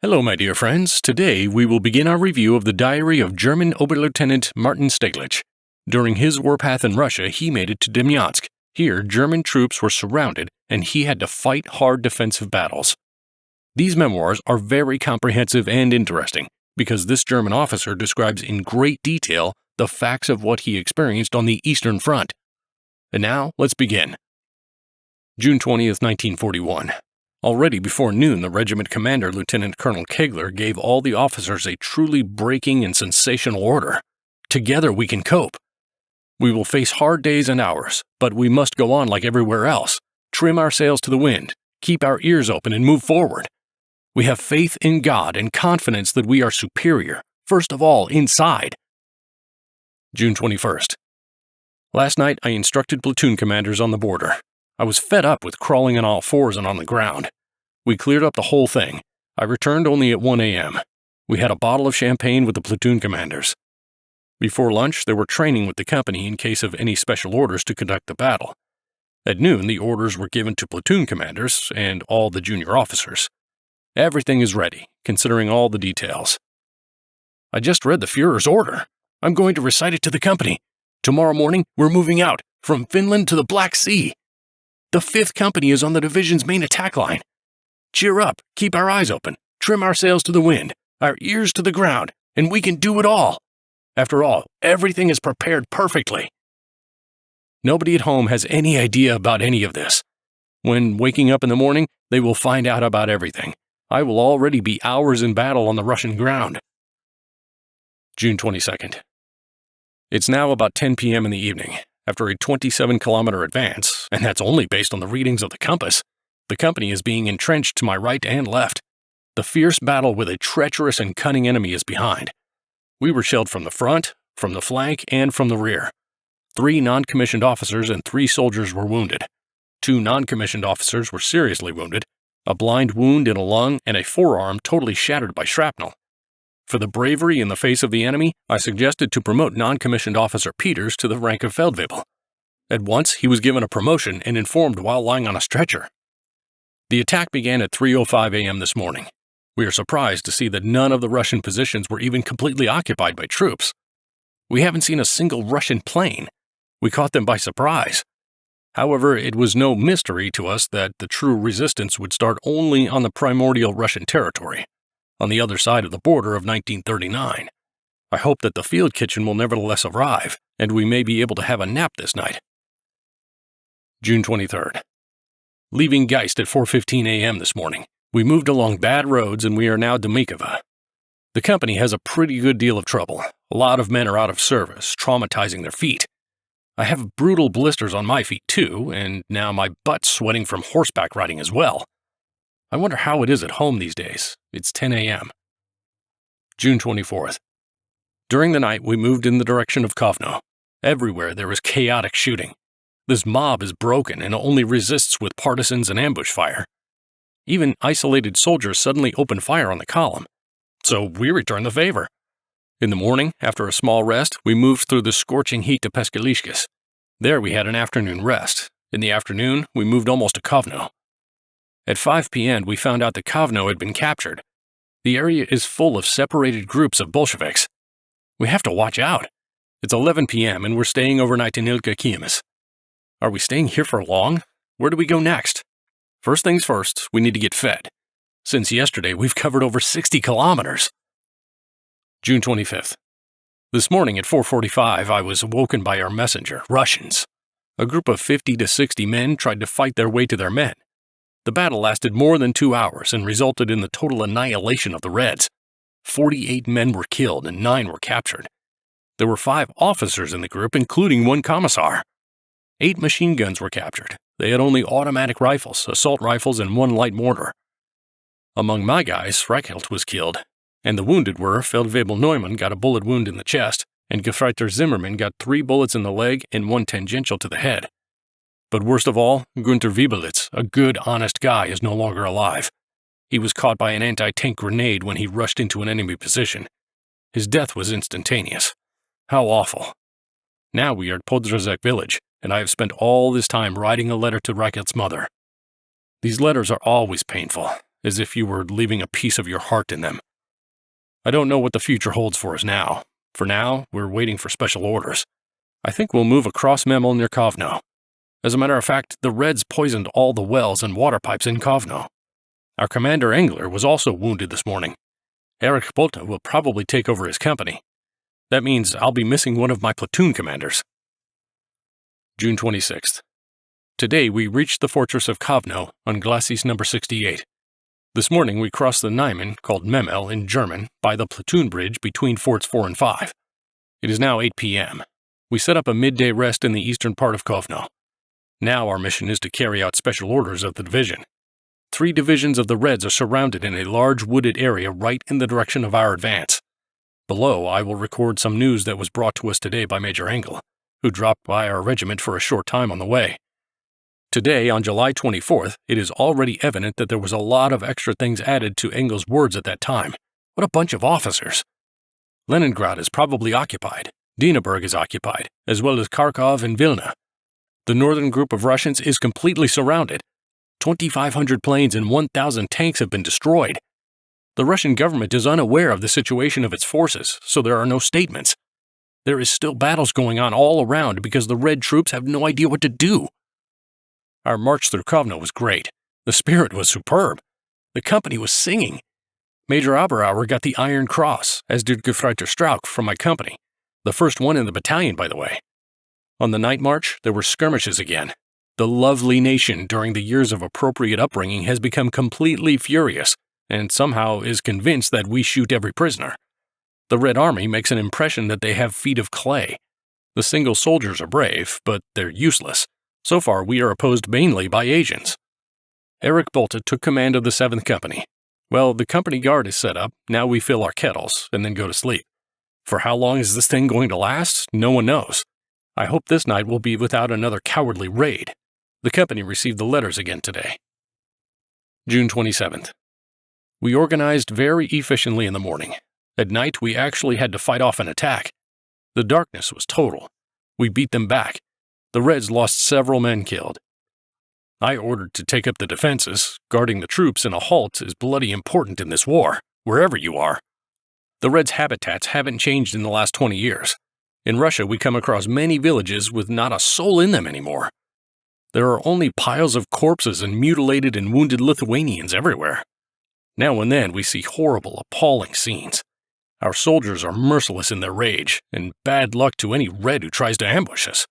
Hello, my dear friends. Today we will begin our review of the diary of German Oberleutnant Martin Steglich. During his warpath in Russia, he made it to Demyansk. Here, German troops were surrounded, and he had to fight hard defensive battles. These memoirs are very comprehensive and interesting, because this German officer describes in great detail the facts of what he experienced on the Eastern Front. And now, let's begin. June 20th, 1941. Already before noon, the regiment commander, Lieutenant Colonel Kegler, gave all the officers a truly breaking and sensational order. Together we can cope. We will face hard days and hours, but we must go on like everywhere else. Trim our sails to the wind, keep our ears open and move forward. We have faith in God and confidence that we are superior, first of all inside. June 21st. Last night I instructed platoon commanders on the border. I was fed up with crawling on all fours and on the ground. We cleared up the whole thing. I returned only at 1 a.m. We had a bottle of champagne with the platoon commanders. Before lunch, there were training with the company in case of any special orders to conduct the battle. At noon, the orders were given to platoon commanders and all the junior officers. Everything is ready, considering all the details. I just read the Führer's order. I'm going to recite it to the company. Tomorrow morning, we're moving out, from Finland to the Black Sea. The 5th Company is on the division's main attack line. Cheer up, keep our eyes open, trim our sails to the wind, our ears to the ground, and we can do it all. After all, everything is prepared perfectly. Nobody at home has any idea about any of this. When waking up in the morning, they will find out about everything. I will already be hours in battle on the Russian ground. June 22nd. It's now about 10 p.m. in the evening. After a 27-kilometer advance, and that's only based on the readings of the compass, the company is being entrenched to my right and left. The fierce battle with a treacherous and cunning enemy is behind. We were shelled from the front, from the flank, and from the rear. 3 non-commissioned officers and 3 soldiers were wounded. 2 non-commissioned officers were seriously wounded, a blind wound in a lung and a forearm totally shattered by shrapnel. For the bravery in the face of the enemy, I suggested to promote non-commissioned officer Peters to the rank of Feldwebel. At once, he was given a promotion and informed while lying on a stretcher. The attack began at 3:05 a.m. this morning. We are surprised to see that none of the Russian positions were even completely occupied by troops. We haven't seen a single Russian plane. We caught them by surprise. However, it was no mystery to us that the true resistance would start only on the primordial Russian territory, on the other side of the border of 1939. I hope that the field kitchen will nevertheless arrive, and we may be able to have a nap this night. June 23rd. Leaving Geist at 4:15 a.m. this morning, we moved along bad roads and we are now Dogava. The company has a pretty good deal of trouble. A lot of men are out of service, traumatizing their feet. I have brutal blisters on my feet too, and now my butt's sweating from horseback riding as well. I wonder how it is at home these days. It's 10 a.m. June 24th. During the night, we moved in the direction of Kovno. Everywhere there is chaotic shooting. This mob is broken and only resists with partisans and ambush fire. Even isolated soldiers suddenly open fire on the column. So we return the favor. In the morning, after a small rest, we moved through the scorching heat to Peskalishkis. There we had an afternoon rest. In the afternoon, we moved almost to Kovno. At 5 p.m., we found out that Kovno had been captured. The area is full of separated groups of Bolsheviks. We have to watch out. It's 11 p.m. and we're staying overnight in Ilka Kiemis. Are we staying here for long? Where do we go next? First things first, we need to get fed. Since yesterday, we've covered over 60 kilometers. June 25th. This morning at 4:45, I was awoken by our messenger, Russians. A group of 50 to 60 men tried to fight their way to their men. The battle lasted more than 2 hours and resulted in the total annihilation of the Reds. 48 men were killed and 9 were captured. There were 5 officers in the group, including 1 commissar. 8 machine guns were captured. They had only automatic rifles, assault rifles, and 1 light mortar. Among my guys, Reichelt was killed, and the wounded were Feldwebel Neumann got a bullet wound in the chest, and Gefreiter Zimmermann got 3 bullets in the leg and 1 tangential to the head. But worst of all, Gunther Wiebelitz, a good, honest guy, is no longer alive. He was caught by an anti-tank grenade when he rushed into an enemy position. His death was instantaneous. How awful. Now we are at Podrazek village, and I have spent all this time writing a letter to Reichelt's mother. These letters are always painful. as if you were leaving a piece of your heart in them. I don't know what the future holds for us now. For now, we're waiting for special orders. I think we'll move across Memel near Kovno. As a matter of fact, the Reds poisoned all the wells and water pipes in Kovno. Our commander Engler was also wounded this morning. Erich Bolta will probably take over his company. That means I'll be missing one of my platoon commanders. June 26th. Today we reached the fortress of Kovno on Glacis number 68. This morning we crossed the Nimon, called Memel in German, by the platoon bridge between forts 4 and 5. It is now 8 p.m. We set up a midday rest in the eastern part of Kovno. Now our mission is to carry out special orders of the division. 3 divisions of the Reds are surrounded in a large wooded area right in the direction of our advance. Below, I will record some news that was brought to us today by Major Engel, who dropped by our regiment for a short time on the way. Today, on July 24th, it is already evident that there was a lot of extra things added to Engel's words at that time. What a bunch of officers! Leningrad is probably occupied. Dinabberg is occupied, as well as Kharkov and Vilna. The northern group of Russians is completely surrounded. 2,500 planes and 1,000 tanks have been destroyed. The Russian government is unaware of the situation of its forces, so there are no statements. There is still battles going on all around because the Red troops have no idea what to do. Our march through Kovno was great. The spirit was superb. The company was singing. Major Oberauer got the Iron Cross, as did Gefreiter Strauch from my company. The first one in the battalion, by the way. On the night march, there were skirmishes again. The lovely nation during the years of appropriate upbringing has become completely furious, and somehow is convinced that we shoot every prisoner. The Red Army makes an impression that they have feet of clay. The single soldiers are brave, but they're useless. So far, we are opposed mainly by Asians. Erich Bolta took command of the 7th Company. Well, the company guard is set up, now we fill our kettles, and then go to sleep. For how long is this thing going to last? No one knows. I hope this night will be without another cowardly raid. The company received the letters again today. June 27th. We organized very efficiently in the morning. At night, we actually had to fight off an attack. The darkness was total. We beat them back. The Reds lost several men killed. I ordered to take up the defenses. Guarding the troops in a halt is bloody important in this war, wherever you are. The Reds' habitats haven't changed in the last 20 years. In Russia, we come across many villages with not a soul in them anymore. There are only piles of corpses and mutilated and wounded Lithuanians everywhere. Now and then we see horrible, appalling scenes. Our soldiers are merciless in their rage, and bad luck to any Red who tries to ambush us.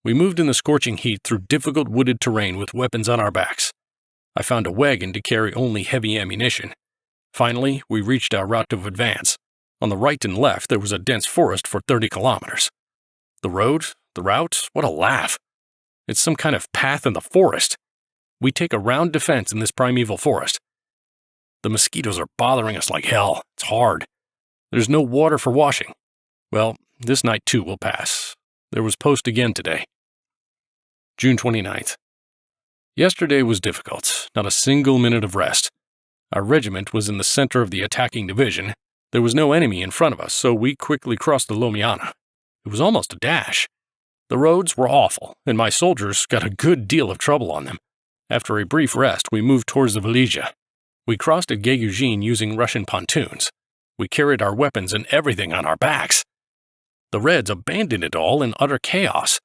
We moved in the scorching heat through difficult wooded terrain with weapons on our backs. I found a wagon to carry only heavy ammunition. Finally, we reached our route of advance. On the right and left, there was a dense forest for 30 kilometers. The route, what a laugh. It's some kind of path in the forest. We take a round defense in this primeval forest. The mosquitoes are bothering us like hell. It's hard. There's no water for washing. Well, this night too will pass. There was post again today. June 29th. Yesterday was difficult. Not a single minute of rest. Our regiment was in the center of the attacking division. There was no enemy in front of us, so we quickly crossed the Lomiana. It was almost a dash. The roads were awful, and my soldiers got a good deal of trouble on them. After a brief rest, we moved towards the Valia. We crossed at Gayugin using Russian pontoons. We carried our weapons and everything on our backs. The Reds abandoned it all in utter chaos.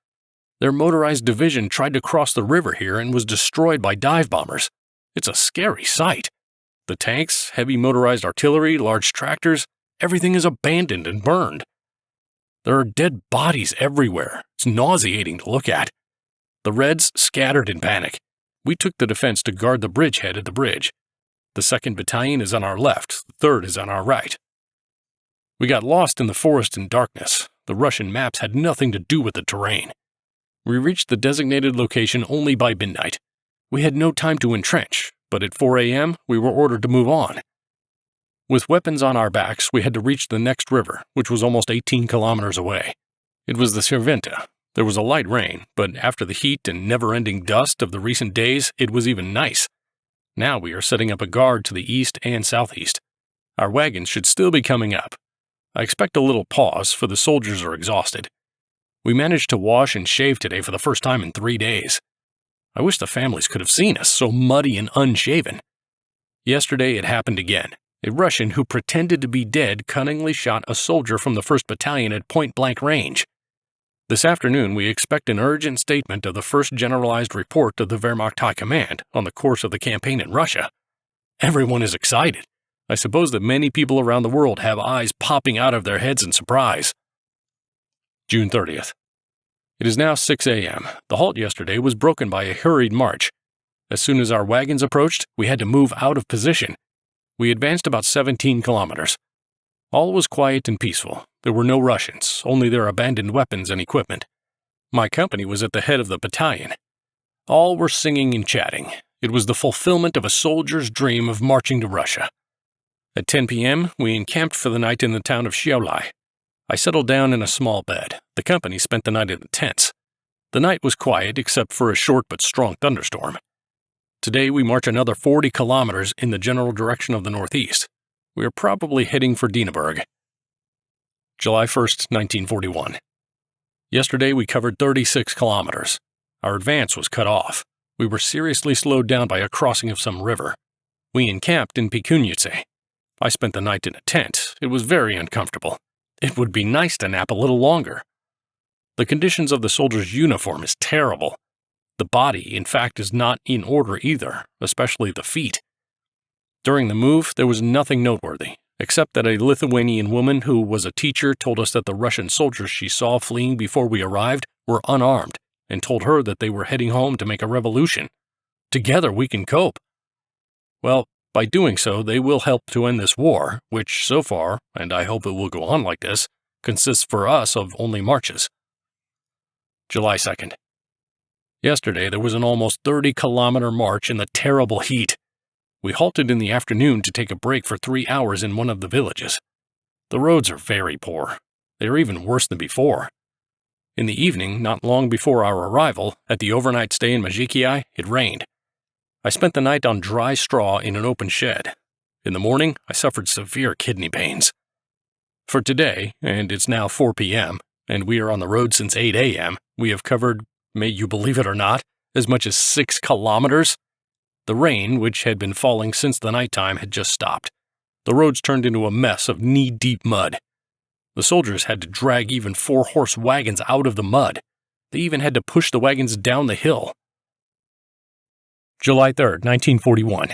Their motorized division tried to cross the river here and was destroyed by dive bombers. It's a scary sight. The tanks, heavy motorized artillery, large tractors, everything is abandoned and burned. There are dead bodies everywhere. It's nauseating to look at. The Reds scattered in panic. We took the defense to guard the bridgehead at the bridge. The 2nd Battalion is on our left, the 3rd is on our right. We got lost in the forest in darkness. The Russian maps had nothing to do with the terrain. We reached the designated location only by midnight. We had no time to entrench, but at 4 a.m. we were ordered to move on. With weapons on our backs, we had to reach the next river, which was almost 18 kilometers away. It was the Cerventa. There was a light rain, but after the heat and never-ending dust of the recent days, it was even nice. Now we are setting up a guard to the east and southeast. Our wagons should still be coming up. I expect a little pause, for the soldiers are exhausted. We managed to wash and shave today for the first time in 3 days. I wish the families could have seen us, so muddy and unshaven. Yesterday it happened again. A Russian who pretended to be dead cunningly shot a soldier from the 1st Battalion at point-blank range. This afternoon we expect an urgent statement of the first generalized report of the Wehrmacht High Command on the course of the campaign in Russia. Everyone is excited. I suppose that many people around the world have eyes popping out of their heads in surprise. June 30th. It is now 6 a.m. The halt yesterday was broken by a hurried march. As soon as our wagons approached, we had to move out of position. We advanced about 17 kilometers. All was quiet and peaceful. There were no Russians, only their abandoned weapons and equipment. My company was at the head of the battalion. All were singing and chatting. It was the fulfillment of a soldier's dream of marching to Russia. At 10 p.m., we encamped for the night in the town of Valdai. I settled down in a small bed. The company spent the night in the tents. The night was quiet except for a short but strong thunderstorm. Today we march another 40 kilometers in the general direction of the northeast. We are probably heading for Dinabberg. July 1st, 1941. Yesterday we covered 36 kilometers. Our advance was cut off. We were seriously slowed down by a crossing of some river. We encamped in Pikunytse. I spent the night in a tent. It was very uncomfortable. It would be nice to nap a little longer. The conditions of the soldier's uniform is terrible. The body, in fact, is not in order either, especially the feet. During the move, there was nothing noteworthy, except that a Lithuanian woman who was a teacher told us that the Russian soldiers she saw fleeing before we arrived were unarmed and told her that they were heading home to make a revolution. Together we can cope. Well, by doing so, they will help to end this war, which so far, and I hope it will go on like this, consists for us of only marches. July 2nd. Yesterday there was an almost 30-kilometer march in the terrible heat. We halted in the afternoon to take a break for 3 hours in one of the villages. The roads are very poor. They are even worse than before. In the evening, not long before our arrival, at the overnight stay in Mazhikiai, it rained. I spent the night on dry straw in an open shed. In the morning, I suffered severe kidney pains. For today, and it's now 4 p.m., and we are on the road since 8 a.m., we have covered, may you believe it or not, as much as 6 kilometers. The rain, which had been falling since the nighttime, had just stopped. The roads turned into a mess of knee-deep mud. The soldiers had to drag even 4-horse wagons out of the mud. They even had to push the wagons down the hill. July 3rd, 1941.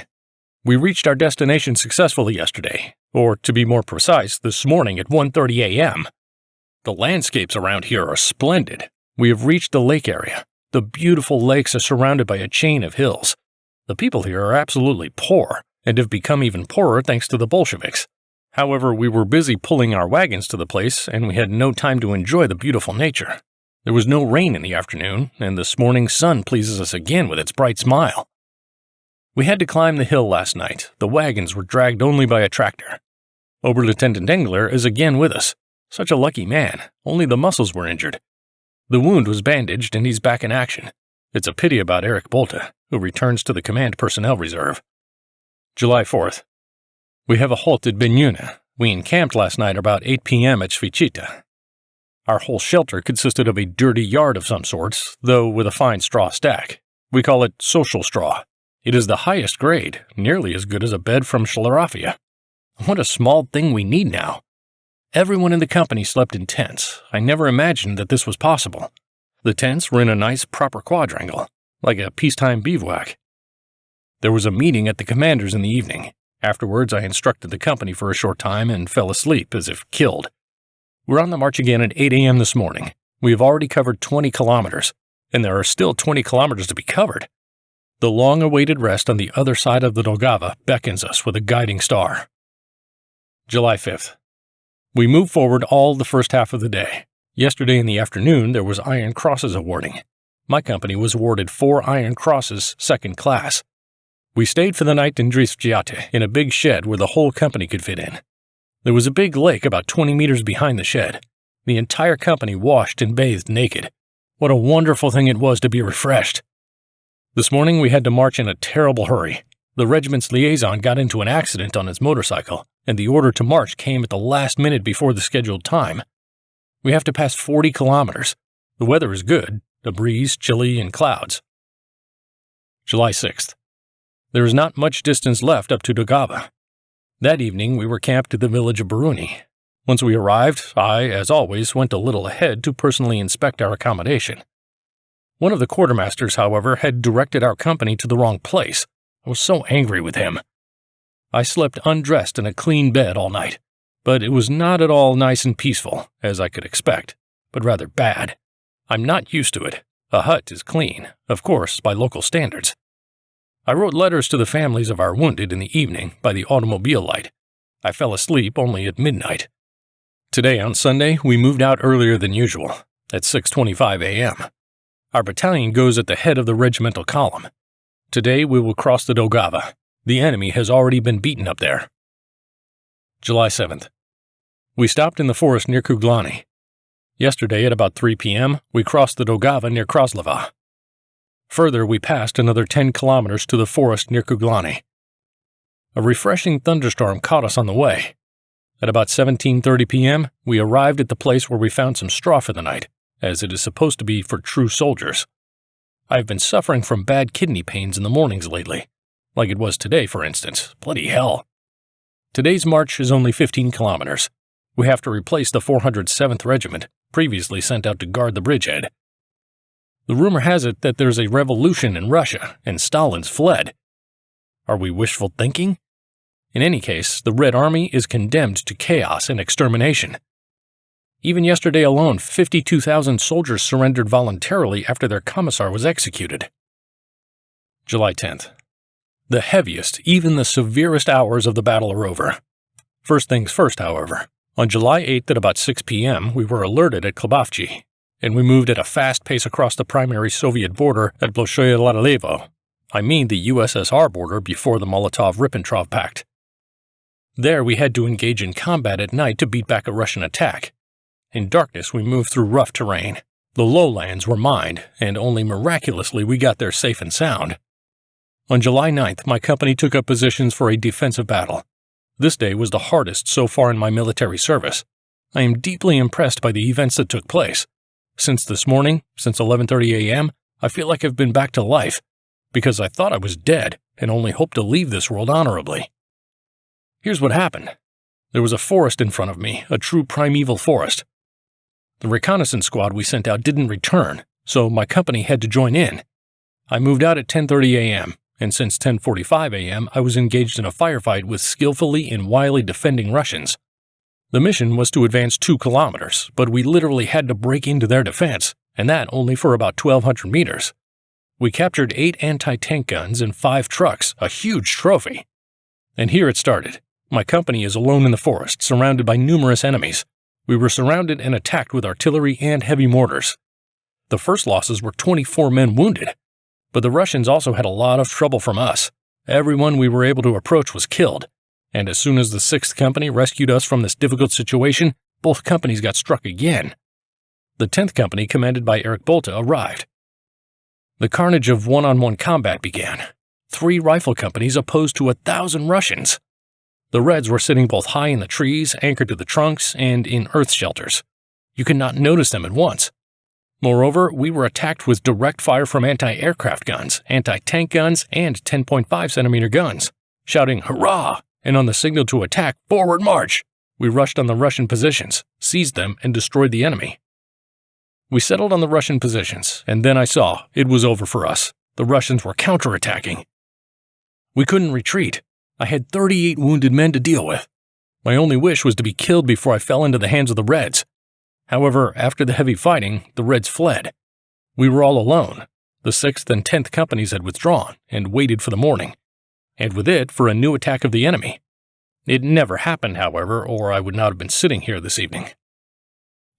We reached our destination successfully yesterday, or to be more precise, this morning at 1:30 a.m. The landscapes around here are splendid. We have reached the lake area. The beautiful lakes are surrounded by a chain of hills. The people here are absolutely poor, and have become even poorer thanks to the Bolsheviks. However, we were busy pulling our wagons to the place, and we had no time to enjoy the beautiful nature. There was no rain in the afternoon, and this morning's sun pleases us again with its bright smile. We had to climb the hill last night. The wagons were dragged only by a tractor. Oberleutnant Engler is again with us. Such a lucky man. Only the muscles were injured. The wound was bandaged and he's back in action. It's a pity about Eric Bolta, who returns to the command personnel reserve. July 4th. We have a halt at Benyuna. We encamped last night about 8 p.m. at Svechita. Our whole shelter consisted of a dirty yard of some sorts, though with a fine straw stack. We call it social straw. It is the highest grade, nearly as good as a bed from Schlorafia. What a small thing we need now. Everyone in the company slept in tents. I never imagined that this was possible. The tents were in a nice proper quadrangle, like a peacetime bivouac. There was a meeting at the commander's in the evening. Afterwards, I instructed the company for a short time and fell asleep as if killed. We're on the march again at 8 a.m. this morning. We have already covered 20 kilometers, and there are still 20 kilometers to be covered. The long-awaited rest on the other side of the Dogava beckons us with a guiding star. July 5th. We moved forward all the first half of the day. Yesterday in the afternoon, there was Iron Crosses awarding. My company was awarded 4 Iron Crosses, second class. We stayed for the night in Drisvjate in a big shed where the whole company could fit in. There was a big lake about 20 meters behind the shed. The entire company washed and bathed naked. What a wonderful thing it was to be refreshed. This morning we had to march in a terrible hurry. The regiment's liaison got into an accident on his motorcycle, and the order to march came at the last minute before the scheduled time. We have to pass 40 kilometers. The weather is good, a breeze, chilly, and clouds. July 6th. There is not much distance left up to Dogava. That evening, we were camped at the village of Baruni. Once we arrived, I, as always, went a little ahead to personally inspect our accommodation. One of the quartermasters, however, had directed our company to the wrong place. I was so angry with him. I slept undressed in a clean bed all night, but it was not at all nice and peaceful, as I could expect, but rather bad. I'm not used to it. A hut is clean, of course, by local standards. I wrote letters to the families of our wounded in the evening by the automobile light. I fell asleep only at midnight. Today, on Sunday, we moved out earlier than usual, at 6:25 a.m. Our battalion goes at the head of the regimental column. Today, we will cross the Dogava. The enemy has already been beaten up there. July 7th. We stopped in the forest near Kuglani. Yesterday, at about 3 p.m., we crossed the Dogava near Kraslova. Further, we passed another 10 kilometers to the forest near Kuglani. A refreshing thunderstorm caught us on the way. At about 17:30 p.m., we arrived at the place where we found some straw for the night, as it is supposed to be for true soldiers. I have been suffering from bad kidney pains in the mornings lately, like it was today, for instance. Bloody hell. Today's march is only 15 kilometers. We have to replace the 407th Regiment, previously sent out to guard the bridgehead. The rumor has it that there's a revolution in Russia, and Stalin's fled. Are we wishful thinking? In any case, the Red Army is condemned to chaos and extermination. Even yesterday alone, 52,000 soldiers surrendered voluntarily after their commissar was executed. July 10th. The heaviest, even the severest hours of the battle are over. First things first, however. On July 8th at about 6 p.m., we were alerted at Klobovchi, and we moved at a fast pace across the primary Soviet border at Bolshoye Ladalevo. I mean the USSR border before the Molotov-Ribbentrop Pact. There we had to engage in combat at night to beat back a Russian attack. In darkness we moved through rough terrain. The lowlands were mined, and only miraculously we got there safe and sound. On July 9th, my company took up positions for a defensive battle. This day was the hardest so far in my military service. I am deeply impressed by the events that took place. Since this morning, since 11:30 a.m., I feel like I've been back to life, because I thought I was dead and only hoped to leave this world honorably. Here's what happened. There was a forest in front of me, a true primeval forest. The reconnaissance squad we sent out didn't return, so my company had to join in. I moved out at 10:30 a.m., and since 10:45 a.m., I was engaged in a firefight with skillfully and wily defending Russians. The mission was to advance 2 kilometers, but we literally had to break into their defense, and that only for about 1,200 meters. We captured 8 anti-tank guns and 5 trucks, a huge trophy. And here it started. My company is alone in the forest, surrounded by numerous enemies. We were surrounded and attacked with artillery and heavy mortars. The first losses were 24 men wounded, but the Russians also had a lot of trouble from us. Everyone we were able to approach was killed, and as soon as the 6th Company rescued us from this difficult situation, both companies got struck again. The 10th Company, commanded by Erich Bolta, arrived. The carnage of one-on-one combat began. 3 rifle companies opposed to 1,000 Russians. The Reds were sitting both high in the trees, anchored to the trunks, and in earth shelters. You could not notice them at once. Moreover, we were attacked with direct fire from anti-aircraft guns, anti-tank guns, and 10.5-centimeter guns. Shouting, "Hurrah!" and on the signal to attack, "Forward march!" we rushed on the Russian positions, seized them, and destroyed the enemy. We settled on the Russian positions, and then I saw it was over for us. The Russians were counterattacking. We couldn't retreat. I had 38 wounded men to deal with. My only wish was to be killed before I fell into the hands of the Reds. However, after the heavy fighting, the Reds fled. We were all alone. The 6th and 10th Companies had withdrawn and waited for the morning, and with it for a new attack of the enemy. It never happened, however, or I would not have been sitting here this evening.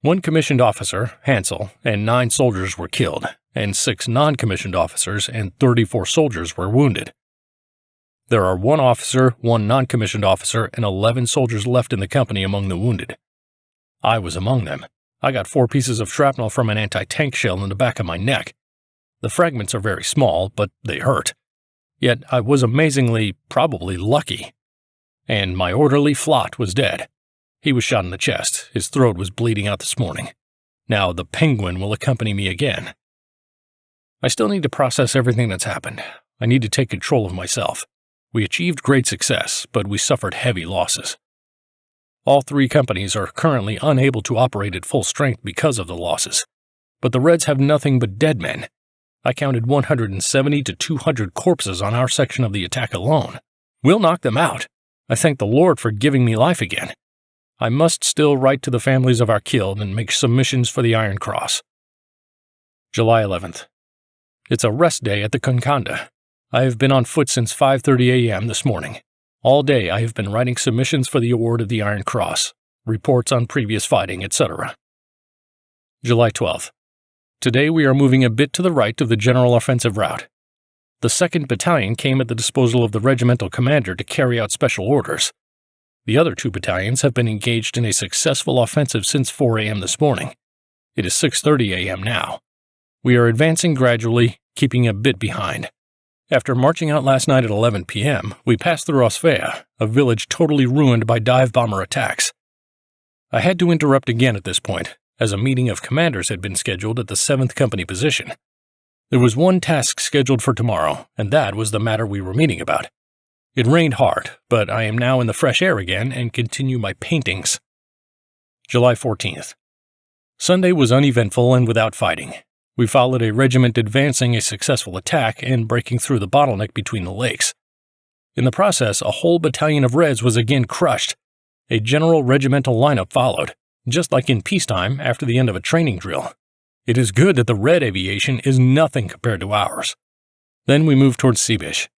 1 commissioned officer, Hansel, and 9 soldiers were killed, and 6 non-commissioned officers and 34 soldiers were wounded. There are 1 officer, 1 non-commissioned officer, and 11 soldiers left in the company among the wounded. I was among them. I got 4 pieces of shrapnel from an anti-tank shell in the back of my neck. The fragments are very small, but they hurt. Yet I was amazingly, probably lucky. And my orderly Flot was dead. He was shot in the chest. His throat was bleeding out this morning. Now the Penguin will accompany me again. I still need to process everything that's happened. I need to take control of myself. We achieved great success, but we suffered heavy losses. All 3 companies are currently unable to operate at full strength because of the losses. But the Reds have nothing but dead men. I counted 170 to 200 corpses on our section of the attack alone. We'll knock them out. I thank the Lord for giving me life again. I must still write to the families of our killed and make submissions for the Iron Cross. July 11th. It's a rest day at the Concanda. I have been on foot since 5:30 a.m. this morning. All day I have been writing submissions for the award of the Iron Cross, reports on previous fighting, etc. July 12th. Today we are moving a bit to the right of the general offensive route. The 2nd Battalion came at the disposal of the regimental commander to carry out special orders. The other 2 battalions have been engaged in a successful offensive since 4 a.m. this morning. It is 6:30 a.m. now. We are advancing gradually, keeping a bit behind. After marching out last night at 11 p.m., we passed through Osvea, a village totally ruined by dive bomber attacks. I had to interrupt again at this point, as a meeting of commanders had been scheduled at the 7th Company position. There was one task scheduled for tomorrow, and that was the matter we were meeting about. It rained hard, but I am now in the fresh air again and continue my paintings. July 14th. Sunday was uneventful and without fighting. We followed a regiment advancing a successful attack and breaking through the bottleneck between the lakes. In the process, a whole battalion of Reds was again crushed. A general regimental lineup followed, just like in peacetime after the end of a training drill. It is good that the Red aviation is nothing compared to ours. Then we moved towards Sibish.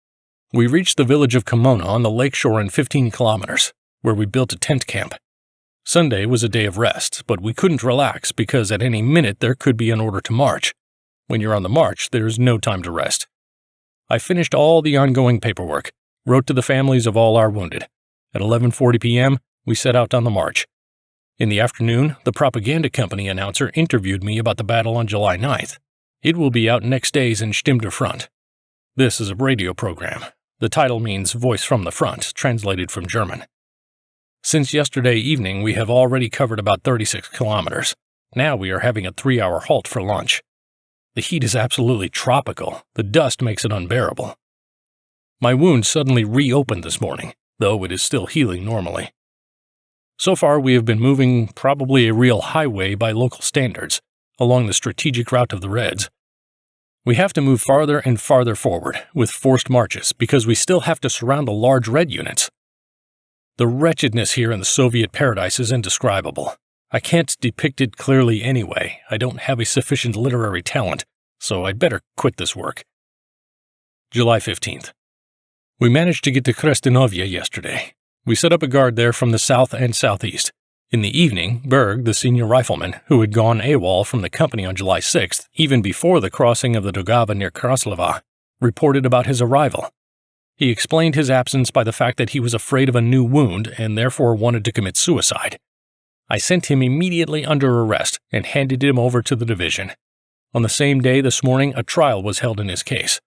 We reached the village of Kimona on the lakeshore in 15 kilometers, where we built a tent camp. Sunday was a day of rest, but we couldn't relax because at any minute there could be an order to march. When you're on the march, there's no time to rest. I finished all the ongoing paperwork, wrote to the families of all our wounded. At 11:40 p.m., we set out on the march. In the afternoon, the propaganda company announcer interviewed me about the battle on July 9th. It will be out next days in Stimme der Front. This is a radio program. The title means Voice from the Front, translated from German. Since yesterday evening, we have already covered about 36 kilometers. Now we are having a 3-hour halt for lunch. The heat is absolutely tropical. The dust makes it unbearable. My wound suddenly reopened this morning, though it is still healing normally. So far, we have been moving probably a real highway by local standards, along the strategic route of the Reds. We have to move farther and farther forward, with forced marches, because we still have to surround the large Red units. The wretchedness here in the Soviet paradise is indescribable. I can't depict it clearly anyway. I don't have a sufficient literary talent, so I'd better quit this work. July 15th. We managed to get to Krestinovia yesterday. We set up a guard there from the south and southeast. In the evening, Berg, the senior rifleman, who had gone AWOL from the company on July 6th, even before the crossing of the Dogava near Kraslova, reported about his arrival. He explained his absence by the fact that he was afraid of a new wound and therefore wanted to commit suicide. I sent him immediately under arrest and handed him over to the division. On the same day this morning, a trial was held in his case.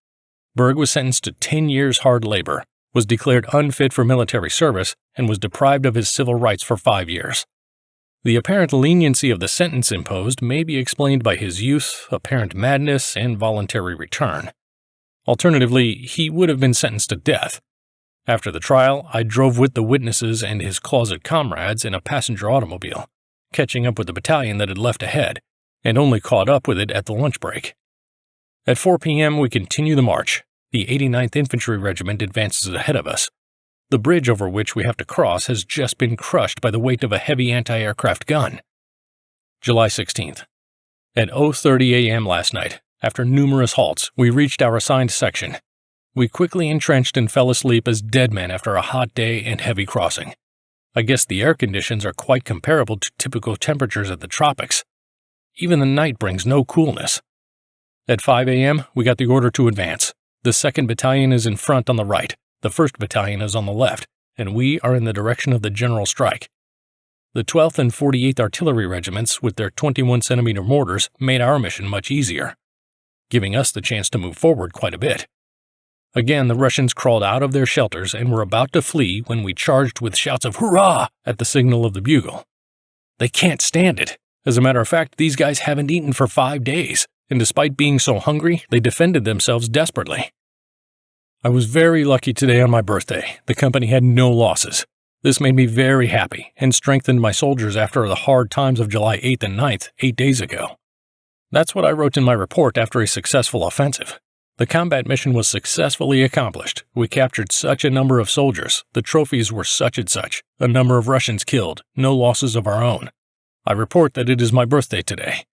Berg was sentenced to 10 years hard labor, was declared unfit for military service, and was deprived of his civil rights for 5 years. The apparent leniency of the sentence imposed may be explained by his youth, apparent madness, and voluntary return. Alternatively, he would have been sentenced to death. After the trial, I drove with the witnesses and his closet comrades in a passenger automobile, catching up with the battalion that had left ahead, and only caught up with it at the lunch break. At 4 p.m., we continue the march. The 89th Infantry Regiment advances ahead of us. The bridge over which we have to cross has just been crushed by the weight of a heavy anti-aircraft gun. July 16th. At 0:30 a.m. last night, after numerous halts, we reached our assigned section. We quickly entrenched and fell asleep as dead men after a hot day and heavy crossing. I guess the air conditions are quite comparable to typical temperatures at the tropics. Even the night brings no coolness. At 5 a.m., we got the order to advance. The 2nd Battalion is in front on the right, the 1st Battalion is on the left, and we are in the direction of the general strike. The 12th and 48th Artillery Regiments, with their 21-centimeter mortars, made our mission much easier, giving us the chance to move forward quite a bit. Again, the Russians crawled out of their shelters and were about to flee when we charged with shouts of hurrah at the signal of the bugle. They can't stand it. As a matter of fact, these guys haven't eaten for 5 days, and despite being so hungry, they defended themselves desperately. I was very lucky today on my birthday. The company had no losses. This made me very happy and strengthened my soldiers after the hard times of July 8th and 9th, 8 days ago. That's what I wrote in my report after a successful offensive. The combat mission was successfully accomplished. We captured such a number of soldiers. The trophies were such and such. A number of Russians killed. No losses of our own. I report that it is my birthday today.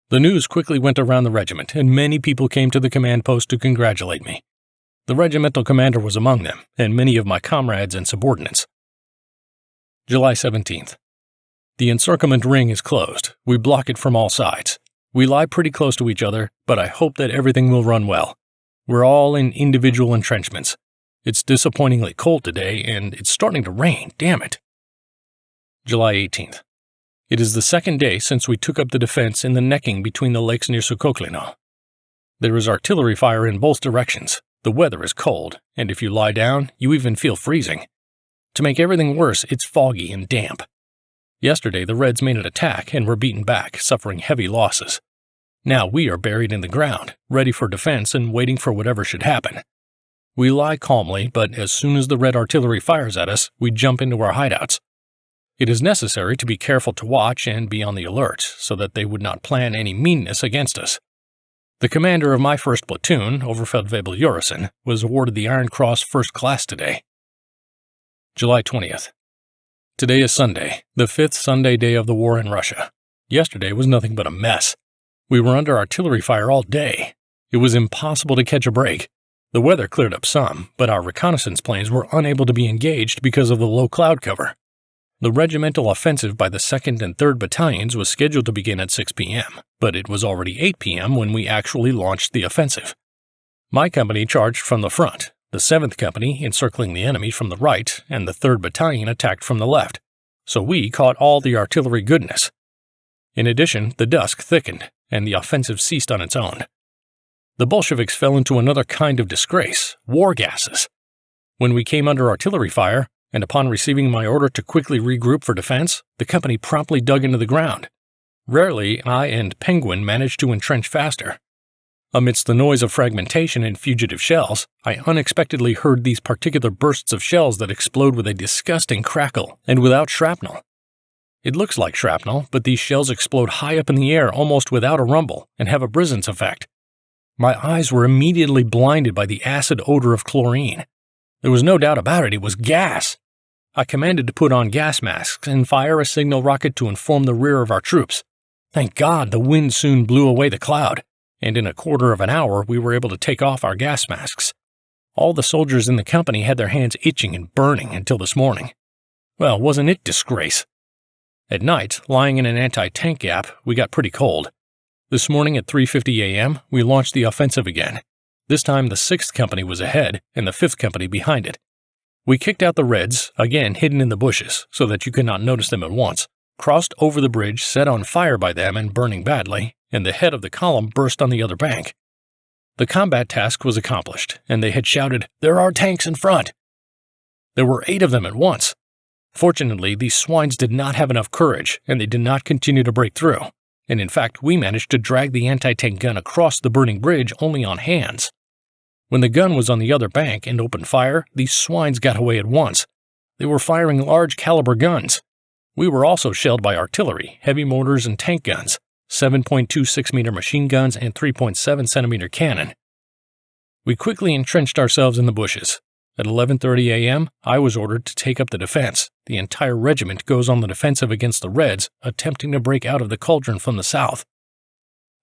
The news quickly went around the regiment, and many people came to the command post to congratulate me. The regimental commander was among them, and many of my comrades and subordinates. July 17th. The encirclement ring is closed. We block it from all sides. We lie pretty close to each other, but I hope that everything will run well. We're all in individual entrenchments. It's disappointingly cold today, and it's starting to rain, damn it. July 18th. It is the second day since we took up the defense in the necking between the lakes near Sukoklino. There is artillery fire in both directions. The weather is cold, and if you lie down, you even feel freezing. To make everything worse, it's foggy and damp. Yesterday, the Reds made an attack and were beaten back, suffering heavy losses. Now we are buried in the ground, ready for defense and waiting for whatever should happen. We lie calmly, but as soon as the Red artillery fires at us, we jump into our hideouts. It is necessary to be careful to watch and be on the alert, so that they would not plan any meanness against us. The commander of my first platoon, Oberfeldwebel Jurison, was awarded the Iron Cross First Class today. July 20th. Today is Sunday, the 5th Sunday day of the war in Russia. Yesterday was nothing but a mess. We were under artillery fire all day. It was impossible to catch a break. The weather cleared up some, but our reconnaissance planes were unable to be engaged because of the low cloud cover. The regimental offensive by the 2nd and 3rd Battalions was scheduled to begin at 6 p.m., but it was already 8 p.m. when we actually launched the offensive. My company charged from the front, the 7th Company encircling the enemy from the right, and the 3rd Battalion attacked from the left, so we caught all the artillery goodness. In addition, the dusk thickened, and the offensive ceased on its own. The Bolsheviks fell into another kind of disgrace, war gases. When we came under artillery fire, and upon receiving my order to quickly regroup for defense, the company promptly dug into the ground. Rarely, I and Penguin managed to entrench faster. Amidst the noise of fragmentation and fugitive shells, I unexpectedly heard these particular bursts of shells that explode with a disgusting crackle and without shrapnel. It looks like shrapnel, but these shells explode high up in the air almost without a rumble and have a brisance effect. My eyes were immediately blinded by the acid odor of chlorine. There was no doubt about it, it was gas. I commanded to put on gas masks and fire a signal rocket to inform the rear of our troops. Thank God the wind soon blew away the cloud, and in a quarter of an hour we were able to take off our gas masks. All the soldiers in the company had their hands itching and burning until this morning. Well, wasn't it disgrace? At night, lying in an anti-tank gap, we got pretty cold. This morning at 3:50 a.m., we launched the offensive again. This time the 6th Company was ahead and the 5th Company behind it. We kicked out the Reds, again hidden in the bushes so that you could not notice them at once, crossed over the bridge set on fire by them and burning badly, and the head of the column burst on the other bank. The combat task was accomplished, and they had shouted, "There are tanks in front!" There were 8 of them at once. Fortunately, these swines did not have enough courage, and they did not continue to break through, and in fact we managed to drag the anti-tank gun across the burning bridge only on hands. When the gun was on the other bank and opened fire, these swines got away at once. They were firing large caliber guns. We were also shelled by artillery, heavy mortars and tank guns, 7.26 meter machine guns and 3.7 centimeter cannon. We quickly entrenched ourselves in the bushes. At 11:30 a.m., I was ordered to take up the defense. The entire regiment goes on the defensive against the Reds, attempting to break out of the cauldron from the south.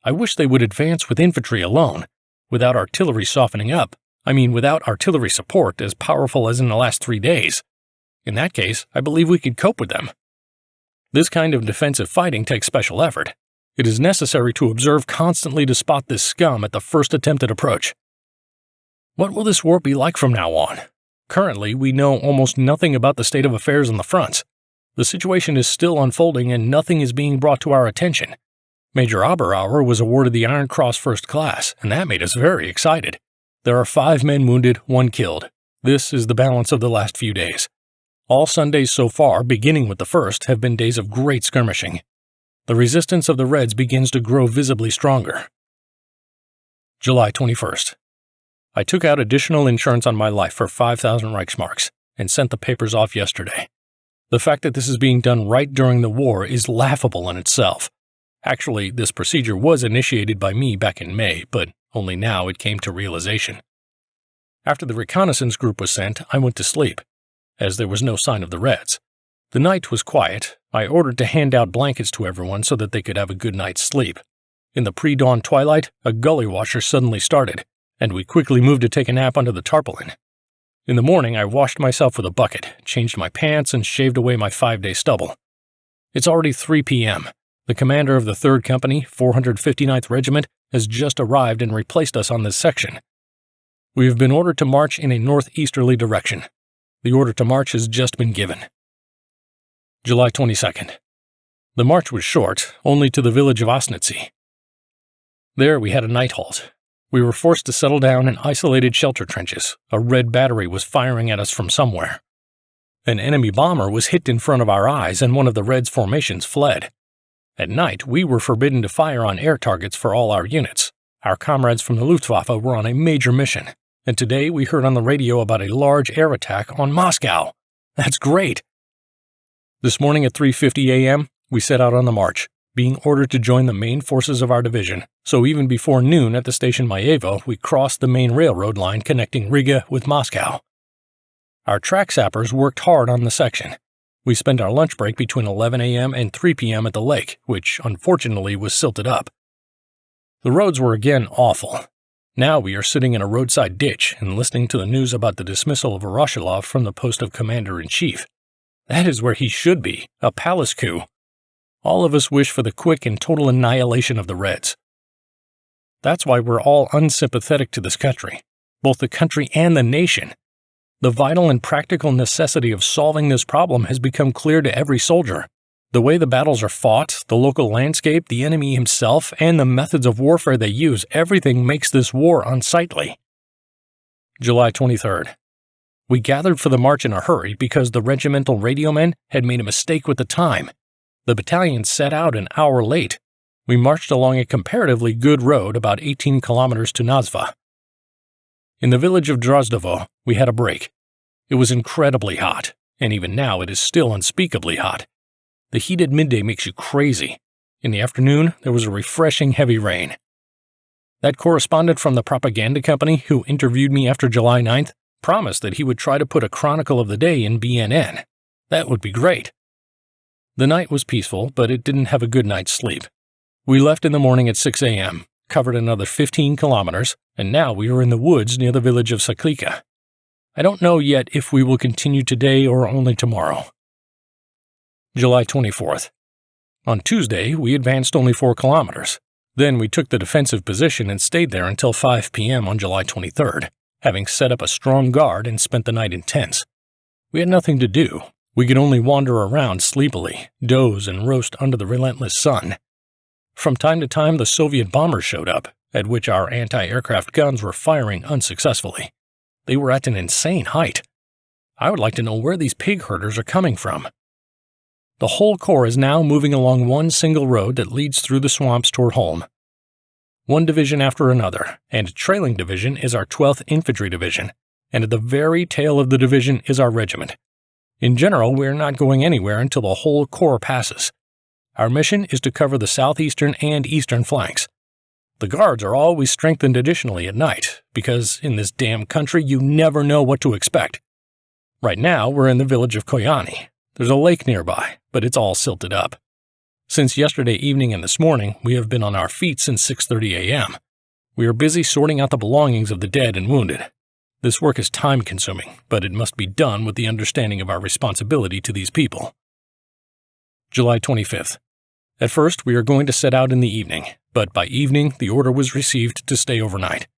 I wish they would advance with infantry alone, without artillery softening up. Without artillery support as powerful as in the last 3 days. In that case, I believe we could cope with them. This kind of defensive fighting takes special effort. It is necessary to observe constantly to spot this scum at the first attempted approach. What will this war be like from now on? Currently, we know almost nothing about the state of affairs on the fronts. The situation is still unfolding and nothing is being brought to our attention. Major Oberauer was awarded the Iron Cross First Class, and that made us very excited. There are 5 men wounded, 1 killed. This is the balance of the last few days. All Sundays so far, beginning with the first, have been days of great skirmishing. The resistance of the Reds begins to grow visibly stronger. July 21st. I took out additional insurance on my life for 5,000 Reichsmarks and sent the papers off yesterday. The fact that this is being done right during the war is laughable in itself. Actually, this procedure was initiated by me back in May, but only now it came to realization. After the reconnaissance group was sent, I went to sleep, as there was no sign of the Reds. The night was quiet. I ordered to hand out blankets to everyone so that they could have a good night's sleep. In the pre-dawn twilight, a gully washer suddenly started, and we quickly moved to take a nap under the tarpaulin. In the morning, I washed myself with a bucket, changed my pants, and shaved away my 5-day stubble. It's already 3 p.m. The commander of the 3rd Company, 459th Regiment, has just arrived and replaced us on this section. We have been ordered to march in a northeasterly direction. The order to march has just been given. July 22nd. The march was short, only to the village of Osnitsy. There we had a night halt. We were forced to settle down in isolated shelter trenches. A Red battery was firing at us from somewhere. An enemy bomber was hit in front of our eyes and one of the Reds' formations fled. At night, we were forbidden to fire on air targets for all our units. Our comrades from the Luftwaffe were on a major mission, and today we heard on the radio about a large air attack on Moscow. That's great! This morning at 3:50 a.m., we set out on the march, being ordered to join the main forces of our division, so even before noon at the station Mayevo, we crossed the main railroad line connecting Riga with Moscow. Our track sappers worked hard on the section. We spent our lunch break between 11 a.m. and 3 p.m. at the lake, which unfortunately was silted up. The roads were again awful. Now we are sitting in a roadside ditch and listening to the news about the dismissal of Voroshilov from the post of Commander-in-Chief. That is where he should be, a palace coup. All of us wish for the quick and total annihilation of the Reds. That's why we're all unsympathetic to this country, both the country and the nation. The vital and practical necessity of solving this problem has become clear to every soldier. The way the battles are fought, the local landscape, the enemy himself, and the methods of warfare they use, everything makes this war unsightly. July 23rd. We gathered for the march in a hurry because the regimental radio men had made a mistake with the time. The battalion set out an hour late. We marched along a comparatively good road about 18 kilometers to Nazva. In the village of Drozdovo, we had a break. It was incredibly hot, and even now it is still unspeakably hot. The heat at midday makes you crazy. In the afternoon, there was a refreshing heavy rain. That correspondent from the propaganda company who interviewed me after July 9th promised that he would try to put a chronicle of the day in BNN. That would be great. The night was peaceful, but it didn't have a good night's sleep. We left in the morning at 6 a.m., covered another 15 kilometers, and now we are in the woods near the village of Saklika. I don't know yet if we will continue today or only tomorrow. July 24th. On Tuesday, we advanced only 4 kilometers. Then we took the defensive position and stayed there until 5 p.m. on July 23rd, having set up a strong guard and spent the night in tents. We had nothing to do. We could only wander around sleepily, doze and roast under the relentless sun. From time to time, the Soviet bombers showed up, at which our anti-aircraft guns were firing unsuccessfully. They were at an insane height. I would like to know where these pig herders are coming from. The whole corps is now moving along one single road that leads through the swamps toward home. One division after another, and a trailing division is our 12th Infantry Division, and at the very tail of the division is our regiment. In general, we are not going anywhere until the whole corps passes. Our mission is to cover the southeastern and eastern flanks. The guards are always strengthened additionally at night, because in this damn country you never know what to expect. Right now, we're in the village of Koyani. There's a lake nearby, but it's all silted up. Since yesterday evening and this morning, we have been on our feet since 6:30 a.m. We are busy sorting out the belongings of the dead and wounded. This work is time-consuming, but it must be done with the understanding of our responsibility to these people. July 25th. At first, we are going to set out in the evening, but by evening, the order was received to stay overnight.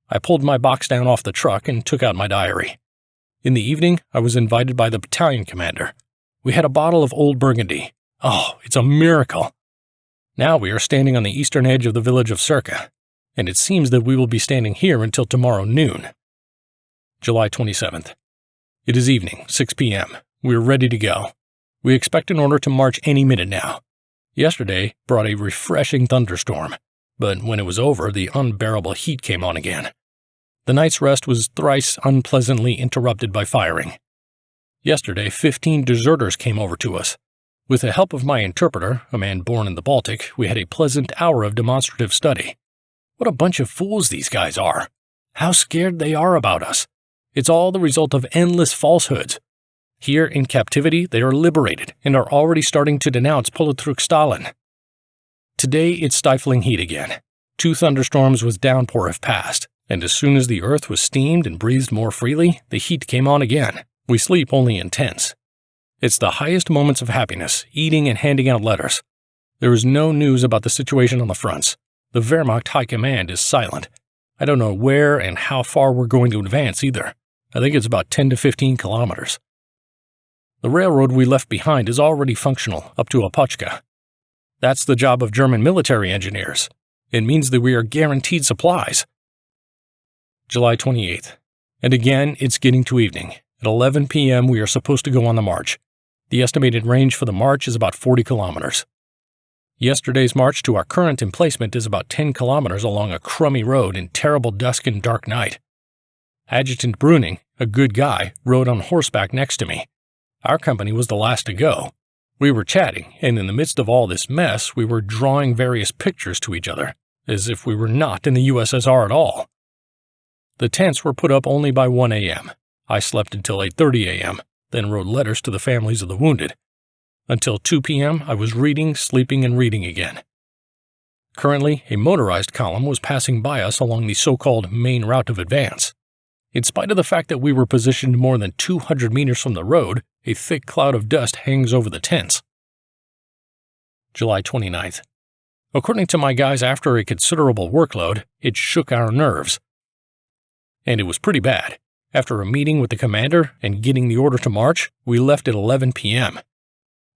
I pulled my box down off the truck and took out my diary. In the evening, I was invited by the battalion commander. We had a bottle of Old Burgundy. Oh, it's a miracle! Now we are standing on the eastern edge of the village of Circa, and it seems that we will be standing here until tomorrow noon. July 27th. It is evening, 6 p.m. We are ready to go. We expect an order to march any minute now. Yesterday brought a refreshing thunderstorm, but when it was over, the unbearable heat came on again. The night's rest was thrice unpleasantly interrupted by firing. Yesterday, 15 deserters came over to us. With the help of my interpreter, a man born in the Baltic, we had a pleasant hour of demonstrative study. What a bunch of fools these guys are. How scared they are about us. It's all the result of endless falsehoods. Here in captivity, they are liberated and are already starting to denounce Politruk Stalin. Today, it's stifling heat again. 2 thunderstorms with downpour have passed, and as soon as the earth was steamed and breathed more freely, the heat came on again. We sleep only in tents. It's the highest moments of happiness, eating and handing out letters. There is no news about the situation on the fronts. The Wehrmacht High Command is silent. I don't know where and how far we're going to advance either. I think it's about 10 to 15 kilometers. The railroad we left behind is already functional up to Opochka. That's the job of German military engineers. It means that we are guaranteed supplies. July 28th. And again, it's getting to evening. At 11 p.m. we are supposed to go on the march. The estimated range for the march is about 40 kilometers. Yesterday's march to our current emplacement is about 10 kilometers along a crummy road in terrible dusk and dark night. Adjutant Bruning, a good guy, rode on horseback next to me. Our company was the last to go. We were chatting, and in the midst of all this mess, we were drawing various pictures to each other, as if we were not in the USSR at all. The tents were put up only by 1 a.m. I slept until 8:30 a.m., then wrote letters to the families of the wounded. Until 2 p.m., I was reading, sleeping, and reading again. Currently, a motorized column was passing by us along the so-called main route of advance. In spite of the fact that we were positioned more than 200 meters from the road, a thick cloud of dust hangs over the tents. July 29th. According to my guys, after a considerable workload, it shook our nerves. And it was pretty bad. After a meeting with the commander and getting the order to march, we left at 11 p.m.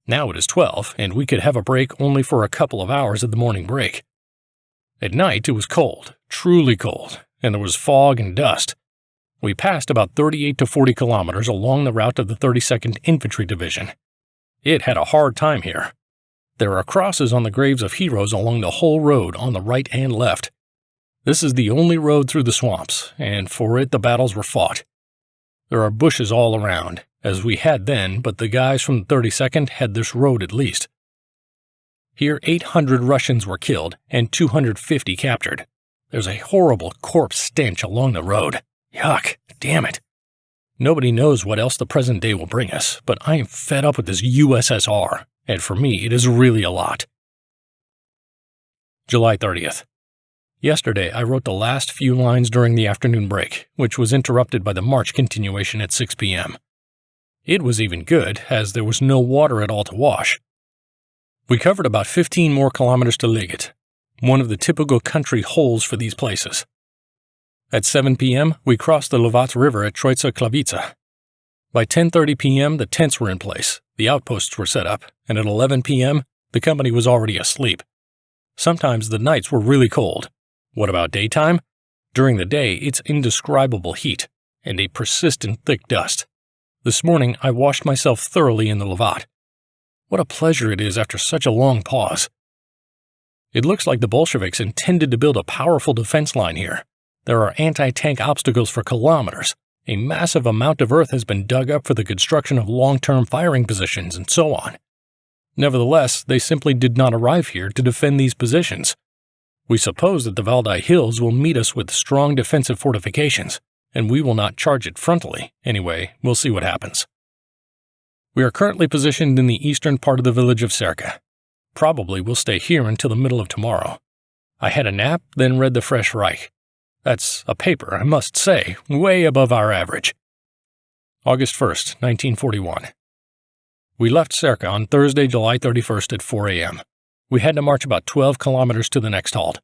Now it is 12, and we could have a break only for a couple of hours at the morning break. At night, it was cold, truly cold, and there was fog and dust. We passed about 38 to 40 kilometers along the route of the 32nd Infantry Division. It had a hard time here. There are crosses on the graves of heroes along the whole road on the right and left. This is the only road through the swamps, and for it the battles were fought. There are bushes all around, as we had then, but the guys from the 32nd had this road at least. Here 800 Russians were killed and 250 captured. There's a horrible corpse stench along the road. Yuck, damn it. Nobody knows what else the present day will bring us, but I am fed up with this USSR, and for me it is really a lot. July 30th. Yesterday, I wrote the last few lines during the afternoon break, which was interrupted by the march continuation at 6 p.m. It was even good, as there was no water at all to wash. We covered about 15 more kilometers to Liget, one of the typical country holes for these places. At 7 p.m., we crossed the Lovat River at Troitsa Klavica. By 10:30 p.m., the tents were in place, the outposts were set up, and at 11 p.m., the company was already asleep. Sometimes the nights were really cold. What about daytime? During the day, it's indescribable heat and a persistent thick dust. This morning, I washed myself thoroughly in the Lovat. What a pleasure it is after such a long pause. It looks like the Bolsheviks intended to build a powerful defense line here. There are anti-tank obstacles for kilometers. A massive amount of earth has been dug up for the construction of long-term firing positions and so on. Nevertheless, they simply did not arrive here to defend these positions. We suppose that the Valdai Hills will meet us with strong defensive fortifications, and we will not charge it frontally. Anyway, we'll see what happens. We are currently positioned in the eastern part of the village of Serka. Probably we'll stay here until the middle of tomorrow. I had a nap, then read the Fresh Reich. That's a paper, I must say, way above our average. August 1st, 1941. We left Serka on Thursday, July 31st at 4 a.m. We had to march about 12 kilometers to the next halt.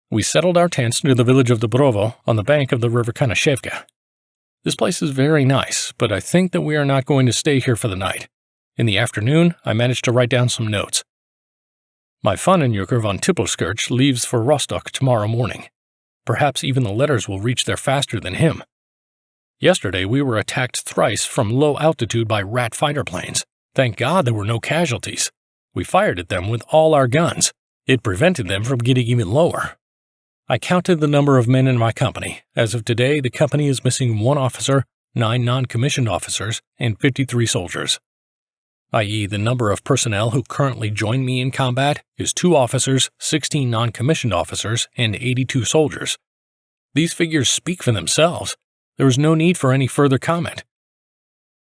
We settled our tents near the village of Dobrovo on the bank of the river Kanesvka. This place is very nice, but I think that we are not going to stay here for the night. In the afternoon, I managed to write down some notes. My Pfannenjäger von Tippelskirch leaves for Rostock tomorrow morning. Perhaps even the letters will reach there faster than him. Yesterday, we were attacked thrice from low altitude by Rat fighter planes. Thank God there were no casualties. We fired at them with all our guns. It prevented them from getting even lower. I counted the number of men in my company. As of today, the company is missing 1 officer, 9 non-commissioned officers, and 53 soldiers. I.e., the number of personnel who currently join me in combat is 2 officers, 16 non-commissioned officers, and 82 soldiers. These figures speak for themselves. There was no need for any further comment.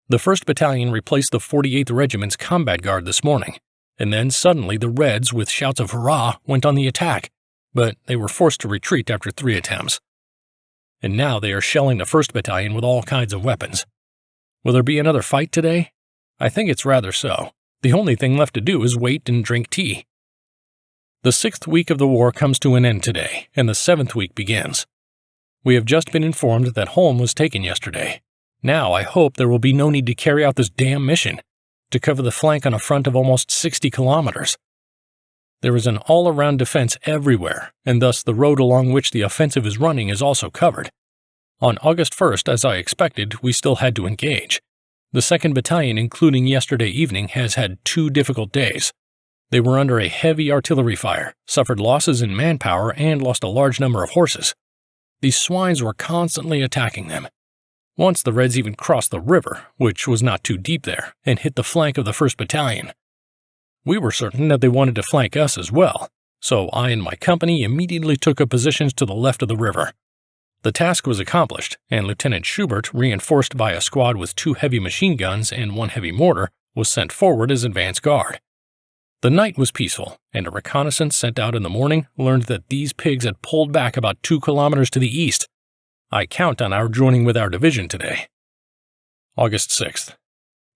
The 1st Battalion replaced the 48th Regiment's combat guard this morning, and then suddenly the Reds, with shouts of hurrah, went on the attack, but they were forced to retreat after 3 attempts. And now they are shelling the 1st Battalion with all kinds of weapons. Will there be another fight today? I think it's rather so. The only thing left to do is wait and drink tea. The 6th week of the war comes to an end today, and the 7th week begins. We have just been informed that Holm was taken yesterday. Now I hope there will be no need to carry out this damn mission, to cover the flank on a front of almost 60 kilometers. There is an all-around defense everywhere, and thus the road along which the offensive is running is also covered. On August 1st, as I expected, we still had to engage. The 2nd Battalion, including yesterday evening, has had 2 difficult days. They were under a heavy artillery fire, suffered losses in manpower, and lost a large number of horses. These swines were constantly attacking them. Once the Reds even crossed the river, which was not too deep there, and hit the flank of the 1st Battalion. We were certain that they wanted to flank us as well, so I and my company immediately took up positions to the left of the river. The task was accomplished, and Lieutenant Schubert, reinforced by a squad with 2 heavy machine guns and 1 heavy mortar, was sent forward as advance guard. The night was peaceful, and a reconnaissance sent out in the morning learned that these pigs had pulled back about 2 kilometers to the east. I count on our joining with our division today. August 6th.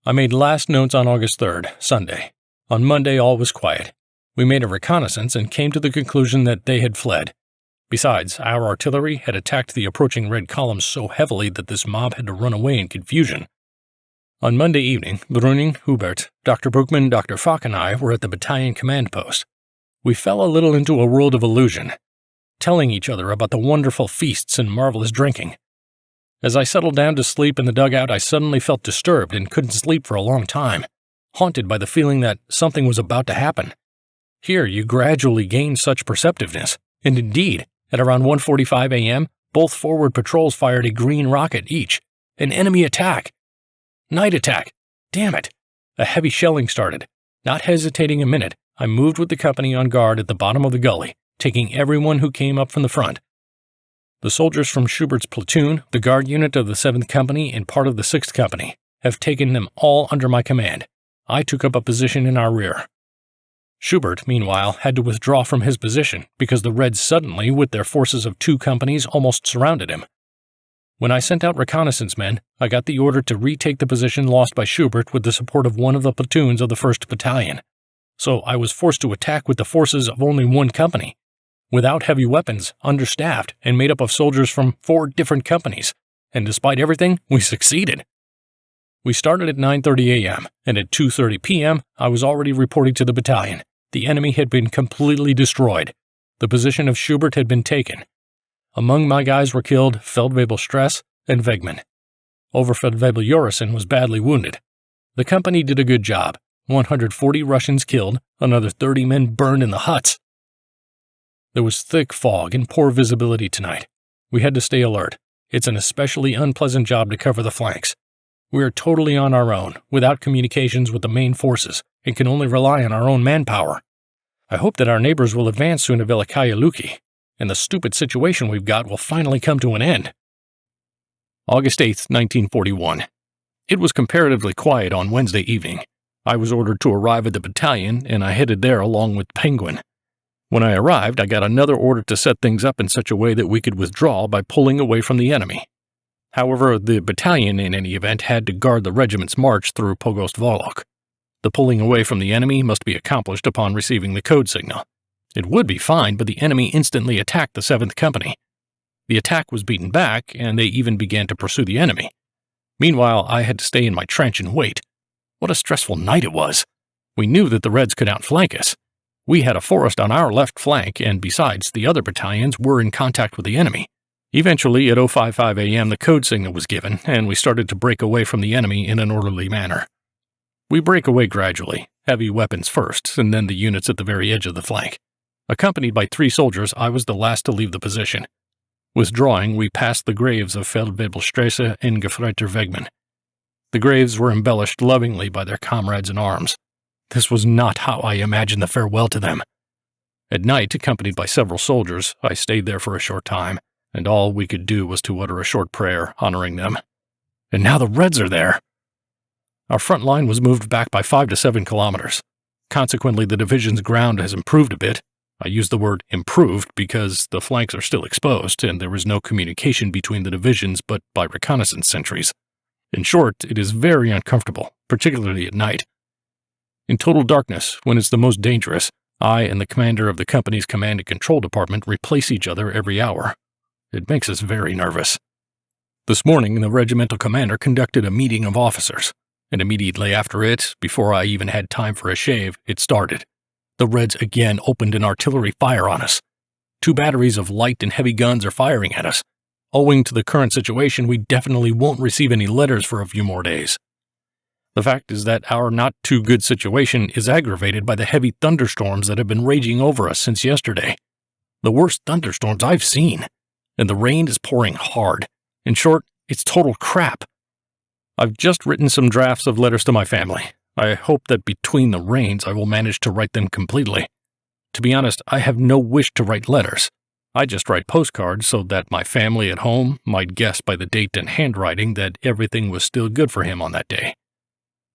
I made last notes on August 3rd, Sunday. On Monday all was quiet. We made a reconnaissance and came to the conclusion that they had fled. Besides, our artillery had attacked the approaching Red columns so heavily that this mob had to run away in confusion. On Monday evening, Brüning, Hubert, Dr. Bruckmann, Dr. Fock and I were at the battalion command post. We fell a little into a world of illusion, telling each other about the wonderful feasts and marvelous drinking. As I settled down to sleep in the dugout, I suddenly felt disturbed and couldn't sleep for a long time, haunted by the feeling that something was about to happen. Here you gradually gain such perceptiveness, and indeed, at around 1:45 a.m., both forward patrols fired a green rocket each. An enemy attack. Night attack. Damn it. A heavy shelling started. Not hesitating a minute, I moved with the company on guard at the bottom of the gully, taking everyone who came up from the front. The soldiers from Schubert's platoon, the guard unit of the 7th Company, and part of the 6th Company have taken them all under my command. I took up a position in our rear. Schubert, meanwhile, had to withdraw from his position because the Reds suddenly, with their forces of 2 companies, almost surrounded him. When I sent out reconnaissance men, I got the order to retake the position lost by Schubert with the support of one of the platoons of the 1st Battalion. So I was forced to attack with the forces of only 1 company, without heavy weapons, understaffed, and made up of soldiers from 4 different companies, and despite everything, we succeeded. We started at 9:30 a.m., and at 2:30 p.m., I was already reporting to the battalion. The enemy had been completely destroyed. The position of Schubert had been taken. Among my guys were killed Feldwebel Stress and Wegmann. Oberfeldwebel Jurison was badly wounded. The company did a good job. 140 Russians killed, another 30 men burned in the huts. There was thick fog and poor visibility tonight. We had to stay alert. It's an especially unpleasant job to cover the flanks. We are totally on our own, without communications with the main forces, and can only rely on our own manpower. I hope that our neighbors will advance soon to Velikaya Luki, and the stupid situation we've got will finally come to an end. August 8, 1941. It was comparatively quiet on Wednesday evening. I was ordered to arrive at the battalion, and I headed there along with Penguin. When I arrived, I got another order to set things up in such a way that we could withdraw by pulling away from the enemy. However, the battalion, in any event, had to guard the regiment's march through Pogost Volok. The pulling away from the enemy must be accomplished upon receiving the code signal. It would be fine, but the enemy instantly attacked the 7th Company. The attack was beaten back, and they even began to pursue the enemy. Meanwhile, I had to stay in my trench and wait. What a stressful night it was. We knew that the Reds could outflank us. We had a forest on our left flank, and besides, the other battalions were in contact with the enemy. Eventually, at 0:55 a.m., the code signal was given, and we started to break away from the enemy in an orderly manner. We break away gradually, heavy weapons first, and then the units at the very edge of the flank. Accompanied by 3 soldiers, I was the last to leave the position. Withdrawing, we passed the graves of Feldwebelstrasse and Gefreiter Wegmann. The graves were embellished lovingly by their comrades in arms. This was not how I imagined the farewell to them. At night, accompanied by several soldiers, I stayed there for a short time, and all we could do was to utter a short prayer honoring them. And now the Reds are there! Our front line was moved back by 5 to 7 kilometers. Consequently, the division's ground has improved a bit. I use the word improved because the flanks are still exposed, and there is no communication between the divisions but by reconnaissance sentries. In short, it is very uncomfortable, particularly at night. In total darkness, when it's the most dangerous, I and the commander of the company's command and control department replace each other every hour. It makes us very nervous. This morning, the regimental commander conducted a meeting of officers, and immediately after it, before I even had time for a shave, it started. The Reds again opened an artillery fire on us. 2 batteries of light and heavy guns are firing at us. Owing to the current situation, we definitely won't receive any letters for a few more days. The fact is that our not-too-good situation is aggravated by the heavy thunderstorms that have been raging over us since yesterday. The worst thunderstorms I've seen, and the rain is pouring hard. In short, it's total crap. I've just written some drafts of letters to my family. I hope that between the rains I will manage to write them completely. To be honest, I have no wish to write letters. I just write postcards so that my family at home might guess by the date and handwriting that everything was still good for him on that day.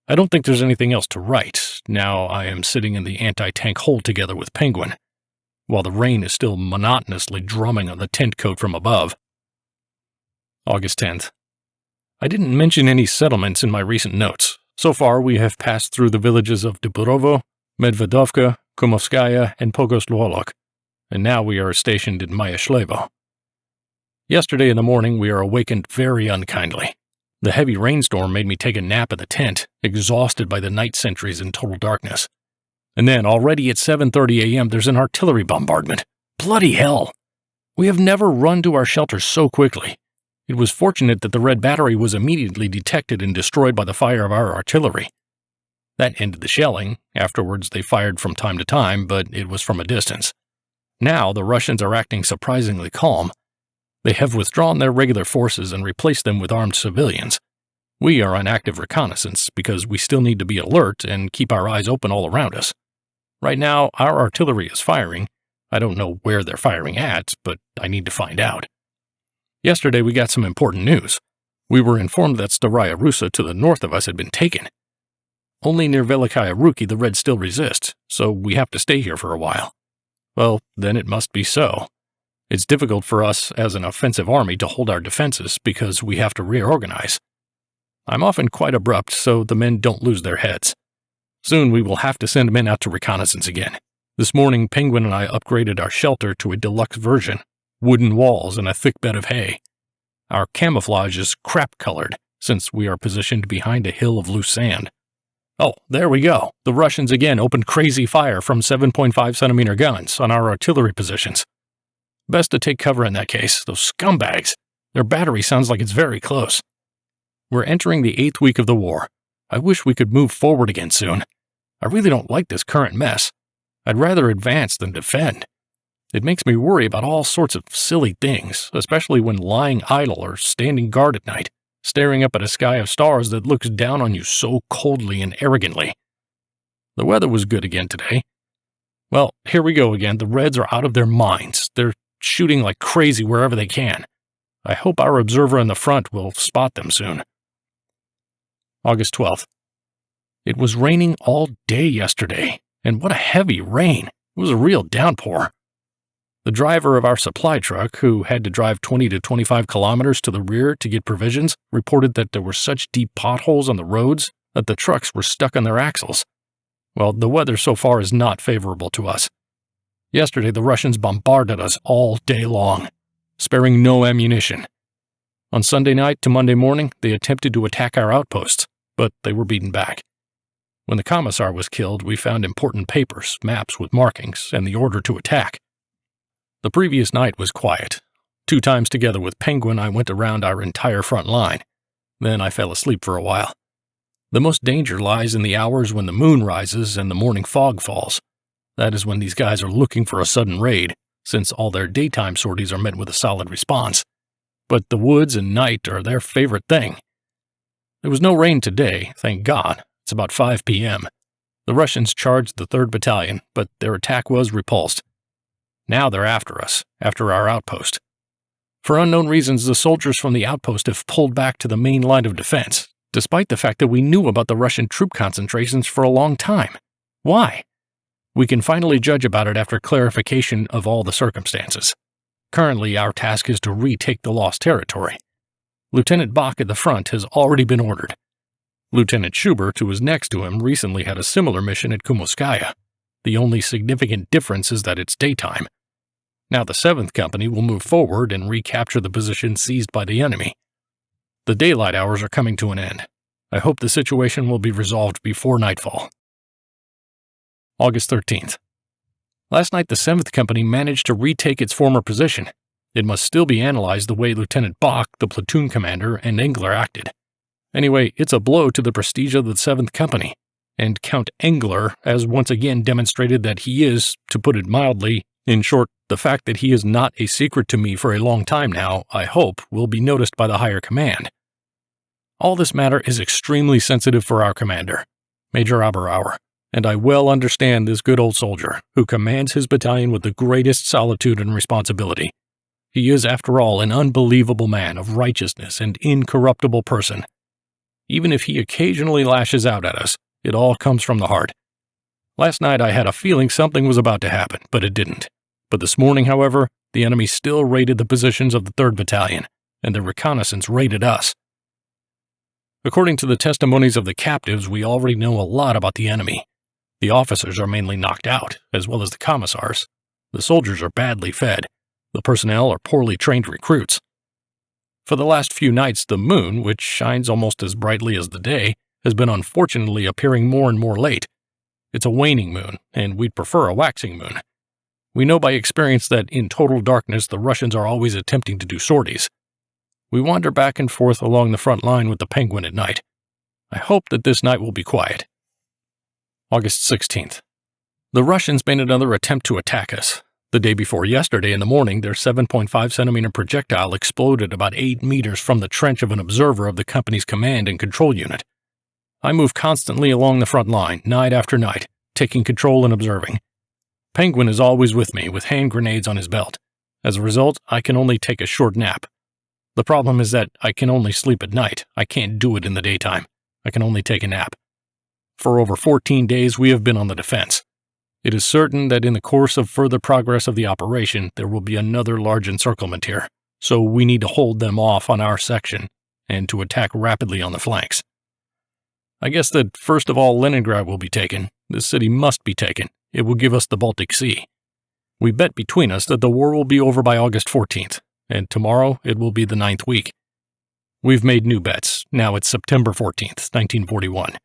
I don't think there's anything else to write. Now I am sitting in the anti-tank hole together with Penguin, while the rain is still monotonously drumming on the tent coat from above. August 10th. I didn't mention any settlements in my recent notes. So far, we have passed through the villages of Dubrovo, Medvedovka, Kumovskaya, and Pogosluolok, and now we are stationed in Myashlevo. Yesterday in the morning, we are awakened very unkindly. The heavy rainstorm made me take a nap in the tent, exhausted by the night sentries in total darkness. And then, already at 7:30 a.m., there's an artillery bombardment. Bloody hell! We have never run to our shelter so quickly. It was fortunate that the Red Battery was immediately detected and destroyed by the fire of our artillery. That ended the shelling. Afterwards, they fired from time to time, but it was from a distance. Now, the Russians are acting surprisingly calm. They have withdrawn their regular forces and replaced them with armed civilians. We are on active reconnaissance because we still need to be alert and keep our eyes open all around us. Right now, our artillery is firing. I don't know where they're firing at, but I need to find out. Yesterday, we got some important news. We were informed that Staraya Russa to the north of us had been taken. Only near Velikaya Ruki the Reds still resist, so we have to stay here for a while. Well, then it must be so. It's difficult for us as an offensive army to hold our defenses because we have to reorganize. I'm often quite abrupt so the men don't lose their heads. Soon we will have to send men out to reconnaissance again. This morning, Penguin and I upgraded our shelter to a deluxe version. Wooden walls and a thick bed of hay. Our camouflage is crap-colored, since we are positioned behind a hill of loose sand. Oh, there we go. The Russians again opened crazy fire from 7.5-centimeter guns on our artillery positions. Best to take cover in that case, those scumbags. Their battery sounds like it's very close. We're entering the 8th week of the war. I wish we could move forward again soon. I really don't like this current mess. I'd rather advance than defend. It makes me worry about all sorts of silly things, especially when lying idle or standing guard at night, staring up at a sky of stars that looks down on you so coldly and arrogantly. The weather was good again today. Well, here we go again. The Reds are out of their minds. They're shooting like crazy wherever they can. I hope our observer in the front will spot them soon. August 12th. It was raining all day yesterday, and what a heavy rain. It was a real downpour. The driver of our supply truck, who had to drive 20 to 25 kilometers to the rear to get provisions, reported that there were such deep potholes on the roads that the trucks were stuck on their axles. Well, the weather so far is not favorable to us. Yesterday, the Russians bombarded us all day long, sparing no ammunition. On Sunday night to Monday morning, they attempted to attack our outposts, but they were beaten back. When the commissar was killed, we found important papers, maps with markings, and the order to attack. The previous night was quiet. 2 times together with Penguin, I went around our entire front line. Then I fell asleep for a while. The most danger lies in the hours when the moon rises and the morning fog falls. That is when these guys are looking for a sudden raid, since all their daytime sorties are met with a solid response. But the woods and night are their favorite thing. There was no rain today, thank God. It's about 5 p.m. The Russians charged the 3rd Battalion, but their attack was repulsed. Now they're after us, after our outpost. For unknown reasons, the soldiers from the outpost have pulled back to the main line of defense, despite the fact that we knew about the Russian troop concentrations for a long time. Why? We can finally judge about it after clarification of all the circumstances. Currently, our task is to retake the lost territory. Lieutenant Bach at the front has already been ordered. Lieutenant Schubert, who was next to him, recently had a similar mission at Kumovskaya. The only significant difference is that it's daytime. Now the 7th Company will move forward and recapture the position seized by the enemy. The daylight hours are coming to an end. I hope the situation will be resolved before nightfall. August 13th. Last night the 7th Company managed to retake its former position. It must still be analyzed the way Lieutenant Bach, the platoon commander, and Engler acted. Anyway, it's a blow to the prestige of the 7th Company, and Count Engler has once again demonstrated that he is, to put it mildly, in short, the fact that he is not a secret to me for a long time now, I hope, will be noticed by the higher command. All this matter is extremely sensitive for our commander, Major Aberauer, and I well understand this good old soldier, who commands his battalion with the greatest solitude and responsibility. He is, after all, an unbelievable man of righteousness and incorruptible person. Even if he occasionally lashes out at us, it all comes from the heart. Last night I had a feeling something was about to happen, but it didn't. But this morning, however, the enemy still raided the positions of the 3rd Battalion, and the reconnaissance raided us. According to the testimonies of the captives, we already know a lot about the enemy. The officers are mainly knocked out, as well as the commissars. The soldiers are badly fed. The personnel are poorly trained recruits. For the last few nights, the moon, which shines almost as brightly as the day, has been unfortunately appearing more and more late. It's a waning moon, and we'd prefer a waxing moon. We know by experience that in total darkness the Russians are always attempting to do sorties. We wander back and forth along the front line with the Penguin at night. I hope that this night will be quiet. August 16th. The Russians made another attempt to attack us. The day before yesterday in the morning, their 7.5-centimeter projectile exploded about 8 meters from the trench of an observer of the company's command and control unit. I move constantly along the front line, night after night, taking control and observing. Penguin is always with me, with hand grenades on his belt. As a result, I can only take a short nap. The problem is that I can only sleep at night. I can't do it in the daytime. I can only take a nap. For over 14 days, we have been on the defense. It is certain that in the course of further progress of the operation, there will be another large encirclement here, so we need to hold them off on our section and to attack rapidly on the flanks. I guess that first of all Leningrad will be taken. This city must be taken. It will give us the Baltic Sea. We bet between us that the war will be over by August 14th, and tomorrow it will be the 9th week. We've made new bets. Now it's September 14th, 1941.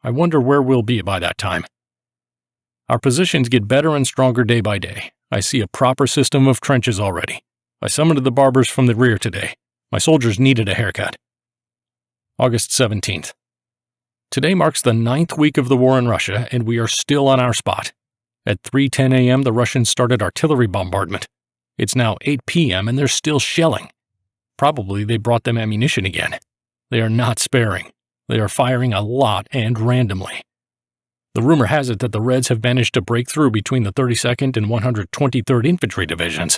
I wonder where we'll be by that time. Our positions get better and stronger day by day. I see a proper system of trenches already. I summoned the barbers from the rear today. My soldiers needed a haircut. August 17th. Today marks the 9th week of the war in Russia, and we are still on our spot. At 3:10 a.m., the Russians started artillery bombardment. It's now 8 p.m., and they're still shelling. Probably they brought them ammunition again. They are not sparing. They are firing a lot and randomly. The rumor has it that the Reds have managed to break through between the 32nd and 123rd Infantry Divisions.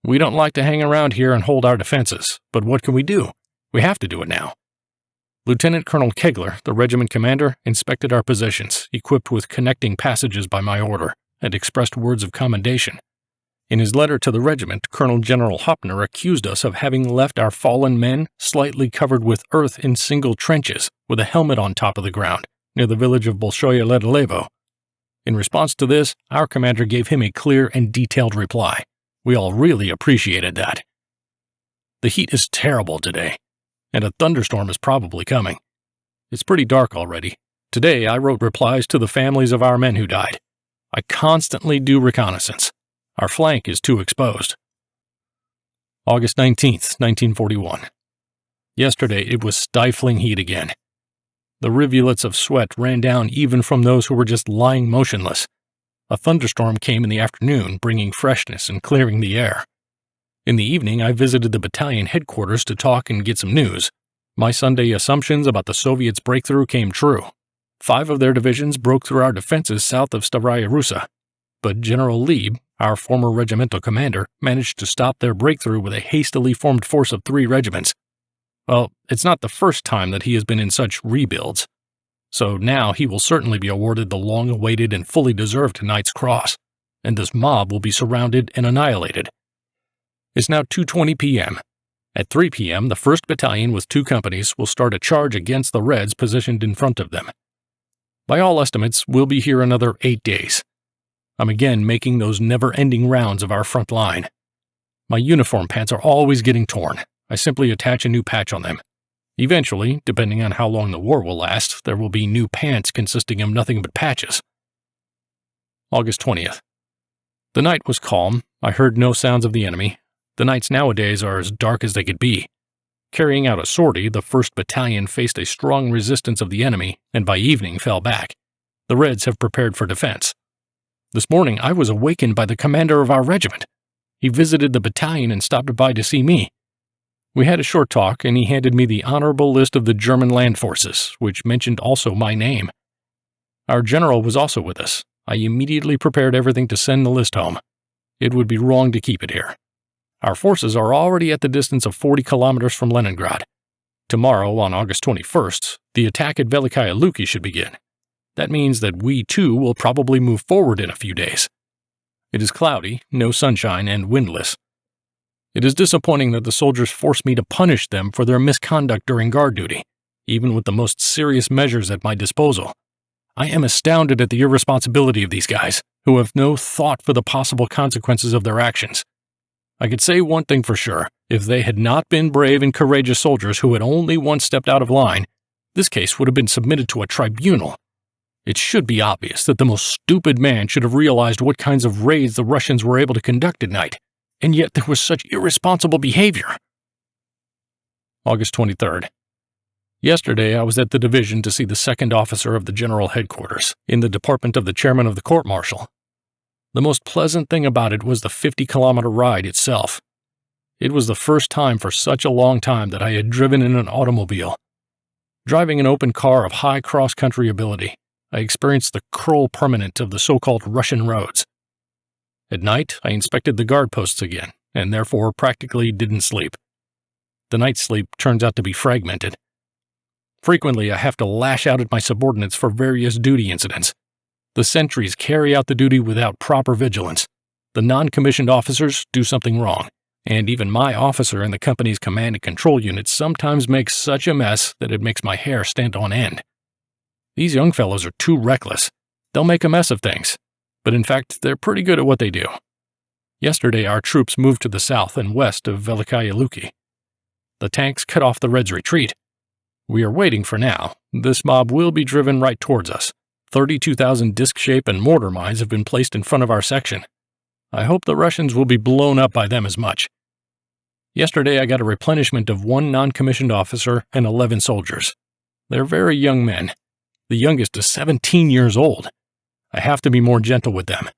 We don't like to hang around here and hold our defenses, but what can we do? We have to do it now. Lieutenant Colonel Kegler, the regiment commander, inspected our positions, equipped with connecting passages by my order, and expressed words of commendation. In his letter to the regiment, Colonel General Hoppner accused us of having left our fallen men slightly covered with earth in single trenches, with a helmet on top of the ground, near the village of Bolshoye Ledelevo. In response to this, our commander gave him a clear and detailed reply. We all really appreciated that. The heat is terrible today, and a thunderstorm is probably coming. It's pretty dark already. Today I wrote replies to the families of our men who died. I constantly do reconnaissance. Our flank is too exposed. August 19th, 1941. Yesterday it was stifling heat again. The rivulets of sweat ran down even from those who were just lying motionless. A thunderstorm came in the afternoon, bringing freshness and clearing the air. In the evening, I visited the battalion headquarters to talk and get some news. My Sunday assumptions about the Soviets' breakthrough came true. 5 of their divisions broke through our defenses south of Staraya Russa, but General Lieb, our former regimental commander, managed to stop their breakthrough with a hastily formed force of 3 regiments. Well, it's not the first time that he has been in such rebuilds, so now he will certainly be awarded the long-awaited and fully deserved Knight's Cross, and this mob will be surrounded and annihilated. It's now 2:20 p.m. At 3 p.m., the 1st Battalion with 2 companies will start a charge against the Reds positioned in front of them. By all estimates, we'll be here another 8 days. I'm again making those never-ending rounds of our front line. My uniform pants are always getting torn. I simply attach a new patch on them. Eventually, depending on how long the war will last, there will be new pants consisting of nothing but patches. August 20th. The night was calm. I heard no sounds of the enemy. The nights nowadays are as dark as they could be. Carrying out a sortie, the 1st Battalion faced a strong resistance of the enemy and by evening fell back. The Reds have prepared for defense. This morning I was awakened by the commander of our regiment. He visited the battalion and stopped by to see me. We had a short talk and he handed me the honorable list of the German land forces, which mentioned also my name. Our general was also with us. I immediately prepared everything to send the list home. It would be wrong to keep it here. Our forces are already at the distance of 40 kilometers from Leningrad. Tomorrow, on August 21st, the attack at Velikaya Luki should begin. That means that we, too, will probably move forward in a few days. It is cloudy, no sunshine, and windless. It is disappointing that the soldiers force me to punish them for their misconduct during guard duty, even with the most serious measures at my disposal. I am astounded at the irresponsibility of these guys, who have no thought for the possible consequences of their actions. I could say one thing for sure. If they had not been brave and courageous soldiers who had only once stepped out of line, this case would have been submitted to a tribunal. It should be obvious that the most stupid man should have realized what kinds of raids the Russians were able to conduct at night, and yet there was such irresponsible behavior. August 23rd. Yesterday I was at the division to see the 2nd officer of the general headquarters, in the department of the chairman of the court-martial. The most pleasant thing about it was the 50-kilometer ride itself. It was the first time for such a long time that I had driven in an automobile. Driving an open car of high cross-country ability, I experienced the cruel permanent of the so-called Russian roads. At night, I inspected the guard posts again, and therefore practically didn't sleep. The night's sleep turns out to be fragmented. Frequently, I have to lash out at my subordinates for various duty incidents. The sentries carry out the duty without proper vigilance. The non-commissioned officers do something wrong, and even my officer in the company's command and control unit sometimes makes such a mess that it makes my hair stand on end. These young fellows are too reckless. They'll make a mess of things, but in fact, they're pretty good at what they do. Yesterday, our troops moved to the south and west of Velikaya Luki. The tanks cut off the Reds' retreat. We are waiting for now. This mob will be driven right towards us. 32,000 disc-shaped and mortar mines have been placed in front of our section. I hope the Russians will be blown up by them as much. Yesterday I got a replenishment of 1 non-commissioned officer and 11 soldiers. They're very young men. The youngest is 17 years old. I have to be more gentle with them.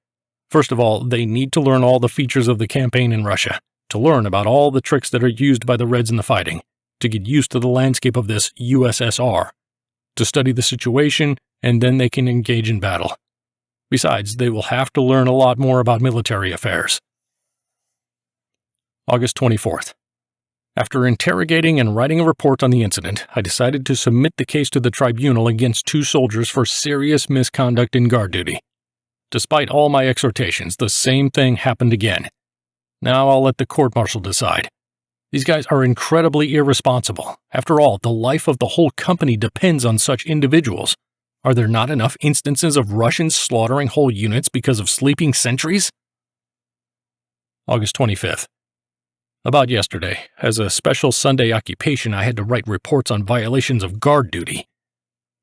First of all, they need to learn all the features of the campaign in Russia, to learn about all the tricks that are used by the Reds in the fighting, to get used to the landscape of this USSR, to study the situation, and then they can engage in battle. Besides, they will have to learn a lot more about military affairs. August 24th. After interrogating and writing a report on the incident, I decided to submit the case to the tribunal against 2 soldiers for serious misconduct in guard duty. Despite all my exhortations, the same thing happened again. Now I'll let the court-martial decide. These guys are incredibly irresponsible. After all, the life of the whole company depends on such individuals. Are there not enough instances of Russians slaughtering whole units because of sleeping sentries? August 25th. About yesterday, as a special Sunday occupation, I had to write reports on violations of guard duty.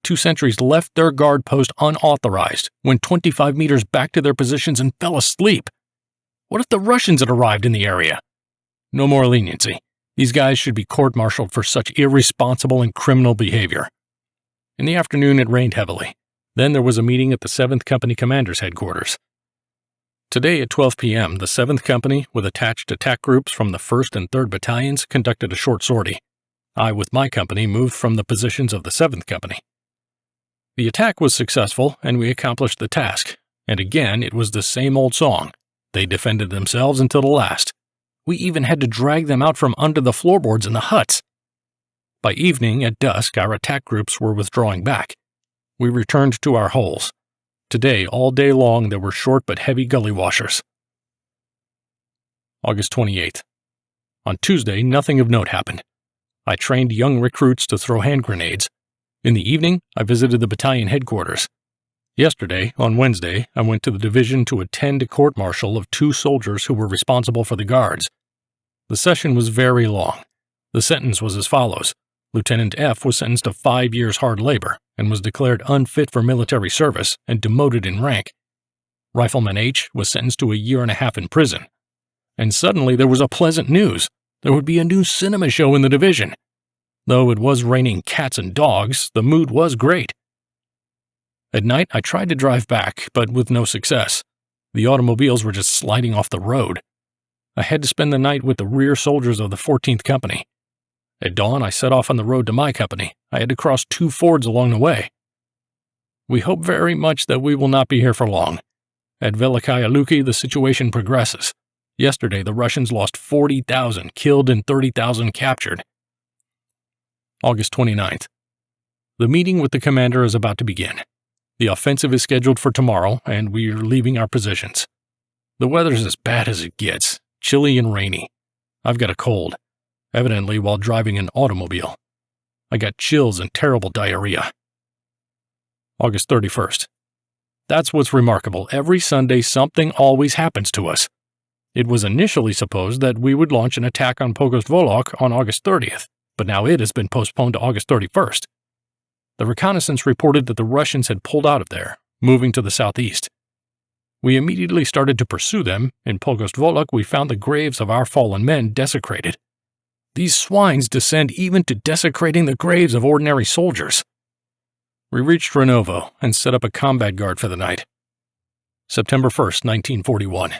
2 sentries left their guard post unauthorized, went 25 meters back to their positions and fell asleep. What if the Russians had arrived in the area? No more leniency. These guys should be court-martialed for such irresponsible and criminal behavior. In the afternoon, it rained heavily. Then there was a meeting at the 7th Company Commander's headquarters. Today at 12 p.m., the 7th Company, with attached attack groups from the 1st and 3rd Battalions, conducted a short sortie. I, with my company, moved from the positions of the 7th Company. The attack was successful, and we accomplished the task. And again, it was the same old song. They defended themselves until the last. We even had to drag them out from under the floorboards in the huts. By evening, at dusk, our attack groups were withdrawing back. We returned to our holes. Today, all day long, there were short but heavy gully washers. August 28th. On Tuesday, nothing of note happened. I trained young recruits to throw hand grenades. In the evening, I visited the battalion headquarters. Yesterday, on Wednesday, I went to the division to attend a court-martial of 2 soldiers who were responsible for the guards. The session was very long. The sentence was as follows. Lieutenant F was sentenced to 5 years hard labor and was declared unfit for military service and demoted in rank. Rifleman H was sentenced to 1.5 years in prison. And suddenly there was a pleasant news. There would be a new cinema show in the division. Though it was raining cats and dogs, the mood was great. At night, I tried to drive back, but with no success. The automobiles were just sliding off the road. I had to spend the night with the rear soldiers of the 14th Company. At dawn, I set off on the road to my company. I had to cross 2 fords along the way. We hope very much that we will not be here for long. At Velikaya Luki, the situation progresses. Yesterday, the Russians lost 40,000 killed and 30,000 captured. August 29th. The meeting with the commander is about to begin. The offensive is scheduled for tomorrow, and we are leaving our positions. The weather's as bad as it gets, chilly and rainy. I've got a cold, evidently while driving an automobile. I got chills and terrible diarrhea. August 31st. That's what's remarkable. Every Sunday, something always happens to us. It was initially supposed that we would launch an attack on Pogost Volok on August 30th, but now it has been postponed to August 31st. The Reconnaissance reported that the Russians had pulled out of there, moving to the southeast. We immediately started to pursue them. In Pogost Volok, we found the graves of our fallen men desecrated. These swines descend even to desecrating the graves of ordinary soldiers. We reached Renovo and set up a combat guard for the night. September 1st, 1941.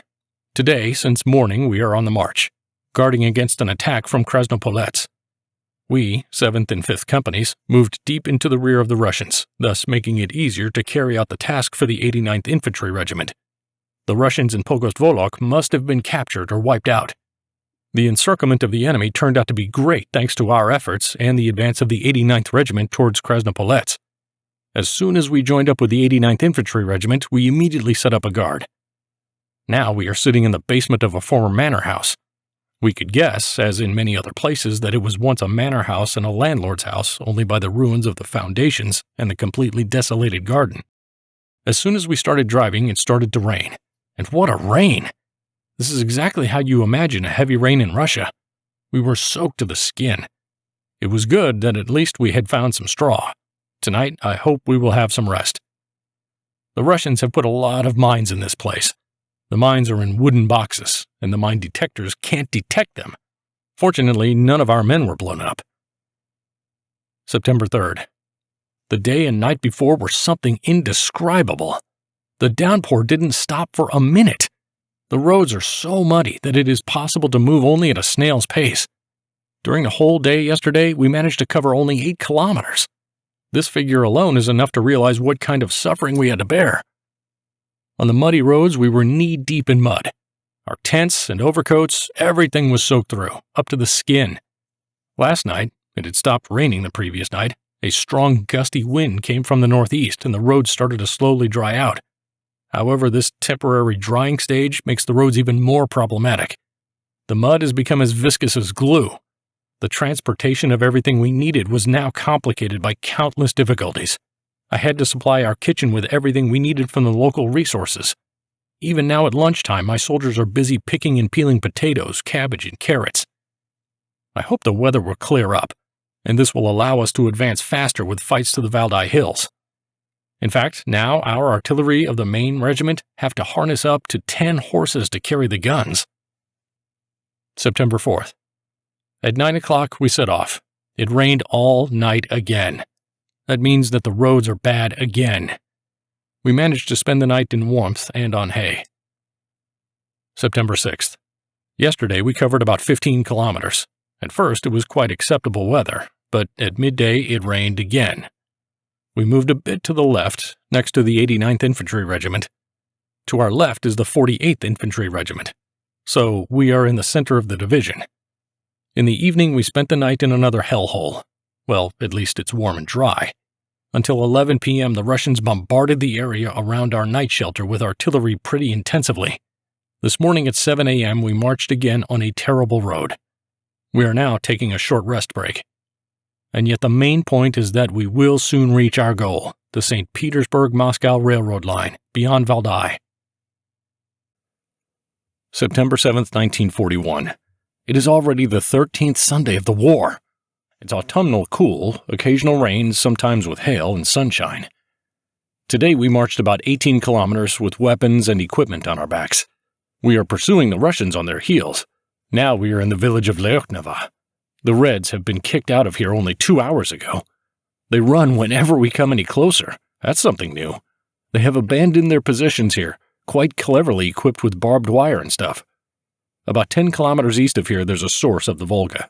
Today, since morning, we are on the march, guarding against an attack from Krasnopolets. We, 7th and 5th Companies, moved deep into the rear of the Russians, thus making it easier to carry out the task for the 89th Infantry Regiment. The Russians in Pogost Volok must have been captured or wiped out. The encirclement of the enemy turned out to be great thanks to our efforts and the advance of the 89th Regiment towards Krasnopolets. As soon as we joined up with the 89th Infantry Regiment, we immediately set up a guard. Now we are sitting in the basement of a former manor house. We could guess, as in many other places, that it was once a manor house and a landlord's house only by the ruins of the foundations and the completely desolated garden. As soon as we started driving, it started to rain. And what a rain! This is exactly how you imagine a heavy rain in Russia. We were soaked to the skin. It was good that at least we had found some straw. Tonight, I hope we will have some rest. The Russians have put a lot of mines in this place. The mines are in wooden boxes, and the mine detectors can't detect them. Fortunately, none of our men were blown up. September 3rd. The day and night before were something indescribable. The downpour didn't stop for a minute. The roads are so muddy that it is possible to move only at a snail's pace. During the whole day yesterday, we managed to cover only 8 kilometers. This figure alone is enough to realize what kind of suffering we had to bear. On the muddy roads, we were knee-deep in mud. Our tents and overcoats, everything was soaked through, up to the skin. Last night, it had stopped raining the previous night. A strong, gusty wind came from the northeast, and the roads started to slowly dry out. However, this temporary drying stage makes the roads even more problematic. The mud has become as viscous as glue. The transportation of everything we needed was now complicated by countless difficulties. I had to supply our kitchen with everything we needed from the local resources. Even now at lunchtime, my soldiers are busy picking and peeling potatoes, cabbage, and carrots. I hope the weather will clear up, and this will allow us to advance faster with fights to the Valdai Hills. In fact, now our artillery of the main regiment have to harness up to 10 horses to carry the guns. September 4th. At 9 o'clock, we set off. It rained all night again. That means that the roads are bad again. We managed to spend the night in warmth and on hay. September 6th. Yesterday we covered about 15 kilometers. At first it was quite acceptable weather, but at midday it rained again. We moved a bit to the left, next to the 89th Infantry Regiment. To our left is the 48th Infantry Regiment, so we are in the center of the division. In the evening we spent the night in another hellhole. Well, at least it's warm and dry. Until 11 p.m. the Russians bombarded the area around our night shelter with artillery pretty intensively. This morning at 7 a.m. we marched again on a terrible road. We are now taking a short rest break. And yet the main point is that we will soon reach our goal, the St. Petersburg-Moscow Railroad line, beyond Valdai. September 7th, 1941. It is already the 13th Sunday of the war. It's autumnal cool, occasional rain, sometimes with hail and sunshine. Today we marched about 18 kilometers with weapons and equipment on our backs. We are pursuing the Russians on their heels. Now we are in the village of Dogava. The Reds have been kicked out of here only 2 hours ago. They run whenever we come any closer. That's something new. They have abandoned their positions here, quite cleverly equipped with barbed wire and stuff. About 10 kilometers east of here there's a source of the Volga.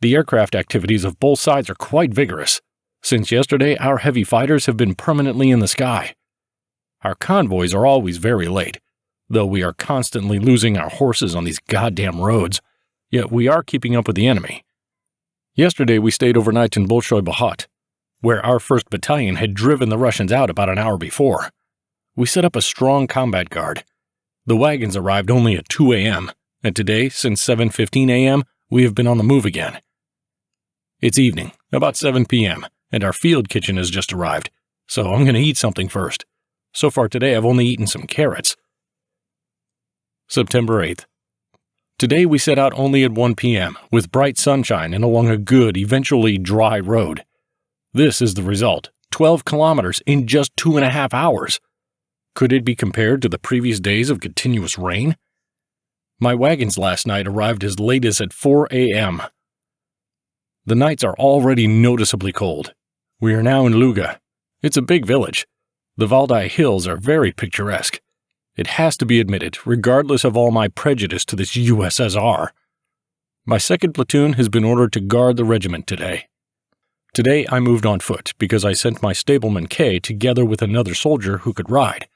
The aircraft activities of both sides are quite vigorous. Since yesterday, our heavy fighters have been permanently in the sky. Our convoys are always very late, though we are constantly losing our horses on these goddamn roads, yet we are keeping up with the enemy. Yesterday we stayed overnight in Bolshoi Bahat, where our 1st Battalion had driven the Russians out about an hour before. We set up a strong combat guard. The wagons arrived only at 2 a.m., and today, since 7:15 a.m., we have been on the move again. It's evening, about 7 p.m., and our field kitchen has just arrived, so I'm going to eat something first. So far today I've only eaten some carrots. September 8th. Today we set out only at 1 p.m., with bright sunshine and along a good, eventually dry road. This is the result, 12 kilometers in just 2.5 hours. Could it be compared to the previous days of continuous rain? My wagons last night arrived as late as at 4 a.m. The nights are already noticeably cold. We are now in Luga. It's a big village. The Valdai hills are very picturesque. It has to be admitted, regardless of all my prejudice to this USSR. My 2nd platoon has been ordered to guard the regiment today. Today I moved on foot because I sent my stableman K together with another soldier who could ride.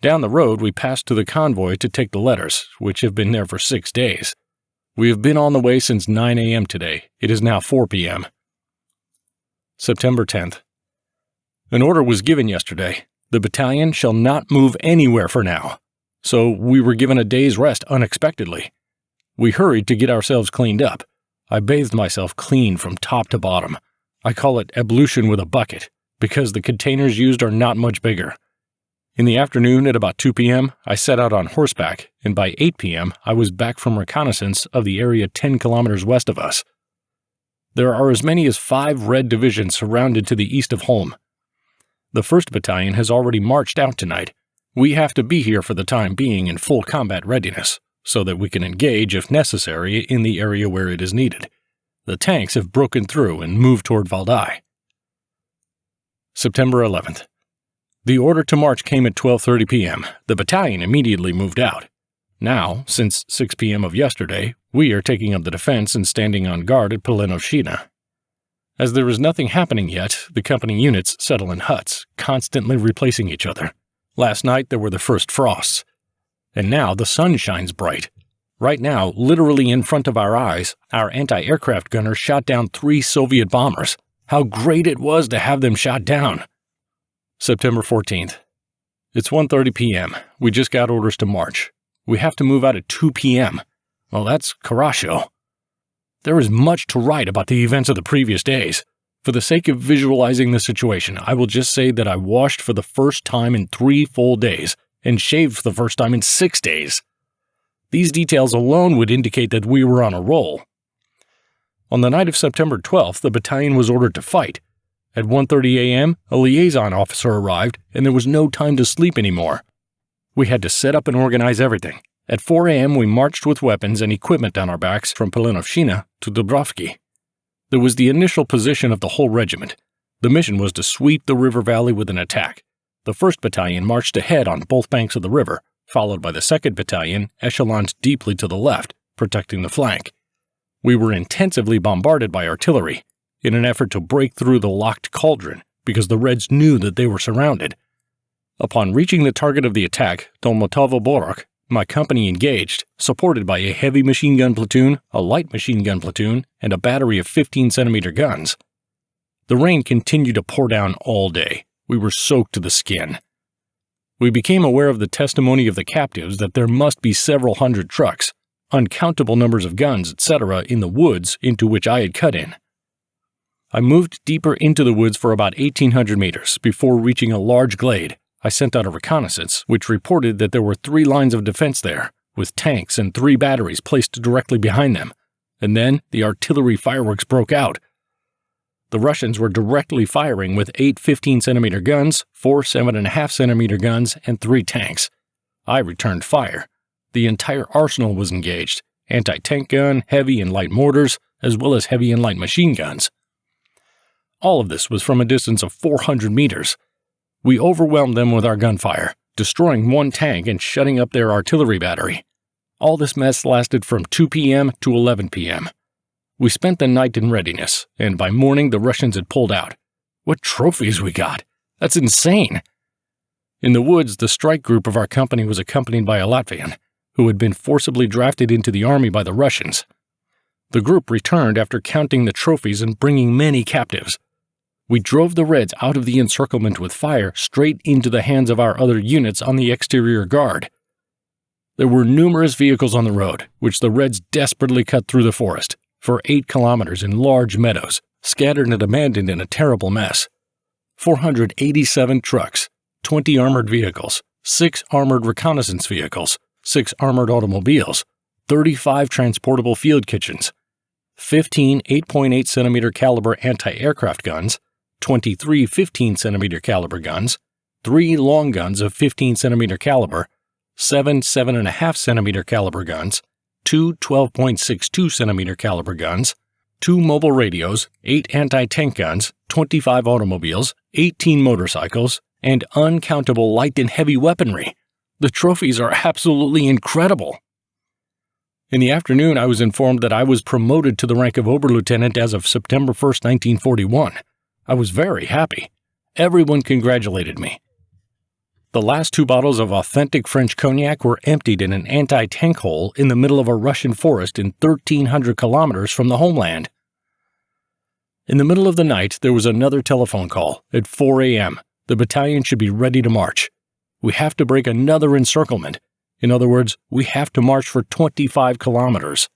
Down the road we passed to the convoy to take the letters, which have been there for 6 days. We have been on the way since 9 a.m. today. It is now 4 p.m. September 10th. An order was given yesterday. The battalion shall not move anywhere for now. So we were given a day's rest unexpectedly. We hurried to get ourselves cleaned up. I bathed myself clean from top to bottom. I call it ablution with a bucket, because the containers used are not much bigger. In the afternoon at about 2 p.m., I set out on horseback, and by 8 p.m. I was back from reconnaissance of the area 10 kilometers west of us. There are as many as 5 Red divisions surrounded to the east of Holm. The 1st Battalion has already marched out tonight. We have to be here for the time being in full combat readiness, so that we can engage, if necessary, in the area where it is needed. The tanks have broken through and moved toward Valdai. September 11th. The order to march came at 12:30 p.m. The battalion immediately moved out. Now, since 6 p.m. of yesterday, we are taking up the defense and standing on guard at Positional. As there is nothing happening yet, the company units settle in huts, constantly replacing each other. Last night there were the first frosts. And now the sun shines bright. Right now, literally in front of our eyes, our anti-aircraft gunners shot down 3 Soviet bombers. How great it was to have them shot down! September 14th. It's 1:30 p.m. We just got orders to march. We have to move out at 2 p.m. Well, that's Karasho. There is much to write about the events of the previous days. For the sake of visualizing the situation, I will just say that I washed for the first time in 3 full days and shaved for the first time in 6 days. These details alone would indicate that we were on a roll. On the night of September 12th, the battalion was ordered to fight. At 1:30 a.m., a liaison officer arrived, and there was no time to sleep anymore. We had to set up and organize everything. At 4 a.m., we marched with weapons and equipment on our backs from Positional to Dubrovki. There was the initial position of the whole regiment. The mission was to sweep the river valley with an attack. The 1st Battalion marched ahead on both banks of the river, followed by the 2nd Battalion, echeloned deeply to the left, protecting the flank. We were intensively bombarded by artillery, in an effort to break through the locked cauldron, because the Reds knew that they were surrounded. Upon reaching the target of the attack, Dolmatovo Borok, my company engaged, supported by a heavy machine gun platoon, a light machine gun platoon, and a battery of 15-centimeter guns. The rain continued to pour down all day. We were soaked to the skin. We became aware of the testimony of the captives that there must be several hundred trucks, uncountable numbers of guns, etc., in the woods into which I had cut in. I moved deeper into the woods for about 1,800 meters before reaching a large glade. I sent out a reconnaissance, which reported that there were 3 lines of defense there, with tanks and 3 batteries placed directly behind them. And then the artillery fireworks broke out. The Russians were directly firing with 8 15-centimeter guns, 4 7.5-centimeter guns, and 3 tanks. I returned fire. The entire arsenal was engaged, anti-tank gun, heavy and light mortars, as well as heavy and light machine guns. All of this was from a distance of 400 meters. We overwhelmed them with our gunfire, destroying 1 tank and shutting up their artillery battery. All this mess lasted from 2 p.m. to 11 p.m. We spent the night in readiness, and by morning the Russians had pulled out. What trophies we got! That's insane! In the woods, the strike group of our company was accompanied by a Latvian, who had been forcibly drafted into the army by the Russians. The group returned after counting the trophies and bringing many captives. We drove the Reds out of the encirclement with fire straight into the hands of our other units on the exterior guard. There were numerous vehicles on the road, which the Reds desperately cut through the forest, for 8 kilometers in large meadows, scattered and abandoned in a terrible mess. 487 trucks, 20 armored vehicles, 6 armored reconnaissance vehicles, 6 armored automobiles, 35 transportable field kitchens, 15 8.8-centimeter caliber anti-aircraft guns, 23 15-centimeter caliber guns, 3 long guns of 15-centimeter caliber, 7 7.5-centimeter caliber guns, 2 12.62-centimeter caliber guns, 2 mobile radios, 8 anti-tank guns, 25 automobiles, 18 motorcycles, and uncountable light and heavy weaponry. The trophies are absolutely incredible. In the afternoon, I was informed that I was promoted to the rank of Oberleutnant as of September 1, 1941. I was very happy. Everyone congratulated me. The last 2 bottles of authentic French cognac were emptied in an anti-tank hole in the middle of a Russian forest in 1,300 kilometers from the homeland. In the middle of the night, there was another telephone call. At 4 a.m., the battalion should be ready to march. We have to break another encirclement. In other words, we have to march for 25 kilometers.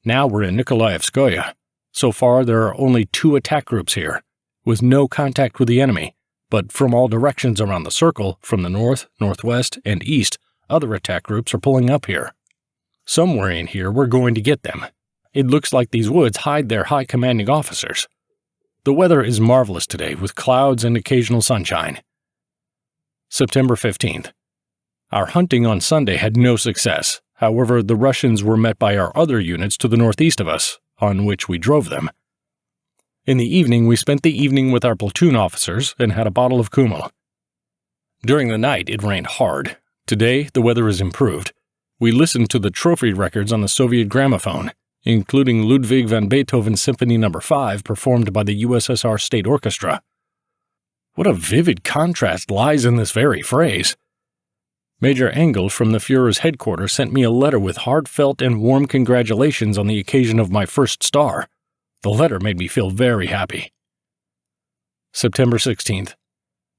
Now we're in Nikolaevskoye. So far, there are only 2 attack groups here, with no contact with the enemy, but from all directions around the circle, from the north, northwest, and east, other attack groups are pulling up here. Somewhere in here we're going to get them. It looks like these woods hide their high commanding officers. The weather is marvelous today, with clouds and occasional sunshine. September 15th. Our hunting on Sunday had no success. However, the Russians were met by our other units to the northeast of us, on which we drove them. In the evening, we spent the evening with our platoon officers and had a bottle of Kummel. During the night, it rained hard. Today, the weather is improved. We listened to the trophy records on the Soviet gramophone, including Ludwig van Beethoven's Symphony No. 5 performed by the USSR State Orchestra. What a vivid contrast lies in this very phrase. Major Engel from the Führer's headquarters sent me a letter with heartfelt and warm congratulations on the occasion of my first star. The letter made me feel very happy. September 16th.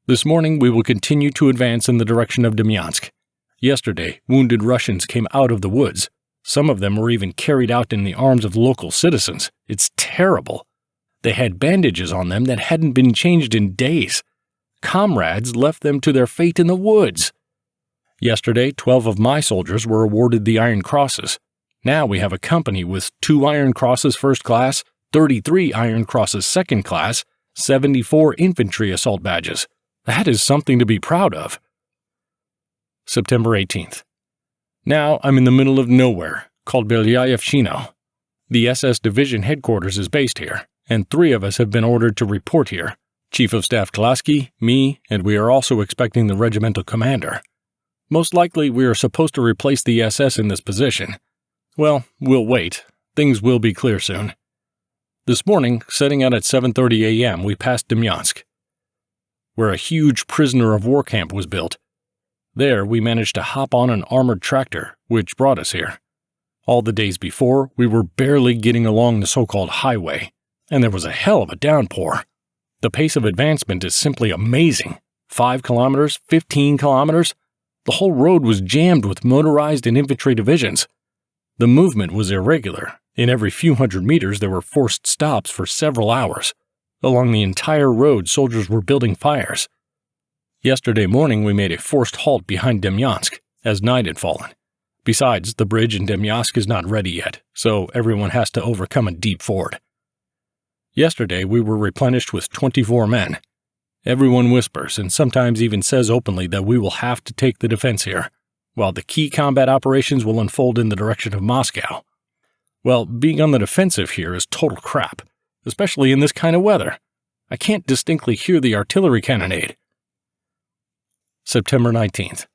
This morning we will continue to advance in the direction of Demyansk. Yesterday, wounded Russians came out of the woods. Some of them were even carried out in the arms of local citizens. It's terrible. They had bandages on them that hadn't been changed in days. Comrades left them to their fate in the woods. Yesterday, 12 of my soldiers were awarded the Iron Crosses. Now we have a company with 2 Iron Crosses First Class, 33 Iron Crosses Second Class, 74 Infantry Assault Badges. That is something to be proud of. September 18th. Now I'm in the middle of nowhere, called Belyayevshino. The SS Division headquarters is based here, and 3 of us have been ordered to report here. Chief of Staff Klasky, me, and we are also expecting the regimental commander. Most likely we are supposed to replace the SS in this position. Well, we'll wait. Things will be clear soon. This morning, setting out at 7:30 a.m., we passed Demyansk, where a huge prisoner of war camp was built. There, we managed to hop on an armored tractor, which brought us here. All the days before, we were barely getting along the so-called highway, and there was a hell of a downpour. The pace of advancement is simply amazing. 5 kilometers, 15 kilometers. The whole road was jammed with motorized and infantry divisions. The movement was irregular. In every few hundred meters, there were forced stops for several hours. Along the entire road, soldiers were building fires. Yesterday morning, we made a forced halt behind Demyansk, as night had fallen. Besides, the bridge in Demyansk is not ready yet, so everyone has to overcome a deep ford. Yesterday, we were replenished with 24 men. Everyone whispers and sometimes even says openly that we will have to take the defense here, while the key combat operations will unfold in the direction of Moscow. Well, being on the defensive here is total crap, especially in this kind of weather. I can't distinctly hear the artillery cannonade. September 19th.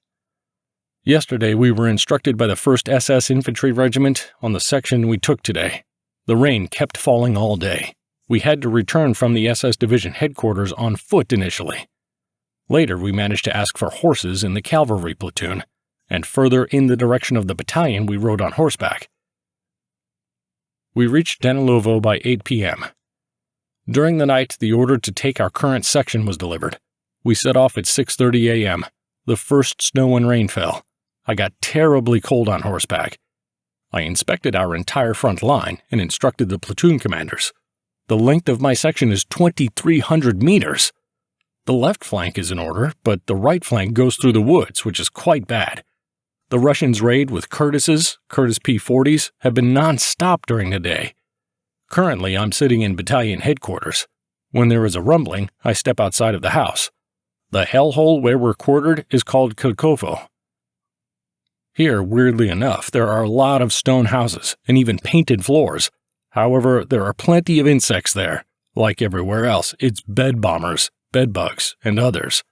Yesterday, we were instructed by the 1st SS Infantry Regiment on the section we took today. The rain kept falling all day. We had to return from the SS Division headquarters on foot initially. Later, we managed to ask for horses in the cavalry platoon, and further in the direction of the battalion, we rode on horseback. We reached Danilovo by 8 p.m. During the night, the order to take our current section was delivered. We set off at 6:30 a.m. The first snow and rain fell. I got terribly cold on horseback. I inspected our entire front line and instructed the platoon commanders. The length of my section is 2,300 meters. The left flank is in order, but the right flank goes through the woods, which is quite bad. The Russians' raid with Curtis P-40s have been non-stop during the day. Currently, I'm sitting in battalion headquarters. When there is a rumbling, I step outside of the house. The hellhole where we're quartered is called Kolkovo. Here, weirdly enough, there are a lot of stone houses and even painted floors. However, there are plenty of insects there. Like everywhere else, it's bed bombers, bed bugs, and others.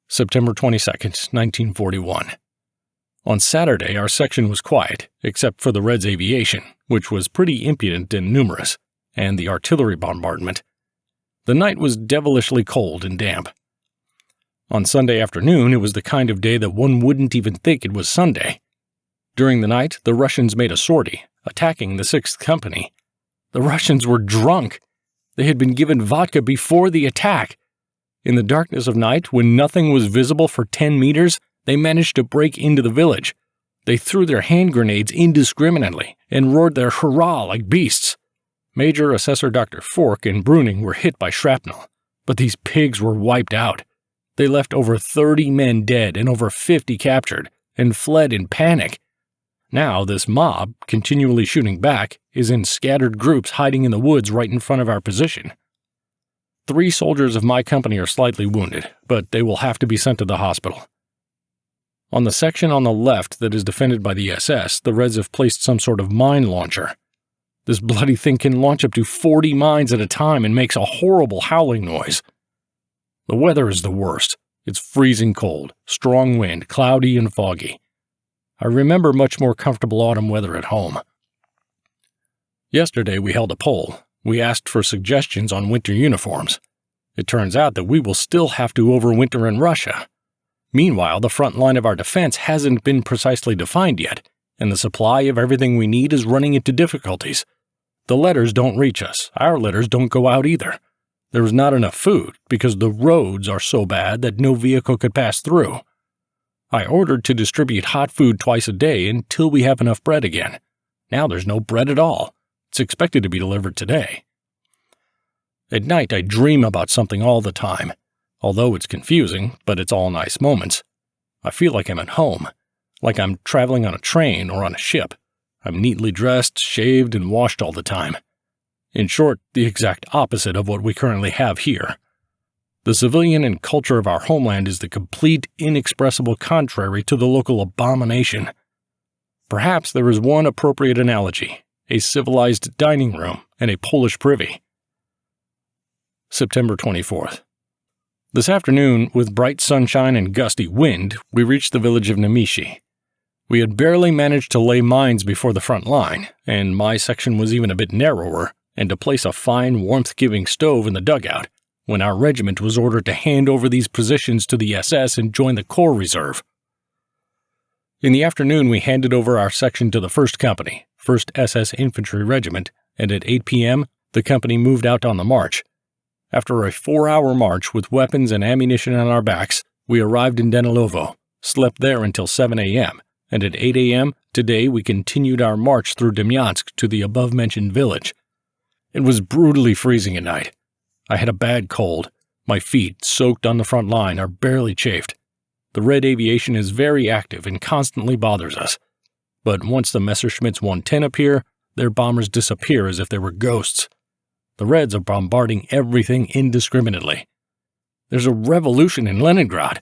September 22nd, 1941. On Saturday, our section was quiet, except for the Reds' aviation, which was pretty impudent and numerous, and the artillery bombardment. The night was devilishly cold and damp. On Sunday afternoon, it was the kind of day that one wouldn't even think it was Sunday. During the night, the Russians made a sortie, attacking the 6th Company. The Russians were drunk. They had been given vodka before the attack. In the darkness of night, when nothing was visible for 10 meters, they managed to break into the village. They threw their hand grenades indiscriminately and roared their hurrah like beasts. Major Assessor Dr. Fork and Bruning were hit by shrapnel, but these pigs were wiped out. They left over 30 men dead and over 50 captured, and fled in panic. Now this mob, continually shooting back, is in scattered groups hiding in the woods right in front of our position. 3 soldiers of my company are slightly wounded, but they will have to be sent to the hospital. On the section on the left that is defended by the SS, the Reds have placed some sort of mine launcher. This bloody thing can launch up to 40 mines at a time and makes a horrible howling noise. The weather is the worst. It's freezing cold, strong wind, cloudy and foggy. I remember much more comfortable autumn weather at home. Yesterday we held a poll. We asked for suggestions on winter uniforms. It turns out that we will still have to overwinter in Russia. Meanwhile, the front line of our defense hasn't been precisely defined yet, and the supply of everything we need is running into difficulties. The letters don't reach us. Our letters don't go out either. There is not enough food because the roads are so bad that no vehicle could pass through. I ordered to distribute hot food twice a day until we have enough bread again. Now there's no bread at all. It's expected to be delivered today. At night, I dream about something all the time. Although it's confusing, but it's all nice moments. I feel like I'm at home, like I'm traveling on a train or on a ship. I'm neatly dressed, shaved, and washed all the time. In short, the exact opposite of what we currently have here. The civilian and culture of our homeland is the complete, inexpressible contrary to the local abomination. Perhaps there is one appropriate analogy, a civilized dining room and a Polish privy. September 24th. This afternoon, with bright sunshine and gusty wind, we reached the village of Nemishi. We had barely managed to lay mines before the front line, and my section was even a bit narrower, and to place a fine, warmth-giving stove in the dugout, when our regiment was ordered to hand over these positions to the SS and join the Corps Reserve. In the afternoon, we handed over our section to the 1st Company, 1st SS Infantry Regiment, and at 8 p.m., the company moved out on the march. After a 4-hour march with weapons and ammunition on our backs, we arrived in Danilovo, slept there until 7 a.m., and at 8 a.m. today we continued our march through Demyansk to the above-mentioned village. It was brutally freezing at night. I had a bad cold. My feet, soaked on the front line, are barely chafed. The Red aviation is very active and constantly bothers us. But once the Messerschmitts 110 appear, their bombers disappear as if they were ghosts. The Reds are bombarding everything indiscriminately. There's a revolution in Leningrad.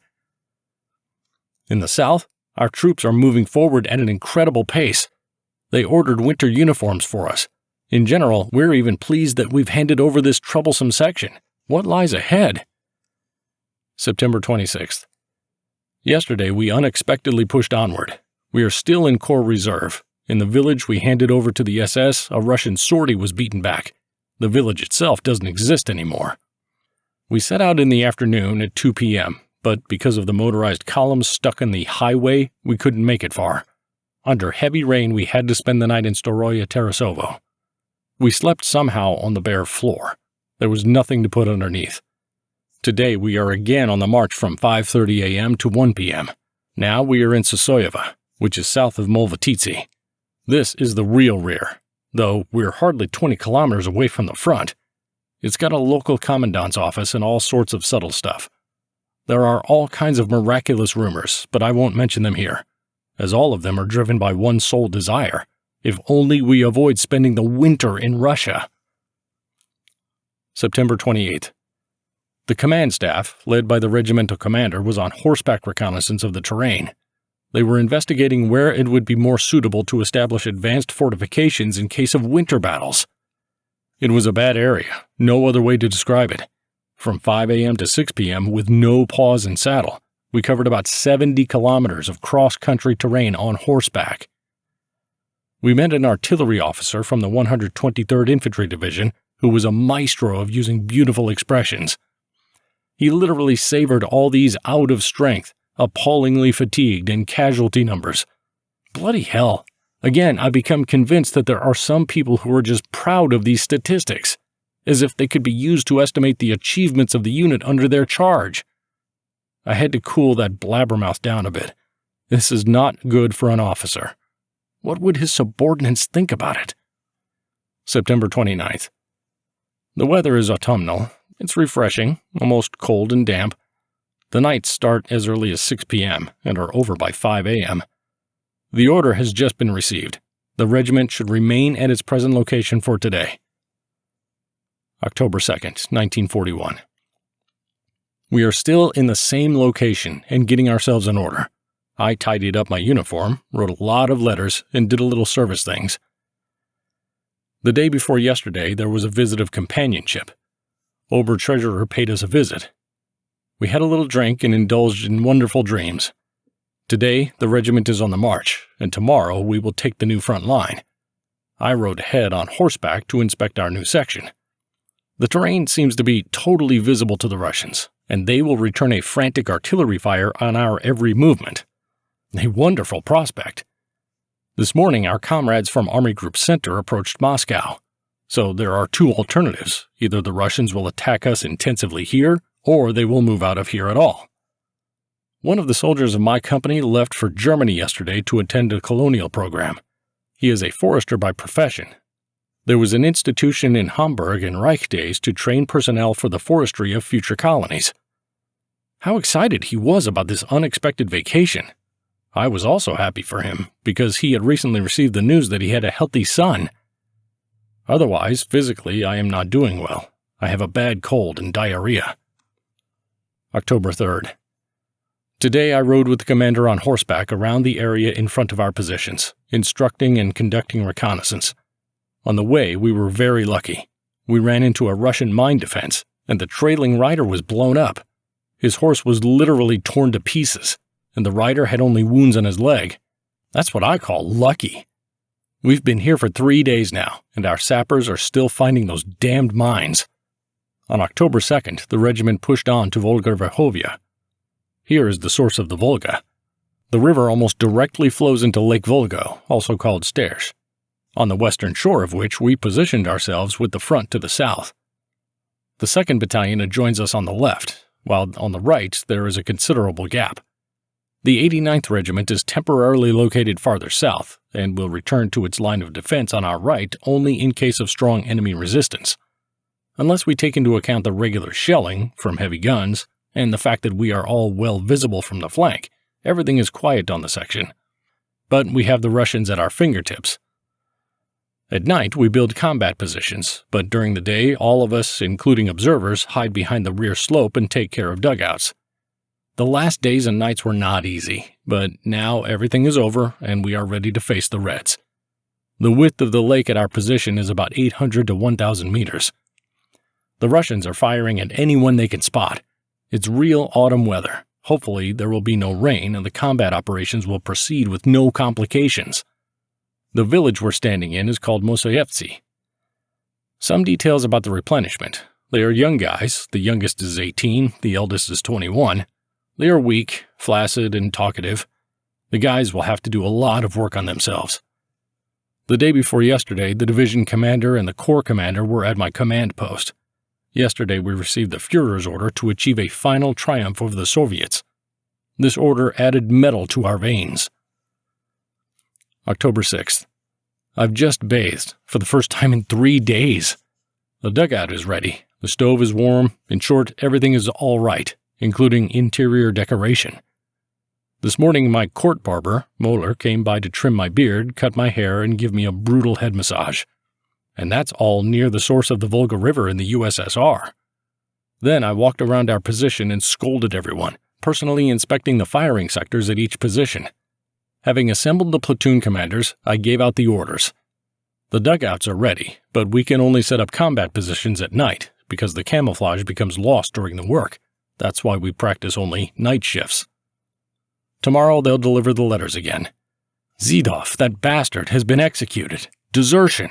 In the south, our troops are moving forward at an incredible pace. They ordered winter uniforms for us. In general, we're even pleased that we've handed over this troublesome section. What lies ahead? September 26th. Yesterday, we unexpectedly pushed onward. We are still in Corps Reserve. In the village we handed over to the SS, a Russian sortie was beaten back. The village itself doesn't exist anymore. We set out in the afternoon at 2 p.m., but because of the motorized columns stuck in the highway, we couldn't make it far. Under heavy rain, we had to spend the night in Storoya Tarasovo. We slept somehow on the bare floor. There was nothing to put underneath. Today we are again on the march from 5:30 a.m. to 1 p.m. Now we are in Sosoyeva, which is south of Molvatitsi. This is the real rear, though we're hardly 20 kilometers away from the front. It's got a local commandant's office and all sorts of subtle stuff. There are all kinds of miraculous rumors, but I won't mention them here, as all of them are driven by one sole desire: if only we avoid spending the winter in Russia. September 28th. The command staff, led by the regimental commander, was on horseback reconnaissance of the terrain. They were investigating where it would be more suitable to establish advanced fortifications in case of winter battles. It was a bad area, no other way to describe it. From 5 a.m. to 6 p.m., with no pause in saddle, we covered about 70 kilometers of cross-country terrain on horseback. We met an artillery officer from the 123rd Infantry Division who was a maestro of using beautiful expressions. He literally savored all these out of strength, appallingly fatigued, and casualty numbers. Bloody hell. Again, I become convinced that there are some people who are just proud of these statistics, as if they could be used to estimate the achievements of the unit under their charge. I had to cool that blabbermouth down a bit. This is not good for an officer. What would his subordinates think about it? September 29th. The weather is autumnal. It's refreshing, almost cold and damp. The nights start as early as 6 p.m. and are over by 5 a.m. The order has just been received. The regiment should remain at its present location for today. October 2nd, 1941. We are still in the same location and getting ourselves in order. I tidied up my uniform, wrote a lot of letters, and did a little service things. The day before yesterday, there was a visit of companionship. Ober-treasurer paid us a visit. We had a little drink and indulged in wonderful dreams. Today, the regiment is on the march, and tomorrow we will take the new front line. I rode ahead on horseback to inspect our new section. The terrain seems to be totally visible to the Russians, and they will return a frantic artillery fire on our every movement. A wonderful prospect. This morning, our comrades from Army Group Center approached Moscow. So there are two alternatives. Either the Russians will attack us intensively here, or they will move out of here at all. One of the soldiers of my company left for Germany yesterday to attend a colonial program. He is a forester by profession. There was an institution in Hamburg in Reich days to train personnel for the forestry of future colonies. How excited he was about this unexpected vacation. I was also happy for him, because he had recently received the news that he had a healthy son. Otherwise, physically, I am not doing well. I have a bad cold and diarrhea. October 3rd. Today I rode with the commander on horseback around the area in front of our positions, instructing and conducting reconnaissance. On the way, we were very lucky. We ran into a Russian mine defense, and the trailing rider was blown up. His horse was literally torn to pieces, and the rider had only wounds on his leg. That's what I call lucky. We've been here for 3 days now, and our sappers are still finding those damned mines. On October 2nd, the regiment pushed on to Volga-Verkhovia. Here is the source of the Volga. The river almost directly flows into Lake Volga, also called Stersh, on the western shore of which we positioned ourselves with the front to the south. The 2nd Battalion adjoins us on the left, while on the right there is a considerable gap. The 89th Regiment is temporarily located farther south and will return to its line of defense on our right only in case of strong enemy resistance. Unless we take into account the regular shelling from heavy guns and the fact that we are all well visible from the flank, everything is quiet on the section. But we have the Russians at our fingertips. At night, we build combat positions, but during the day, all of us, including observers, hide behind the rear slope and take care of dugouts. The last days and nights were not easy, but now everything is over and we are ready to face the Reds. The width of the lake at our position is about 800 to 1,000 meters. The Russians are firing at anyone they can spot. It's real autumn weather. Hopefully there will be no rain and the combat operations will proceed with no complications. The village we're standing in is called Mosoyevtsi. Some details about the replenishment. They are young guys. The youngest is 18, the eldest is 21. They are weak, flaccid, and talkative. The guys will have to do a lot of work on themselves. The day before yesterday, the division commander and the corps commander were at my command post. Yesterday, we received the Führer's order to achieve a final triumph over the Soviets. This order added metal to our veins. October 6th. I've just bathed, for the first time in 3 days. The dugout is ready. The stove is warm. In short, everything is all right, including interior decoration. This morning, my court barber, Moeller, came by to trim my beard, cut my hair, and give me a brutal head massage. And that's all near the source of the Volga River in the USSR. Then I walked around our position and scolded everyone, personally inspecting the firing sectors at each position. Having assembled the platoon commanders, I gave out the orders. The dugouts are ready, but we can only set up combat positions at night because the camouflage becomes lost during the work. That's why we practice only night shifts. Tomorrow they'll deliver the letters again. Zidov, that bastard, has been executed. Desertion.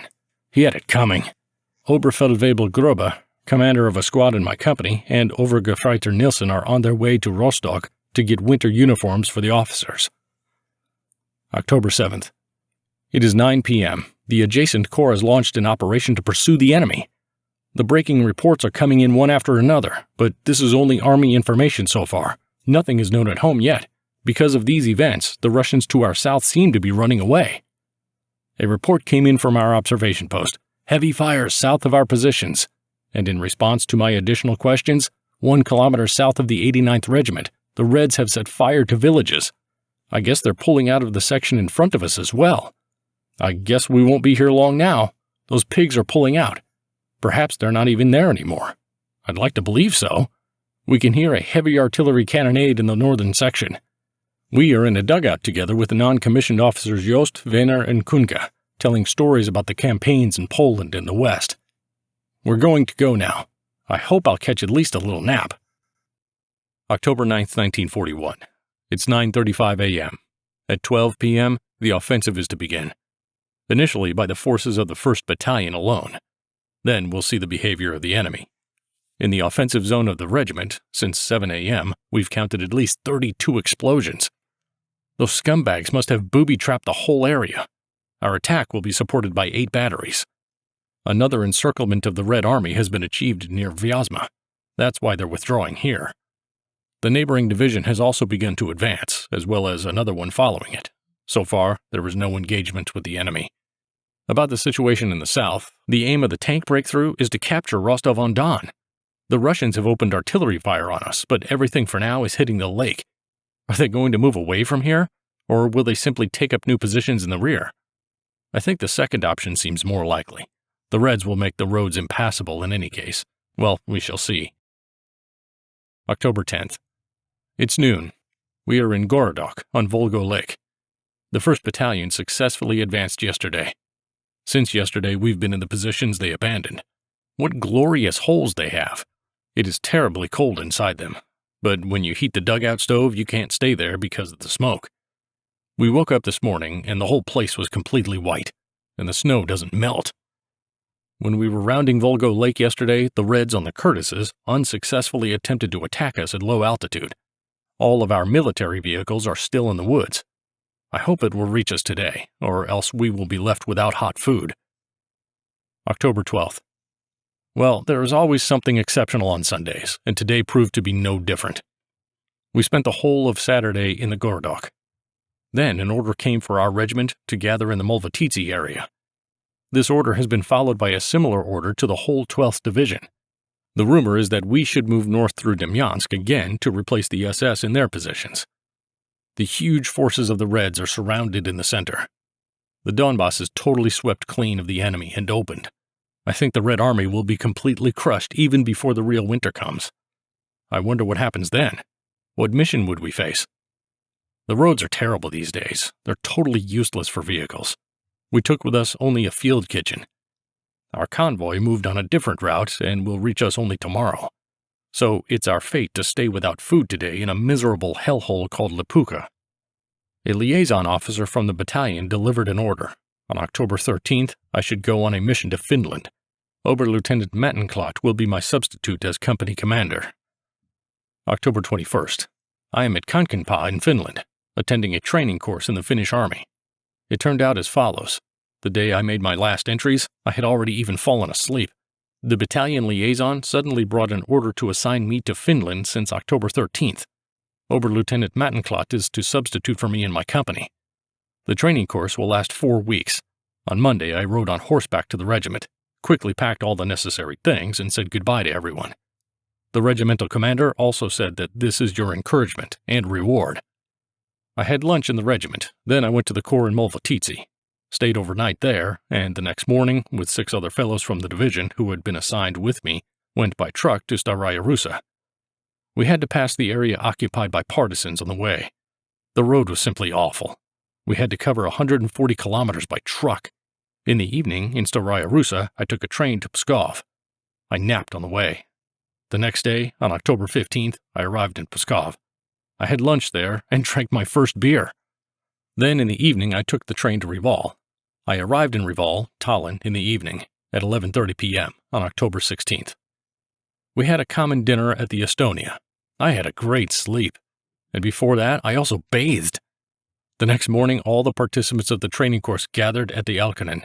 He had it coming. Oberfeldwebel Grobe, commander of a squad in my company, and Obergefreiter Nilsson are on their way to Rostock to get winter uniforms for the officers. October 7th. It is 9 p.m. The adjacent corps has launched an operation to pursue the enemy. The breaking reports are coming in one after another, but this is only Army information so far. Nothing is known at home yet. Because of these events, the Russians to our south seem to be running away. A report came in from our observation post. Heavy fires south of our positions. And in response to my additional questions, 1 kilometer south of the 89th Regiment, the Reds have set fire to villages. I guess they're pulling out of the section in front of us as well. I guess we won't be here long now. Those pigs are pulling out. Perhaps they're not even there anymore. I'd like to believe so. We can hear a heavy artillery cannonade in the northern section. We are in a dugout together with the non-commissioned officers Jost, Wenner, and Kunka, telling stories about the campaigns in Poland and the West. We're going to go now. I hope I'll catch at least a little nap. October 9th, 1941. It's 9:35 a.m. At 12 p.m., the offensive is to begin. Initially by the forces of the 1st Battalion alone. Then we'll see the behavior of the enemy. In the offensive zone of the regiment, since 7 a.m., we've counted at least 32 explosions. Those scumbags must have booby-trapped the whole area. Our attack will be supported by 8 batteries. Another encirclement of the Red Army has been achieved near Vyazma. That's why they're withdrawing here. The neighboring division has also begun to advance, as well as another one following it. So far, there is no engagement with the enemy. About the situation in the south, the aim of the tank breakthrough is to capture Rostov-on-Don. The Russians have opened artillery fire on us, but everything for now is hitting the lake. Are they going to move away from here, or will they simply take up new positions in the rear? I think the second option seems more likely. The Reds will make the roads impassable in any case. Well, we shall see. October 10th. It's noon. We are in Gorodok on Volga Lake. The 1st Battalion successfully advanced yesterday. Since yesterday, we've been in the positions they abandoned. What glorious holes they have! It is terribly cold inside them. but when you heat the dugout stove, you can't stay there because of the smoke. We woke up this morning and the whole place was completely white, and the snow doesn't melt. When we were rounding Volga Lake yesterday, the Reds on the Curtises unsuccessfully attempted to attack us at low altitude. All of our military vehicles are still in the woods. I hope it will reach us today, or else we will be left without hot food. October 12th. Well, there is always something exceptional on Sundays, and today proved to be no different. We spent the whole of Saturday in the Gorodok. Then an order came for our regiment to gather in the Molvatitsi area. This order has been followed by a similar order to the whole 12th Division. The rumor is that we should move north through Demyansk again to replace the SS in their positions. The huge forces of the Reds are surrounded in the center. The Donbass is totally swept clean of the enemy and opened. I think the Red Army will be completely crushed even before the real winter comes. I wonder what happens then. What mission would we face? The roads are terrible these days. They're totally useless for vehicles. We took with us only a field kitchen. Our convoy moved on a different route and will reach us only tomorrow. So it's our fate to stay without food today in a miserable hellhole called Lipuka. A liaison officer from the battalion delivered an order. On October 13th, I should go on a mission to Finland. Oberleutnant Mattenklot will be my substitute as company commander. October 21st. I am at Kankanpää in Finland, attending a training course in the Finnish army. It turned out as follows. The day I made my last entries, I had already even fallen asleep. The battalion liaison suddenly brought an order to assign me to Finland since October 13th. Oberleutnant Mattenklot is to substitute for me in my company. The training course will last 4 weeks. On Monday, I rode on horseback to the regiment, quickly packed all the necessary things, and said goodbye to everyone. The regimental commander also said that this is your encouragement and reward. I had lunch in the regiment, then I went to the corps in Molvatitsi, stayed overnight there, and the next morning, with 6 other fellows from the division who had been assigned with me, went by truck to Staraya Russa. We had to pass the area occupied by partisans on the way. The road was simply awful. We had to cover 140 kilometers by truck. In the evening, in Staraya Russa, I took a train to Pskov. I napped on the way. The next day, on October 15th, I arrived in Pskov. I had lunch there and drank my first beer. Then in the evening, I took the train to Reval. I arrived in Reval, Tallinn, in the evening, at 11:30 p.m. on October 16th. We had a common dinner at the Estonia. I had a great sleep, and before that, I also bathed. The next morning, all the participants of the training course gathered at the Alkanen.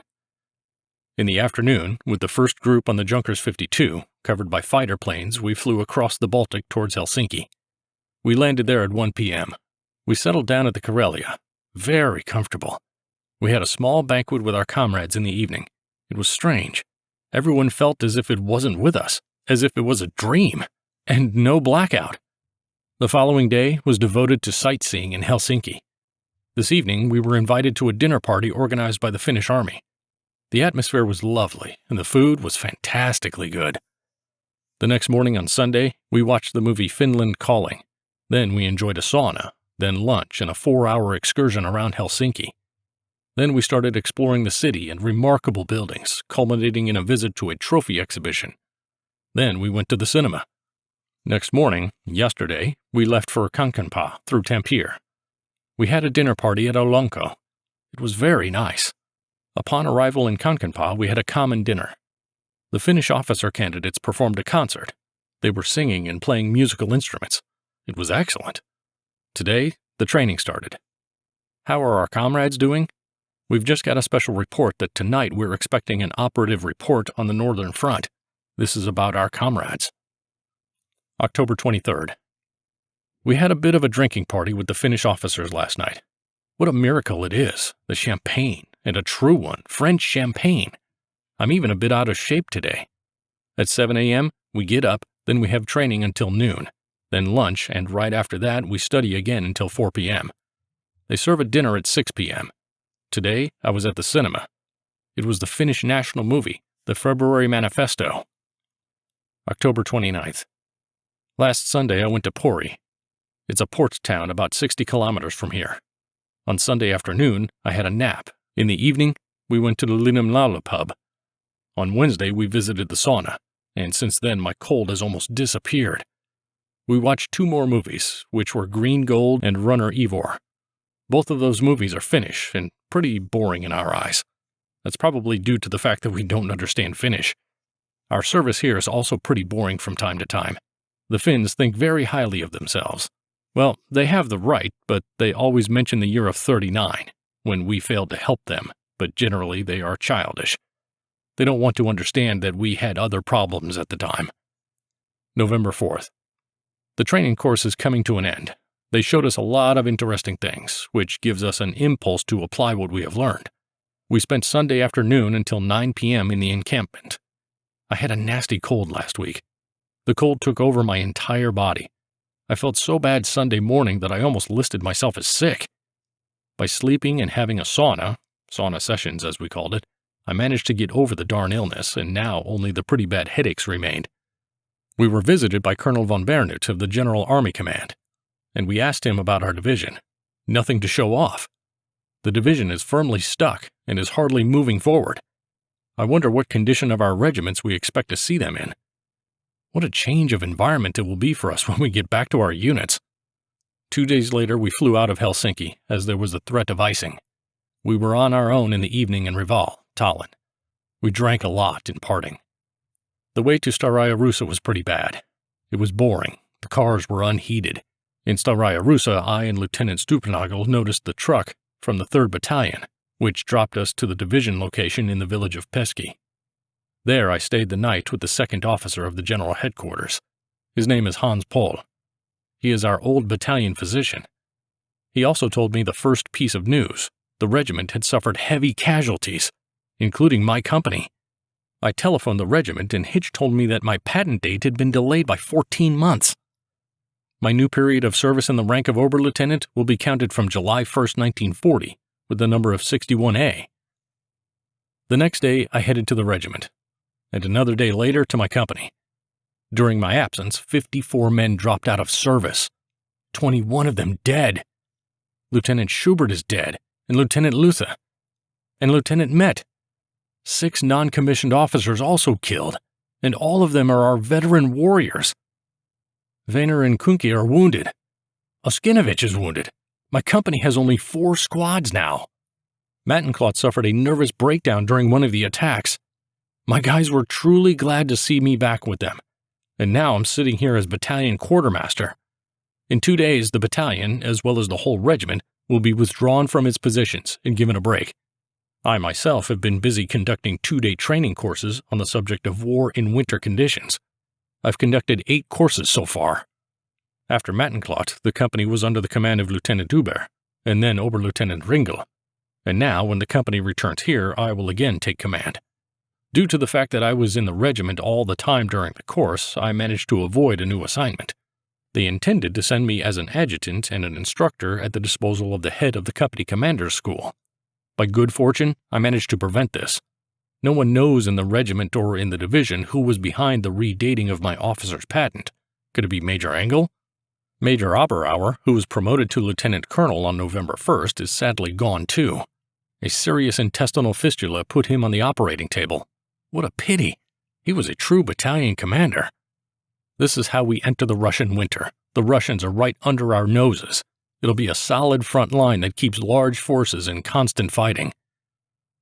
In the afternoon, with the first group on the Junkers 52, covered by fighter planes, we flew across the Baltic towards Helsinki. We landed there at 1 p.m. We settled down at the Karelia. Very comfortable. We had a small banquet with our comrades in the evening. It was strange. Everyone felt as if it wasn't with us, as if it was a dream, and no blackout. The following day was devoted to sightseeing in Helsinki. This evening, we were invited to a dinner party organized by the Finnish army. The atmosphere was lovely, and the food was fantastically good. The next morning on Sunday, we watched the movie Finland Calling. Then we enjoyed a sauna, then lunch and a 4-hour excursion around Helsinki. Then we started exploring the city and remarkable buildings, culminating in a visit to a trophy exhibition. Then we went to the cinema. Next morning, yesterday, we left for Kankanpää through Tampere. We had a dinner party at Olanko. It was very nice. Upon arrival in Kankanpää, we had a common dinner. The Finnish officer candidates performed a concert. They were singing and playing musical instruments. It was excellent. Today, the training started. How are our comrades doing? We've just got a special report that tonight we're expecting an operative report on the Northern Front. This is about our comrades. October 23rd. We had a bit of a drinking party with the Finnish officers last night. What a miracle it is, the champagne, and a true one, French champagne. I'm even a bit out of shape today. At 7 a.m., we get up, then we have training until noon, then lunch, and right after that, we study again until 4 p.m. They serve a dinner at 6 p.m. Today, I was at the cinema. It was the Finnish national movie, the February Manifesto. October 29th. Last Sunday, I went to Pori. It's a port town about 60 kilometers from here. On Sunday afternoon, I had a nap. In the evening, we went to the Linnanmäellä pub. On Wednesday, we visited the sauna, and since then my cold has almost disappeared. We watched 2 more movies, which were Green Gold and Runner Ivor. Both of those movies are Finnish and pretty boring in our eyes. That's probably due to the fact that we don't understand Finnish. Our service here is also pretty boring from time to time. The Finns think very highly of themselves. Well, they have the right, but they always mention the year of 39, when we failed to help them, but generally they are childish. They don't want to understand that we had other problems at the time. November 4th. The training course is coming to an end. They showed us a lot of interesting things, which gives us an impulse to apply what we have learned. We spent Sunday afternoon until 9 p.m. in the encampment. I had a nasty cold last week. The cold took over my entire body. I felt so bad Sunday morning that I almost listed myself as sick. By sleeping and having a sauna sessions as we called it, I managed to get over the darn illness, and now only the pretty bad headaches remained. We were visited by Colonel von Bernut of the General Army Command, and we asked him about our division. Nothing to show off. The division is firmly stuck and is hardly moving forward. I wonder what condition of our regiments we expect to see them in. What a change of environment it will be for us when we get back to our units. 2 days later, we flew out of Helsinki, as there was a threat of icing. We were on our own in the evening in Reval, Tallinn. We drank a lot in parting. The way to Staraya Russa was pretty bad. It was boring. The cars were unheated. In Staraya Russa, I and Lieutenant Stupnagel noticed the truck from the 3rd Battalion, which dropped us to the division location in the village of Peski. There I stayed the night with the 2nd officer of the general headquarters. His name is Hans Pohl. He is our old battalion physician. He also told me the first piece of news. The regiment had suffered heavy casualties, including my company. I telephoned the regiment and Hitch told me that my patent date had been delayed by 14 months. My new period of service in the rank of Oberleutnant will be counted from July 1st, 1940, with the number of 61A. The next day, I headed to the regiment, and another day later to my company. During my absence, 54 men dropped out of service, 21 of them dead. Lieutenant Schubert is dead, and Lieutenant Luther, and Lieutenant Met. 6 non-commissioned officers also killed, and all of them are our veteran warriors. Vainer and Kunke are wounded. Oskinovich is wounded. My company has only 4 squads now. Mattenklot suffered a nervous breakdown during one of the attacks. My guys were truly glad to see me back with them, and now I'm sitting here as battalion quartermaster. In 2 days, the battalion, as well as the whole regiment, will be withdrawn from its positions and given a break. I myself have been busy conducting 2-day training courses on the subject of war in winter conditions. I've conducted 8 courses so far. After Mattenklot, the company was under the command of Lieutenant Huber, and then Oberlieutenant Ringel. And now, when the company returns here, I will again take command. Due to the fact that I was in the regiment all the time during the course, I managed to avoid a new assignment. They intended to send me as an adjutant and an instructor at the disposal of the head of the company commander's school. By good fortune, I managed to prevent this. No one knows in the regiment or in the division who was behind the redating of my officer's patent. Could it be Major Engel? Major Oberauer, who was promoted to lieutenant colonel on November 1st, is sadly gone too. A serious intestinal fistula put him on the operating table. What a pity. He was a true battalion commander. This is how we enter the Russian winter. The Russians are right under our noses. It'll be a solid front line that keeps large forces in constant fighting.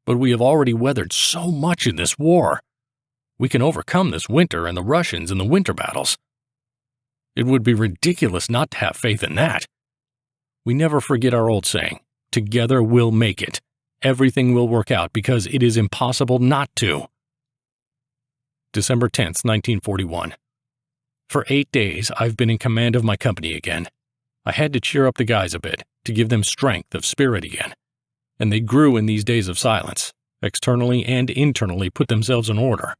But we have already weathered so much in this war. We can overcome this winter and the Russians in the winter battles. It would be ridiculous not to have faith in that. We never forget our old saying, together we'll make it. Everything will work out because it is impossible not to. December 10th, 1941. For 8 days, I've been in command of my company again. I had to cheer up the guys a bit, to give them strength of spirit again. And they grew in these days of silence, externally and internally put themselves in order.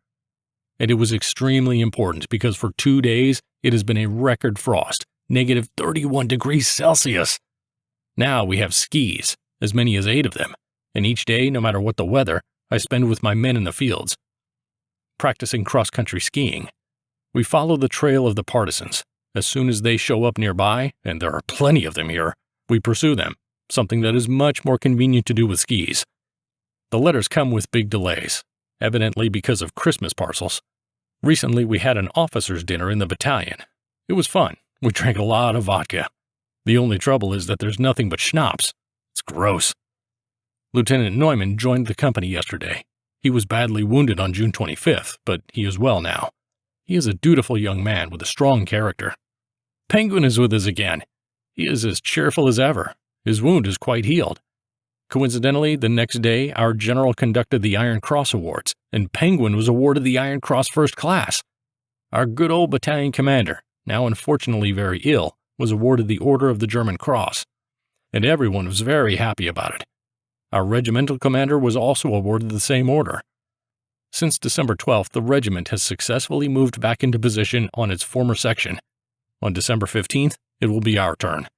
And it was extremely important because for 2 days, it has been a record frost, negative 31 degrees Celsius. Now we have skis, as many as 8 of them, and each day, no matter what the weather, I spend with my men in the fields, practicing cross-country skiing. We follow the trail of the partisans. As soon as they show up nearby, and there are plenty of them here, we pursue them, something that is much more convenient to do with skis. The letters come with big delays, evidently because of Christmas parcels. Recently we had an officers' dinner in the battalion. It was fun. We drank a lot of vodka. The only trouble is that there's nothing but schnapps. It's gross. Lieutenant Neumann joined the company yesterday. He was badly wounded on June 25th, but he is well now. He is a dutiful young man with a strong character. Penguin is with us again. He is as cheerful as ever. His wound is quite healed. Coincidentally, the next day, our general conducted the Iron Cross Awards, and Penguin was awarded the Iron Cross First Class. Our good old battalion commander, now unfortunately very ill, was awarded the Order of the German Cross, and everyone was very happy about it. Our regimental commander was also awarded the same order. Since December 12th, the regiment has successfully moved back into position on its former section. On December 15th, it will be our turn.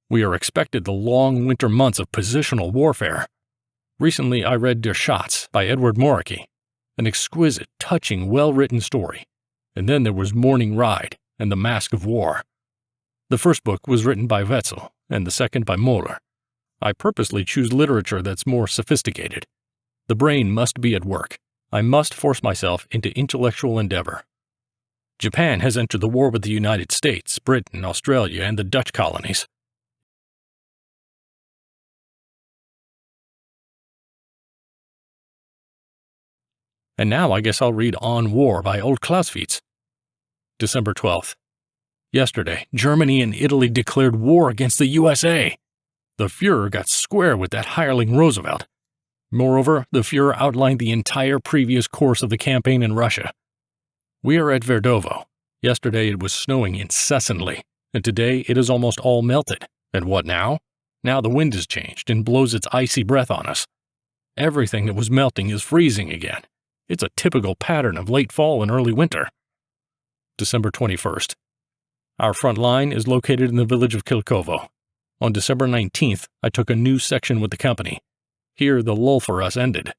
We are expected the long winter months of positional warfare. Recently, I read Der Schatz by Edward Moricki, an exquisite, touching, well-written story. And then there was Morning Ride and The Mask of War. The first book was written by Wetzel, and the second by Moller. I purposely choose literature that's more sophisticated. The brain must be at work. I must force myself into intellectual endeavor. Japan has entered the war with the United States, Britain, Australia, and the Dutch colonies. And now I guess I'll read On War by Old Clausewitz. December 12th. Yesterday, Germany and Italy declared war against the USA. The Führer got square with that hireling Roosevelt. Moreover, the Führer outlined the entire previous course of the campaign in Russia. We are at Verdovo. Yesterday it was snowing incessantly, and today it is almost all melted. And what now? Now the wind has changed and blows its icy breath on us. Everything that was melting is freezing again. It's a typical pattern of late fall and early winter. December 21st. Our front line is located in the village of Kilkovo. On December 19th, I took a new section with the company. Here the lull for us ended.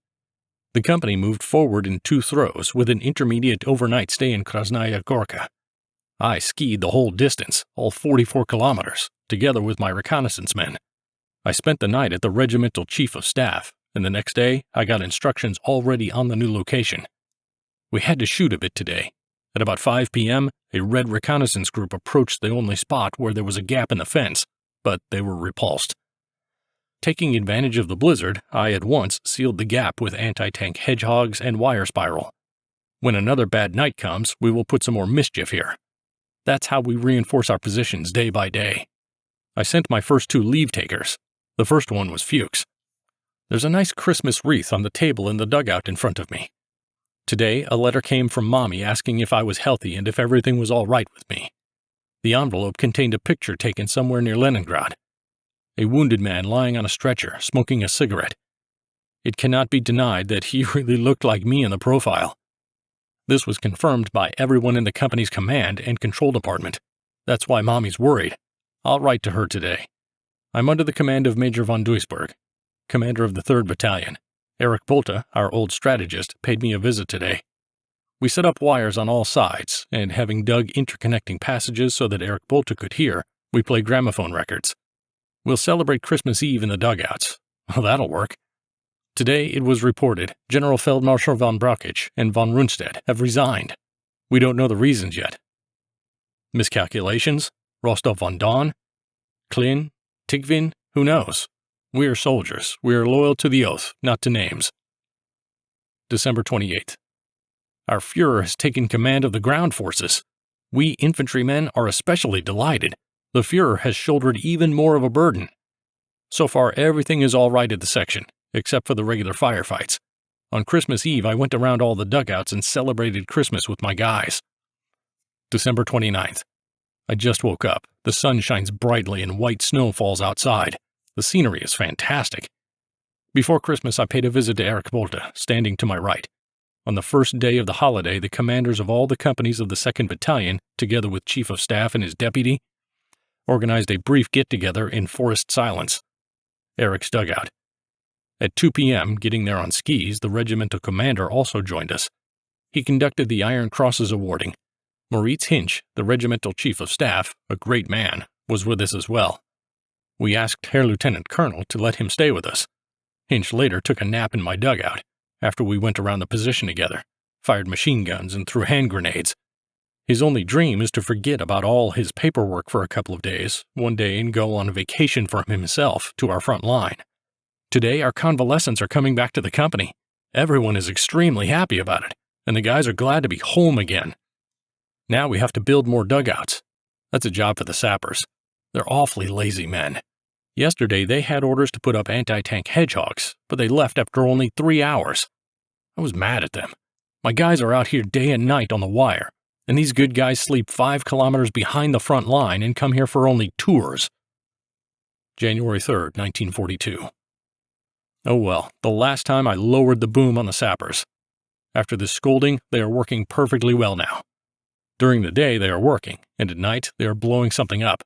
The company moved forward in 2 throws with an intermediate overnight stay in Krasnaya Gorka. I skied the whole distance, all 44 kilometers, together with my reconnaissance men. I spent the night at the regimental chief of staff, and the next day I got instructions already on the new location. We had to shoot a bit today. At about 5 p.m., a red reconnaissance group approached the only spot where there was a gap in the fence, but they were repulsed. Taking advantage of the blizzard, I at once sealed the gap with anti-tank hedgehogs and wire spiral. When another bad night comes, we will put some more mischief here. That's how we reinforce our positions day by day. I sent my first 2 leave takers. The first one was Fuchs. There's a nice Christmas wreath on the table in the dugout in front of me. Today, a letter came from Mommy asking if I was healthy and if everything was all right with me. The envelope contained a picture taken somewhere near Leningrad. A wounded man lying on a stretcher, smoking a cigarette. It cannot be denied that he really looked like me in the profile. This was confirmed by everyone in the company's command and control department. That's why Mommy's worried. I'll write to her today. I'm under the command of Major von Duisburg, commander of the 3rd Battalion. Erich Bolte, our old strategist, paid me a visit today. We set up wires on all sides, and having dug interconnecting passages so that Erich Bolte could hear, we play gramophone records. We'll celebrate Christmas Eve in the dugouts. Well, that'll work. Today it was reported General Feldmarschall von Brauchitsch and von Rundstedt have resigned. We don't know the reasons yet. Miscalculations? Rostov-on-Don? Klin? Tigvin? Who knows? We are soldiers. We are loyal to the oath, not to names. December 28th. Our Führer has taken command of the ground forces. We infantrymen are especially delighted. The Führer has shouldered even more of a burden. So far, everything is all right at the section, except for the regular firefights. On Christmas Eve, I went around all the dugouts and celebrated Christmas with my guys. December 29th. I just woke up. The sun shines brightly and white snow falls outside. The scenery is fantastic. Before Christmas, I paid a visit to Erich Bolte, standing to my right. On the first day of the holiday, the commanders of all the companies of the 2nd Battalion, together with Chief of Staff and his deputy, organized a brief get-together in forest silence. Erich's dugout. At 2 p.m., getting there on skis, the regimental commander also joined us. He conducted the Iron Crosses awarding. Moritz Hinch, the regimental chief of staff, a great man, was with us as well. We asked Herr Lieutenant Colonel to let him stay with us. Hinch later took a nap in my dugout, after we went around the position together, fired machine guns and threw hand grenades. His only dream is to forget about all his paperwork for a couple of days, one day, and go on a vacation for himself to our front line. Today, our convalescents are coming back to the company. Everyone is extremely happy about it, and the guys are glad to be home again. Now we have to build more dugouts. That's a job for the sappers. They're awfully lazy men. Yesterday, they had orders to put up anti-tank hedgehogs, but they left after only 3 hours. I was mad at them. My guys are out here day and night on the wire, and these good guys sleep 5 kilometers behind the front line and come here for only tours. January 3rd, 1942. Oh well, the last time I lowered the boom on the sappers. After this scolding, they are working perfectly well now. During the day, they are working, and at night, they are blowing something up.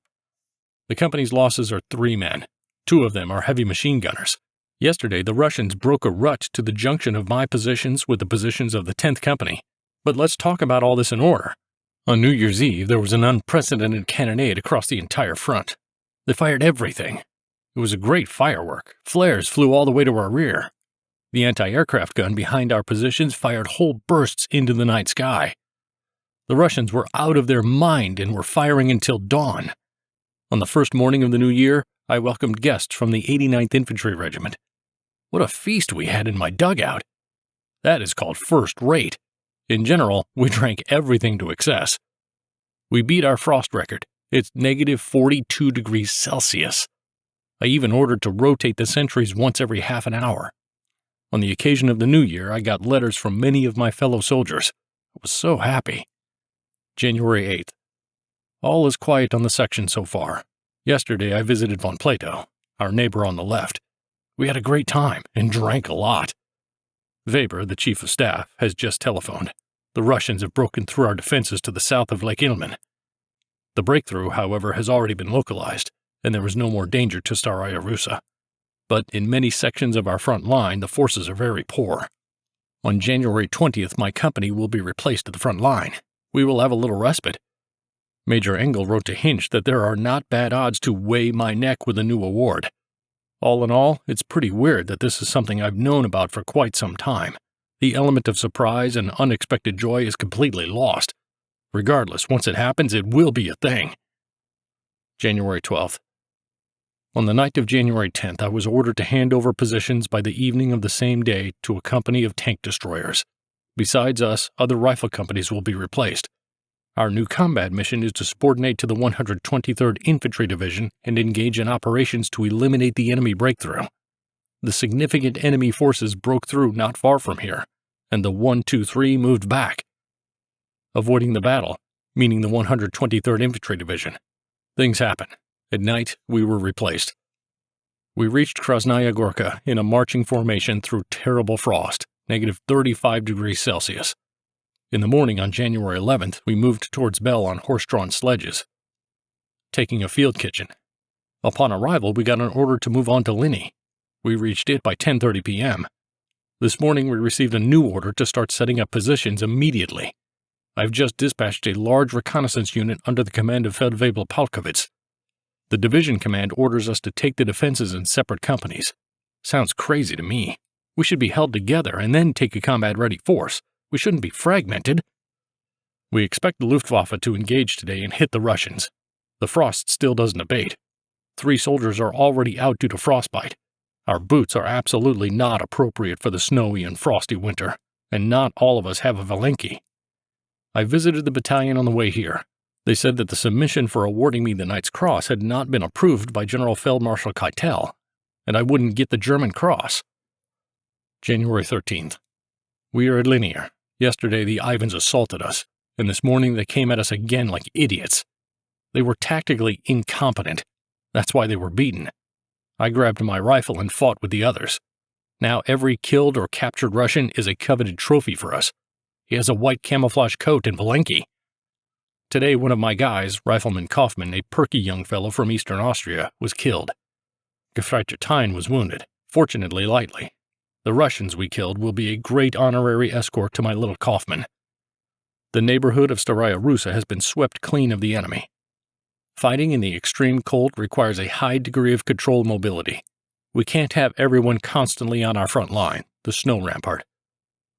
The company's losses are 3 men. 2 of them are heavy machine gunners. Yesterday, the Russians broke a rut to the junction of my positions with the positions of the 10th Company. But let's talk about all this in order. On New Year's Eve, there was an unprecedented cannonade across the entire front. They fired everything. It was a great firework. Flares flew all the way to our rear. The anti-aircraft gun behind our positions fired whole bursts into the night sky. The Russians were out of their mind and were firing until dawn. On the first morning of the new year, I welcomed guests from the 89th Infantry Regiment. What a feast we had in my dugout! That is called first rate. In general, we drank everything to excess. We beat our frost record. It's negative 42 degrees Celsius. I even ordered to rotate the sentries once every half an hour. On the occasion of the new year, I got letters from many of my fellow soldiers. I was so happy. January 8th. All is quiet on the section so far. Yesterday I visited von Plato, our neighbor on the left. We had a great time and drank a lot. Weber, the chief of staff, has just telephoned. The Russians have broken through our defenses to the south of Lake Ilmen. The breakthrough, however, has already been localized, and there is no more danger to Staraya Russa. But in many sections of our front line, the forces are very poor. On January 20th, my company will be replaced at the front line. We will have a little respite. Major Engel wrote to Hinch that there are not bad odds to weigh my neck with a new award. All in all, it's pretty weird that this is something I've known about for quite some time. The element of surprise and unexpected joy is completely lost. Regardless, once it happens, it will be a thing. January 12th. On the night of January 10th, I was ordered to hand over positions by the evening of the same day to a company of tank destroyers. Besides us, other rifle companies will be replaced. Our new combat mission is to subordinate to the 123rd Infantry Division and engage in operations to eliminate the enemy breakthrough. The significant enemy forces broke through not far from here, and the 123 moved back. Avoiding the battle, meaning the 123rd Infantry Division. Things happen. At night, we were replaced. We reached Krasnaya Gorka in a marching formation through terrible frost, negative 35 degrees Celsius. In the morning on January 11th, we moved towards Bel on horse-drawn sledges, taking a field kitchen. Upon arrival, we got an order to move on to Lini. We reached it by 10:30 p.m. This morning, we received a new order to start setting up positions immediately. I've just dispatched a large reconnaissance unit under the command of Feldwebel Palkowitz. The division command orders us to take the defenses in separate companies. Sounds crazy to me. We should be held together and then take a combat-ready force. We shouldn't be fragmented. We expect the Luftwaffe to engage today and hit the Russians. The frost still doesn't abate. 3 soldiers are already out due to frostbite. Our boots are absolutely not appropriate for the snowy and frosty winter, and not all of us have a Valenki. I visited the battalion on the way here. They said that the submission for awarding me the Knight's Cross had not been approved by General Feldmarschall Keitel, and I wouldn't get the German Cross. January 13th. We are at Linear. Yesterday the Ivans assaulted us, and this morning they came at us again like idiots. They were tactically incompetent. That's why they were beaten. I grabbed my rifle and fought with the others. Now every killed or captured Russian is a coveted trophy for us. He has a white camouflage coat and Valenki. Today one of my guys, Rifleman Kaufmann, a perky young fellow from eastern Austria, was killed. Gefreiter Tyne was wounded, fortunately lightly. The Russians we killed will be a great honorary escort to my little Kaufmann. The neighborhood of Staraya Russa has been swept clean of the enemy. Fighting in the extreme cold requires a high degree of control mobility. We can't have everyone constantly on our front line, the snow rampart.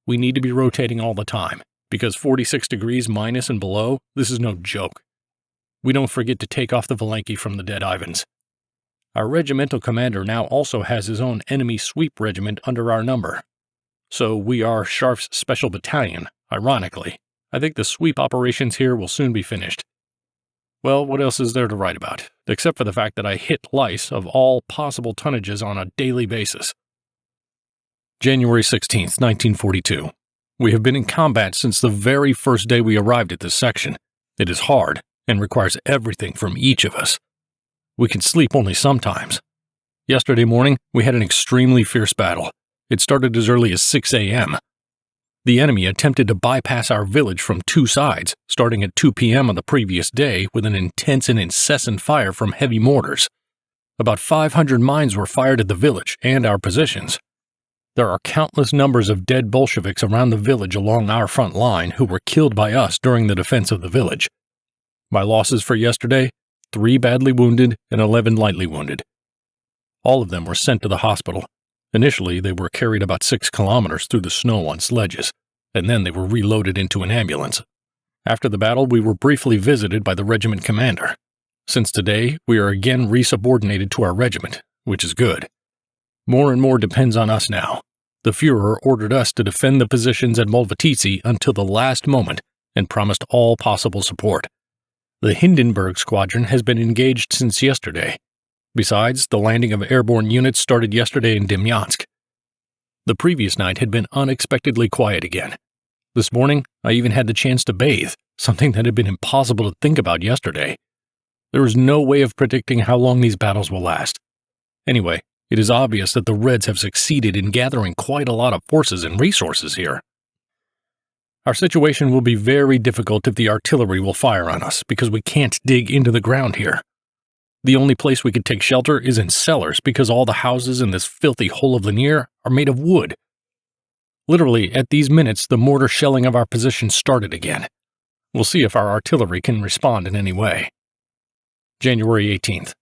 We need to be rotating all the time, because 46 degrees minus and below, this is no joke. We don't forget to take off the Valenki from the dead Ivans. Our regimental commander now also has his own enemy sweep regiment under our number. So we are Scharf's special battalion, ironically. I think the sweep operations here will soon be finished. Well, what else is there to write about, except for the fact that I hit lice of all possible tonnages on a daily basis. January 16th, 1942. We have been in combat since the very first day we arrived at this section. It is hard and requires everything from each of us. We can sleep only sometimes. Yesterday morning, we had an extremely fierce battle. It started as early as 6 a.m. The enemy attempted to bypass our village from two sides, starting at 2 p.m. on the previous day with an intense and incessant fire from heavy mortars. About 500 mines were fired at the village and our positions. There are countless numbers of dead Bolsheviks around the village along our front line who were killed by us during the defense of the village. My losses for yesterday, 3 badly wounded and 11 lightly wounded. All of them were sent to the hospital. Initially, they were carried about 6 kilometers through the snow on sledges, and then they were reloaded into an ambulance. After the battle, we were briefly visited by the regiment commander. Since today, we are again resubordinated to our regiment, which is good. More and more depends on us now. The Führer ordered us to defend the positions at Molvatici until the last moment and promised all possible support. The Hindenburg squadron has been engaged since yesterday. Besides, the landing of airborne units started yesterday in Demyansk. The previous night had been unexpectedly quiet again. This morning, I even had the chance to bathe, something that had been impossible to think about yesterday. There is no way of predicting how long these battles will last. Anyway, it is obvious that the Reds have succeeded in gathering quite a lot of forces and resources here. Our situation will be very difficult if the artillery will fire on us, because we can't dig into the ground here. The only place we could take shelter is in cellars because all the houses in this filthy hole of Lanier are made of wood. Literally, at these minutes, the mortar shelling of our position started again. We'll see if our artillery can respond in any way. January 18th.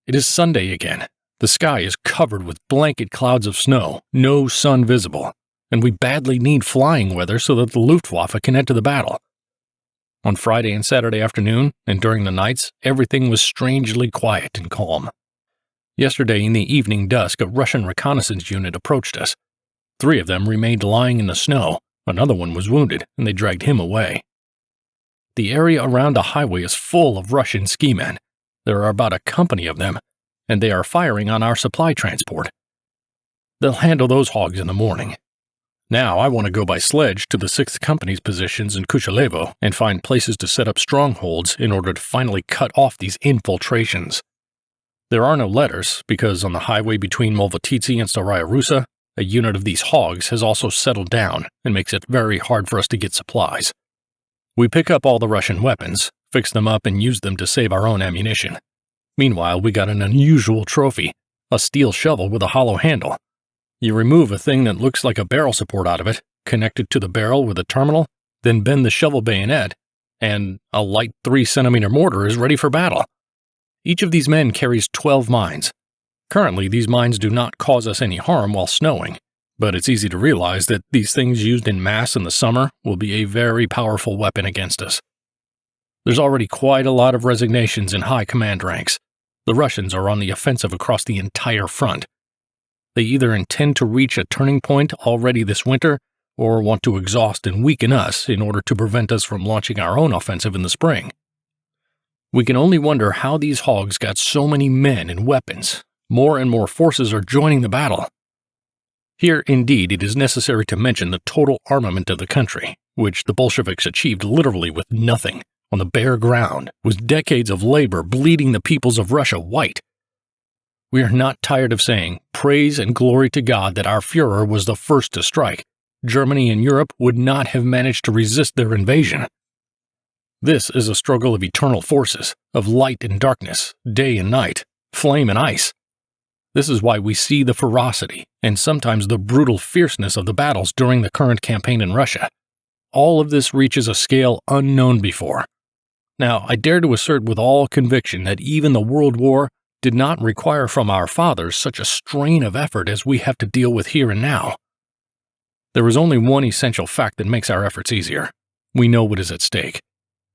It is Sunday again. The sky is covered with blanket clouds of snow, no sun visible, and we badly need flying weather so that the Luftwaffe can enter the battle. On Friday and Saturday afternoon, and during the nights, everything was strangely quiet and calm. Yesterday in the evening dusk, a Russian reconnaissance unit approached us. 3 of them remained lying in the snow, another one was wounded, and they dragged him away. The area around the highway is full of Russian ski men. There are about a company of them, and they are firing on our supply transport. They'll handle those hogs in the morning. Now I want to go by sledge to the 6th Company's positions in Kushalevo and find places to set up strongholds in order to finally cut off these infiltrations. There are no letters because on the highway between Molvatici and Staraya Russa, a unit of these hogs has also settled down and makes it very hard for us to get supplies. We pick up all the Russian weapons, fix them up and use them to save our own ammunition. Meanwhile, we got an unusual trophy, a steel shovel with a hollow handle. You remove a thing that looks like a barrel support out of it, connect it to the barrel with a terminal, then bend the shovel bayonet, and a light 3-centimeter mortar is ready for battle. Each of these men carries 12 mines. Currently, these mines do not cause us any harm while snowing, but it's easy to realize that these things used en masse in the summer will be a very powerful weapon against us. There's already quite a lot of resignations in high command ranks. The Russians are on the offensive across the entire front. They either intend to reach a turning point already this winter or want to exhaust and weaken us in order to prevent us from launching our own offensive in the spring. We can only wonder how these hogs got so many men and weapons. More and more forces are joining the battle. Here, indeed, it is necessary to mention the total armament of the country, which the Bolsheviks achieved literally with nothing, on the bare ground, with decades of labor bleeding the peoples of Russia white. We are not tired of saying, praise and glory to God that our Führer was the first to strike. Germany and Europe would not have managed to resist their invasion. This is a struggle of eternal forces, of light and darkness, day and night, flame and ice. This is why we see the ferocity and sometimes the brutal fierceness of the battles during the current campaign in Russia. All of this reaches a scale unknown before. Now, I dare to assert with all conviction that even the World War did not require from our fathers such a strain of effort as we have to deal with here and now. There is only one essential fact that makes our efforts easier. We know what is at stake.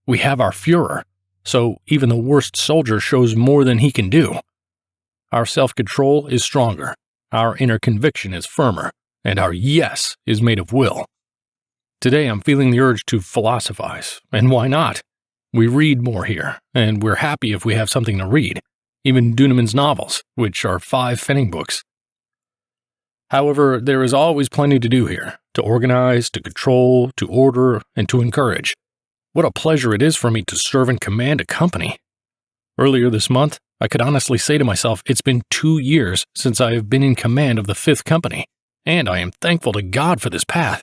We have our Führer, so even the worst soldier shows more than he can do. Our self-control is stronger, our inner conviction is firmer, and our yes is made of will. Today I'm feeling the urge to philosophize, and why not? We read more here, and we're happy if we have something to read, even Duneman's novels, which are 5 Fenning books. However, there is always plenty to do here, to organize, to control, to order, and to encourage. What a pleasure it is for me to serve and command a company. Earlier this month, I could honestly say to myself it's been 2 years since I have been in command of the 5th Company, and I am thankful to God for this path.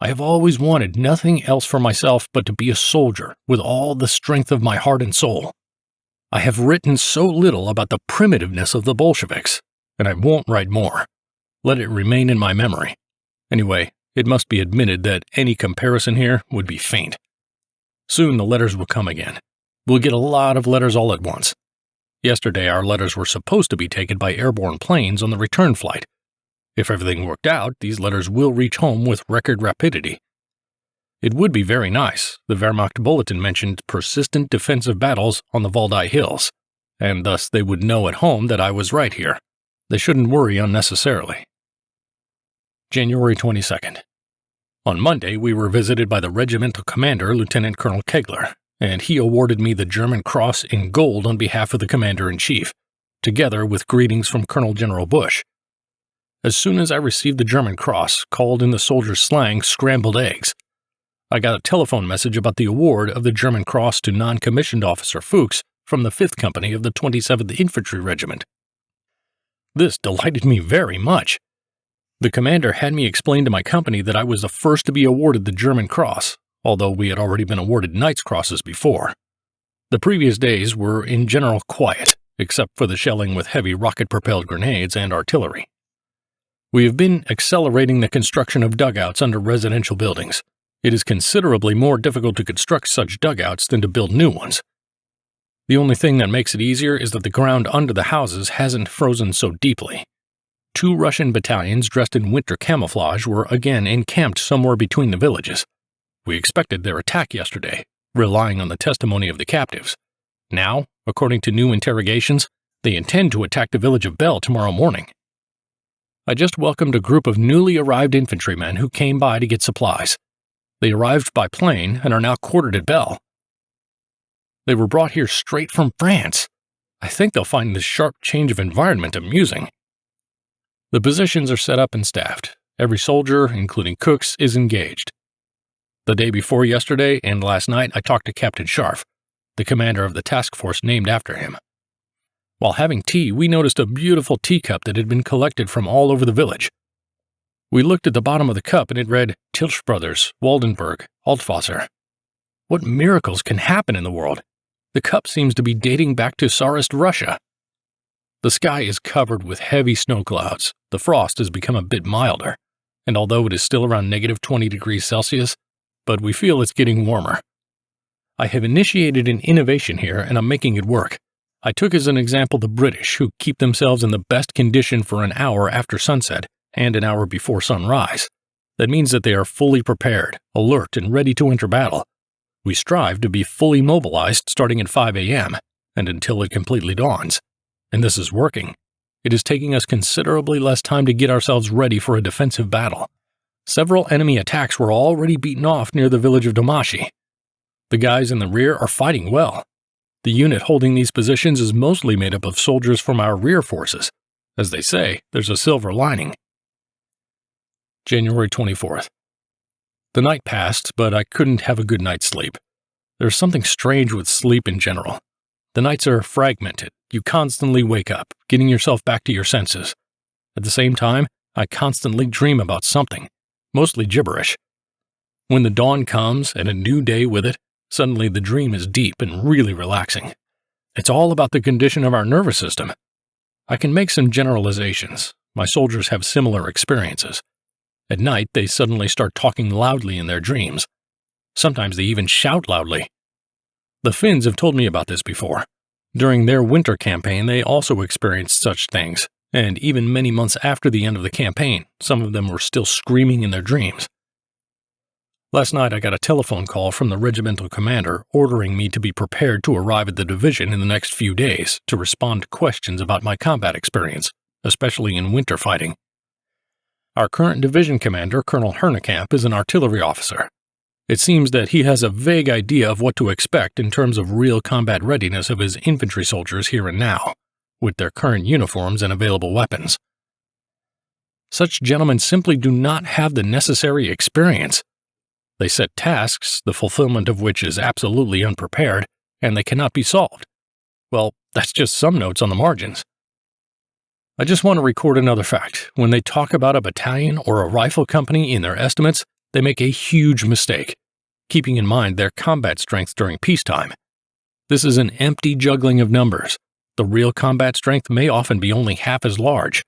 I have always wanted nothing else for myself but to be a soldier with all the strength of my heart and soul. I have written so little about the primitiveness of the Bolsheviks, and I won't write more. Let it remain in my memory. Anyway, it must be admitted that any comparison here would be faint. Soon the letters will come again. We'll get a lot of letters all at once. Yesterday our letters were supposed to be taken by airborne planes on the return flight. If everything worked out, these letters will reach home with record rapidity. It would be very nice. The Wehrmacht bulletin mentioned persistent defensive battles on the Valdai hills, and thus they would know at home that I was right here. They shouldn't worry unnecessarily. January 22nd. On Monday, we were visited by the regimental commander, Lieutenant Colonel Kegler, and he awarded me the German Cross in gold on behalf of the Commander-in-Chief, together with greetings from Colonel General Bush. As soon as I received the German Cross, called in the soldiers' slang scrambled eggs, I got a telephone message about the award of the German Cross to non-commissioned officer Fuchs from the 5th Company of the 27th Infantry Regiment. This delighted me very much. The commander had me explain to my company that I was the first to be awarded the German Cross, although we had already been awarded Knight's Crosses before. The previous days were in general quiet, except for the shelling with heavy rocket-propelled grenades and artillery. We have been accelerating the construction of dugouts under residential buildings. It is considerably more difficult to construct such dugouts than to build new ones. The only thing that makes it easier is that the ground under the houses hasn't frozen so deeply. 2 Russian battalions dressed in winter camouflage were again encamped somewhere between the villages. We expected their attack yesterday, relying on the testimony of the captives. Now, according to new interrogations, they intend to attack the village of Bell tomorrow morning. I just welcomed a group of newly arrived infantrymen who came by to get supplies. They arrived by plane and are now quartered at Bell. They were brought here straight from France. I think they'll find this sharp change of environment amusing. The positions are set up and staffed. Every soldier, including cooks, is engaged. The day before yesterday and last night I talked to Captain Scharf, the commander of the task force named after him. While having tea, we noticed a beautiful teacup that had been collected from all over the village. We looked at the bottom of the cup and it read, Tilsch Brothers, Waldenberg, Altwasser. What miracles can happen in the world? The cup seems to be dating back to Tsarist Russia. The sky is covered with heavy snow clouds. The frost has become a bit milder, and although it is still around -20 degrees Celsius, but we feel it's getting warmer. I have initiated an innovation here and I'm making it work. I took as an example the British, who keep themselves in the best condition for an hour after sunset and an hour before sunrise. That means that they are fully prepared, alert, and ready to enter battle. We strive to be fully mobilized starting at 5 a.m. and until it completely dawns. And this is working. It is taking us considerably less time to get ourselves ready for a defensive battle. Several enemy attacks were already beaten off near the village of Domashi. The guys in the rear are fighting well. The unit holding these positions is mostly made up of soldiers from our rear forces. As they say, there's a silver lining. January 24th. The night passed, but I couldn't have a good night's sleep. There's something strange with sleep in general. The nights are fragmented. You constantly wake up, getting yourself back to your senses. At the same time, I constantly dream about something, mostly gibberish. When the dawn comes and a new day with it, suddenly the dream is deep and really relaxing. It's all about the condition of our nervous system. I can make some generalizations. My soldiers have similar experiences. At night, they suddenly start talking loudly in their dreams. Sometimes they even shout loudly. The Finns have told me about this before. During their winter campaign, they also experienced such things, and even many months after the end of the campaign, some of them were still screaming in their dreams. Last night I got a telephone call from the regimental commander ordering me to be prepared to arrive at the division in the next few days to respond to questions about my combat experience, especially in winter fighting. Our current division commander, Colonel Hernekamp, is an artillery officer. It seems that he has a vague idea of what to expect in terms of real combat readiness of his infantry soldiers here and now, with their current uniforms and available weapons. Such gentlemen simply do not have the necessary experience. They set tasks, the fulfillment of which is absolutely unprepared, and they cannot be solved. Well, that's just some notes on the margins. I just want to record another fact. When they talk about a battalion or a rifle company in their estimates, they make a huge mistake, keeping in mind their combat strength during peacetime. This is an empty juggling of numbers. The real combat strength may often be only half as large.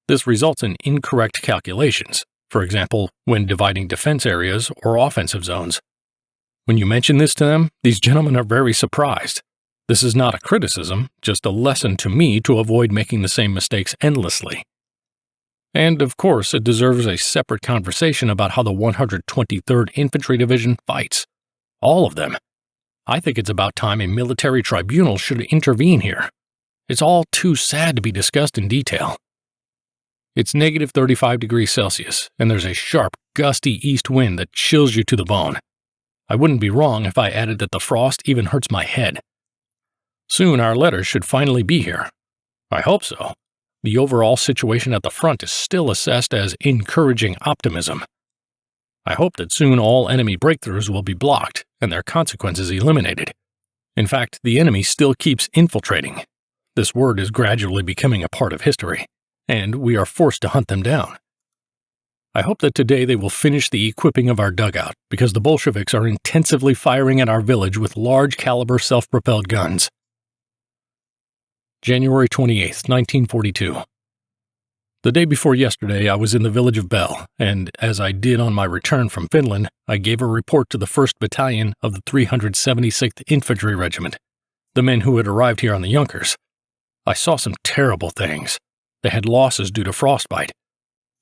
This results in incorrect calculations, for example, when dividing defense areas or offensive zones. When you mention this to them, these gentlemen are very surprised. This is not a criticism, just a lesson to me to avoid making the same mistakes endlessly. And, of course, it deserves a separate conversation about how the 123rd Infantry Division fights. All of them. I think it's about time a military tribunal should intervene here. It's all too sad to be discussed in detail. It's negative 35 degrees Celsius, and there's a sharp, gusty east wind that chills you to the bone. I wouldn't be wrong if I added that the frost even hurts my head. Soon our letters should finally be here. I hope so. The overall situation at the front is still assessed as encouraging optimism. I hope that soon all enemy breakthroughs will be blocked and their consequences eliminated. In fact, the enemy still keeps infiltrating. This word is gradually becoming a part of history, and we are forced to hunt them down. I hope that today they will finish the equipping of our dugout, because the Bolsheviks are intensively firing at our village with large-caliber self-propelled guns. January 28, 1942. The day before yesterday, I was in the village of Bel, and as I did on my return from Finland, I gave a report to the 1st Battalion of the 376th Infantry Regiment, the men who had arrived here on the Junkers. I saw some terrible things. They had losses due to frostbite.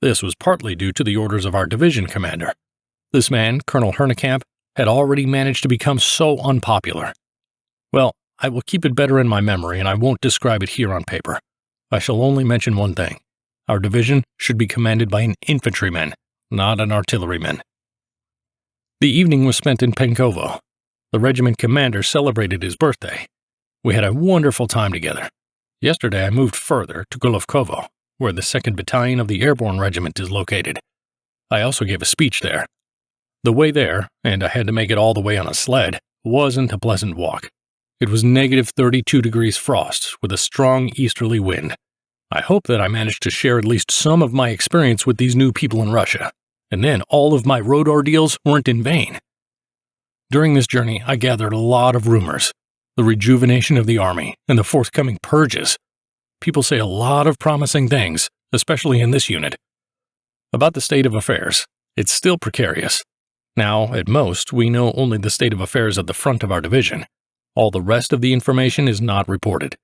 This was partly due to the orders of our division commander. This man, Colonel Hernekamp, had already managed to become so unpopular. Well, I will keep it better in my memory and I won't describe it here on paper. I shall only mention one thing. Our division should be commanded by an infantryman, not an artilleryman. The evening was spent in Penkovo. The regiment commander celebrated his birthday. We had a wonderful time together. Yesterday I moved further to Golovkovo, where the 2nd Battalion of the Airborne Regiment is located. I also gave a speech there. The way there, and I had to make it all the way on a sled, wasn't a pleasant walk. It was negative 32 degrees frost with a strong easterly wind. I hope that I managed to share at least some of my experience with these new people in Russia, and then all of my road ordeals weren't in vain. During this journey, I gathered a lot of rumors. The rejuvenation of the army and the forthcoming purges. People say a lot of promising things, especially in this unit. About the state of affairs, it's still precarious. Now, at most, we know only the state of affairs at the front of our division. All the rest of the information is not reported.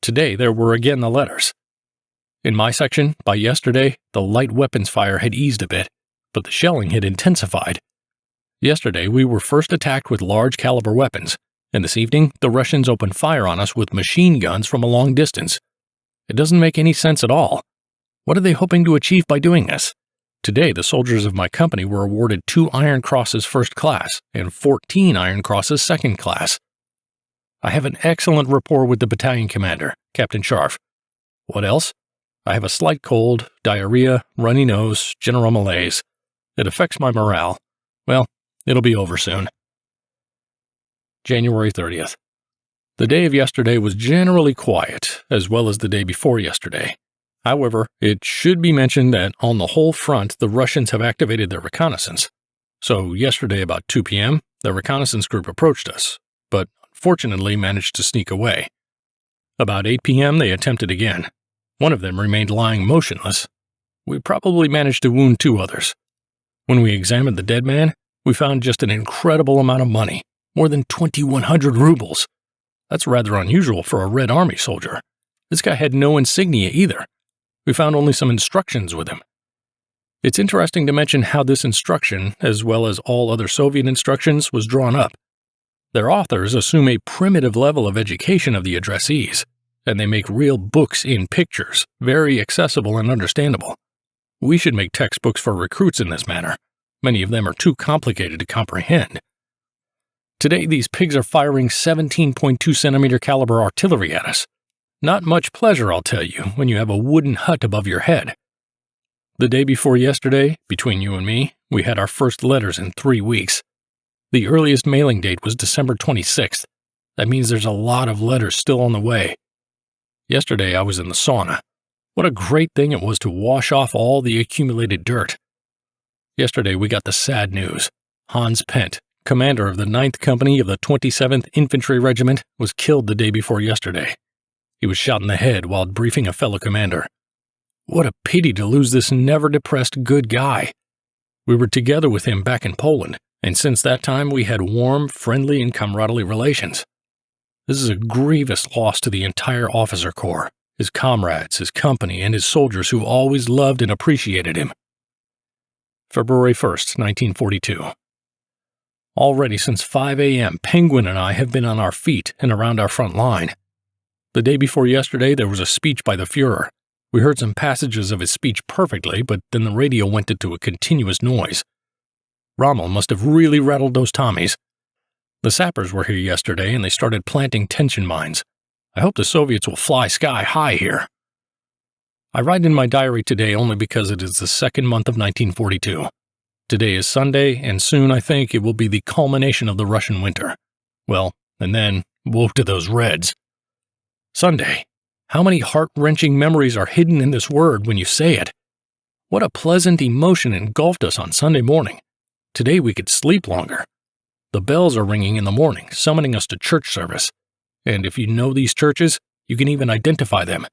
Today there were again the letters. In my section, by yesterday, the light weapons fire had eased a bit, but the shelling had intensified. Yesterday we were first attacked with large-caliber weapons, and this evening the Russians opened fire on us with machine guns from a long distance. It doesn't make any sense at all. What are they hoping to achieve by doing this? Today the soldiers of my company were awarded 2 Iron Crosses First Class and 14 Iron Crosses Second Class. I have an excellent rapport with the battalion commander, Captain Scharf. What else? I have a slight cold, diarrhea, runny nose, general malaise. It affects my morale. Well, it'll be over soon. January 30th. The day of yesterday was generally quiet, as well as the day before yesterday. However, it should be mentioned that on the whole front the Russians have activated their reconnaissance. So yesterday about 2 p.m., the reconnaissance group approached us, but fortunately managed to sneak away. About 8 p.m. they attempted again. One of them remained lying motionless. We probably managed to wound 2 others. When we examined the dead man, we found just an incredible amount of money, more than 2,100 rubles. That's rather unusual for a Red Army soldier. This guy had no insignia either. We found only some instructions with him. It's interesting to mention how this instruction, as well as all other Soviet instructions, was drawn up. Their authors assume a primitive level of education of the addressees, and they make real books in pictures, very accessible and understandable. We should make textbooks for recruits in this manner. Many of them are too complicated to comprehend. Today, these pigs are firing 17.2 centimeter caliber artillery at us. Not much pleasure, I'll tell you, when you have a wooden hut above your head. The day before yesterday, between you and me, we had our first letters in 3 weeks. The earliest mailing date was December 26th. That means there's a lot of letters still on the way. Yesterday I was in the sauna. What a great thing it was to wash off all the accumulated dirt. Yesterday we got the sad news. Hans Pent, commander of the 9th Company of the 27th Infantry Regiment, was killed the day before yesterday. He was shot in the head while briefing a fellow commander. What a pity to lose this never-depressed good guy. We were together with him back in Poland, and since that time we had warm, friendly, and comradely relations. This is a grievous loss to the entire officer corps, his comrades, his company, and his soldiers who always loved and appreciated him. February 1st, 1942. Already since 5 a.m., Penguin and I have been on our feet and around our front line. The day before yesterday there was a speech by the Führer. We heard some passages of his speech perfectly, but then the radio went into a continuous noise. Rommel must have really rattled those Tommies. The sappers were here yesterday and they started planting tension mines. I hope the Soviets will fly sky high here. I write in my diary today only because it is the second month of 1942. Today is Sunday, and soon I think it will be the culmination of the Russian winter. Well, and then, woe to those Reds. Sunday. How many heart-wrenching memories are hidden in this word when you say it? What a pleasant emotion engulfed us on Sunday morning. Today we could sleep longer. The bells are ringing in the morning, summoning us to church service. And if you know these churches, you can even identify them.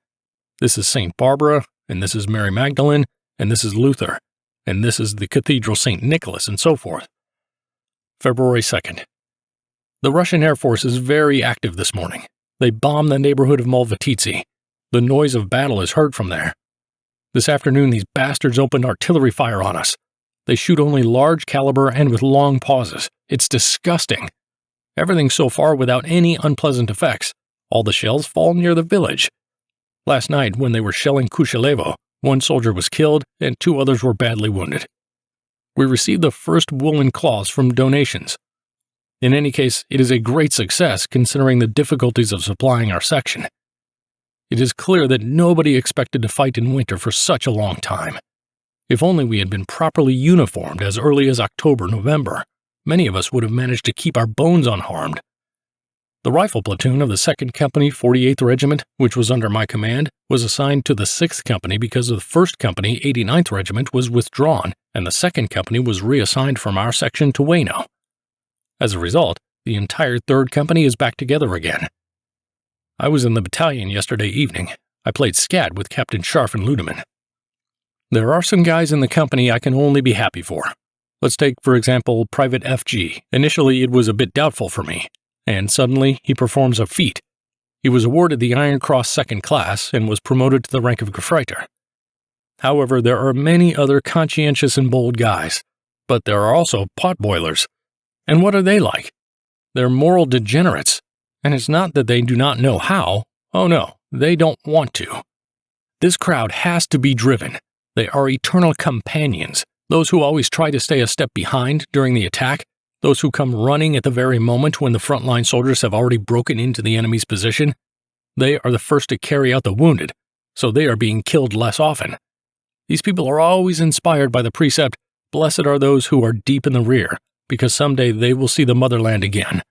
This is St. Barbara, and this is Mary Magdalene, and this is Luther, and this is the Cathedral St. Nicholas, and so forth. February 2nd. The Russian Air Force is very active this morning. They bombed the neighborhood of Molvatitsi. The noise of battle is heard from there. This afternoon, these bastards opened artillery fire on us. They shoot only large caliber and with long pauses. It's disgusting. Everything so far without any unpleasant effects. All the shells fall near the village. Last night, when they were shelling Kushalevo, one soldier was killed and 2 others were badly wounded. We received the first woolen cloths from donations. In any case, it is a great success considering the difficulties of supplying our section. It is clear that nobody expected to fight in winter for such a long time. If only we had been properly uniformed as early as October, November, many of us would have managed to keep our bones unharmed. The rifle platoon of the 2nd Company, 48th Regiment, which was under my command, was assigned to the 6th Company because the 1st Company, 89th Regiment, was withdrawn, and the 2nd Company was reassigned from our section to Wano. As a result, the entire 3rd Company is back together again. I was in the battalion yesterday evening. I played scat with Captain Scharf and Ludemann. There are some guys in the company I can only be happy for. Let's take, for example, Private FG. Initially, it was a bit doubtful for me, and suddenly he performs a feat. He was awarded the Iron Cross 2nd Class and was promoted to the rank of Gefreiter. However, there are many other conscientious and bold guys, but there are also potboilers. And what are they like? They're moral degenerates, and it's not that they do not know how. Oh no, they don't want to. This crowd has to be driven. They are eternal companions, those who always try to stay a step behind during the attack, those who come running at the very moment when the frontline soldiers have already broken into the enemy's position. They are the first to carry out the wounded, so they are being killed less often. These people are always inspired by the precept, "Blessed are those who are deep in the rear, because someday they will see the motherland again."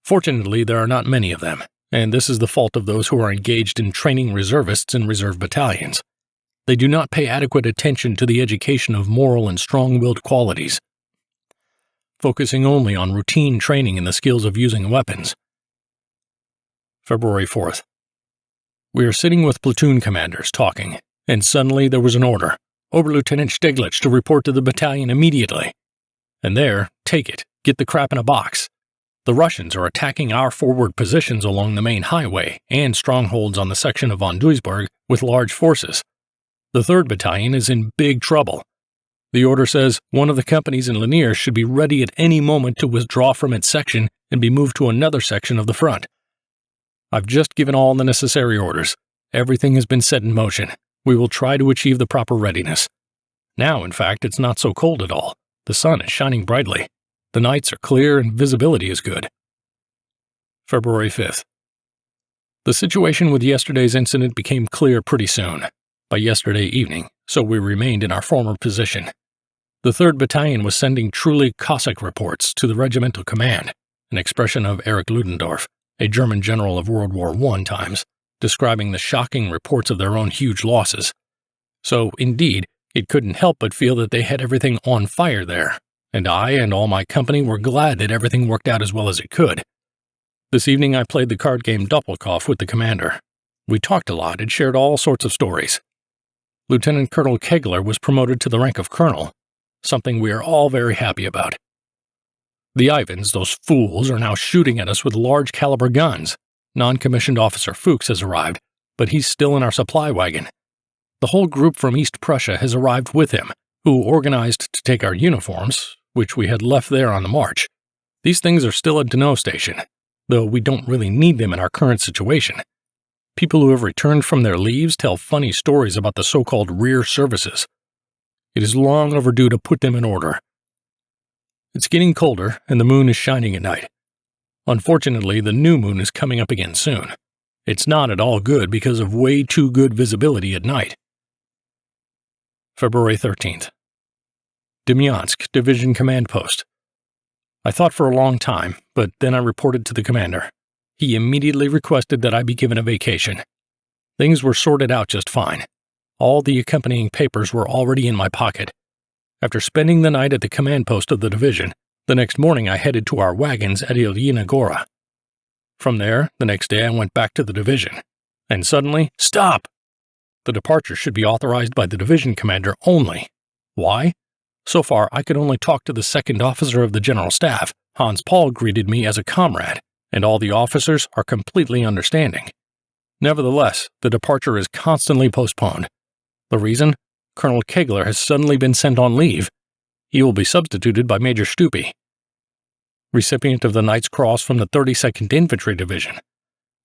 Fortunately, there are not many of them, and this is the fault of those who are engaged in training reservists in reserve battalions. They do not pay adequate attention to the education of moral and strong-willed qualities, focusing only on routine training in the skills of using weapons. February 4th. We are sitting with platoon commanders talking, and suddenly there was an order, Oberleutnant Steglitz to report to the battalion immediately. And there, take it, get the crap in a box. The Russians are attacking our forward positions along the main highway and strongholds on the section of von Duisburg with large forces. The 3rd Battalion is in big trouble. The order says one of the companies in Lanier should be ready at any moment to withdraw from its section and be moved to another section of the front. I've just given all the necessary orders. Everything has been set in motion. We will try to achieve the proper readiness. Now, in fact, it's not so cold at all. The sun is shining brightly. The nights are clear and visibility is good. February 5th. The situation with yesterday's incident became clear pretty soon, by yesterday evening, so we remained in our former position. The 3rd Battalion was sending truly Cossack reports to the regimental command, an expression of Erich Ludendorff, a German general of World War I times, describing the shocking reports of their own huge losses. So, indeed, it couldn't help but feel that they had everything on fire there, and I and all my company were glad that everything worked out as well as it could. This evening I played the card game Doppelkopf with the commander. We talked a lot and shared all sorts of stories. Lieutenant Colonel Kegler was promoted to the rank of colonel, something we are all very happy about. The Ivans, those fools, are now shooting at us with large caliber guns. Non-commissioned officer Fuchs has arrived, but he's still in our supply wagon. The whole group from East Prussia has arrived with him, who organized to take our uniforms, which we had left there on the march. These things are still at Denault Station, though we don't really need them in our current situation. People who have returned from their leaves tell funny stories about the so-called rear services. It is long overdue to put them in order. It's getting colder, and the moon is shining at night. Unfortunately, the new moon is coming up again soon. It's not at all good because of way too good visibility at night. February 13th. Demyansk, Division Command Post. I thought for a long time, but then I reported to the commander. He immediately requested that I be given a vacation. Things were sorted out just fine. All the accompanying papers were already in my pocket. After spending the night at the command post of the division, the next morning I headed to our wagons at Ilyina Gora. From there, the next day I went back to the division. And suddenly, stop! The departure should be authorized by the division commander only. Why? So far, I could only talk to the second officer of the general staff. Hans Paul greeted me as a comrade, and all the officers are completely understanding. Nevertheless, the departure is constantly postponed. The reason? Colonel Kegler has suddenly been sent on leave. He will be substituted by Major Stupi, recipient of the Knight's Cross from the 32nd Infantry Division.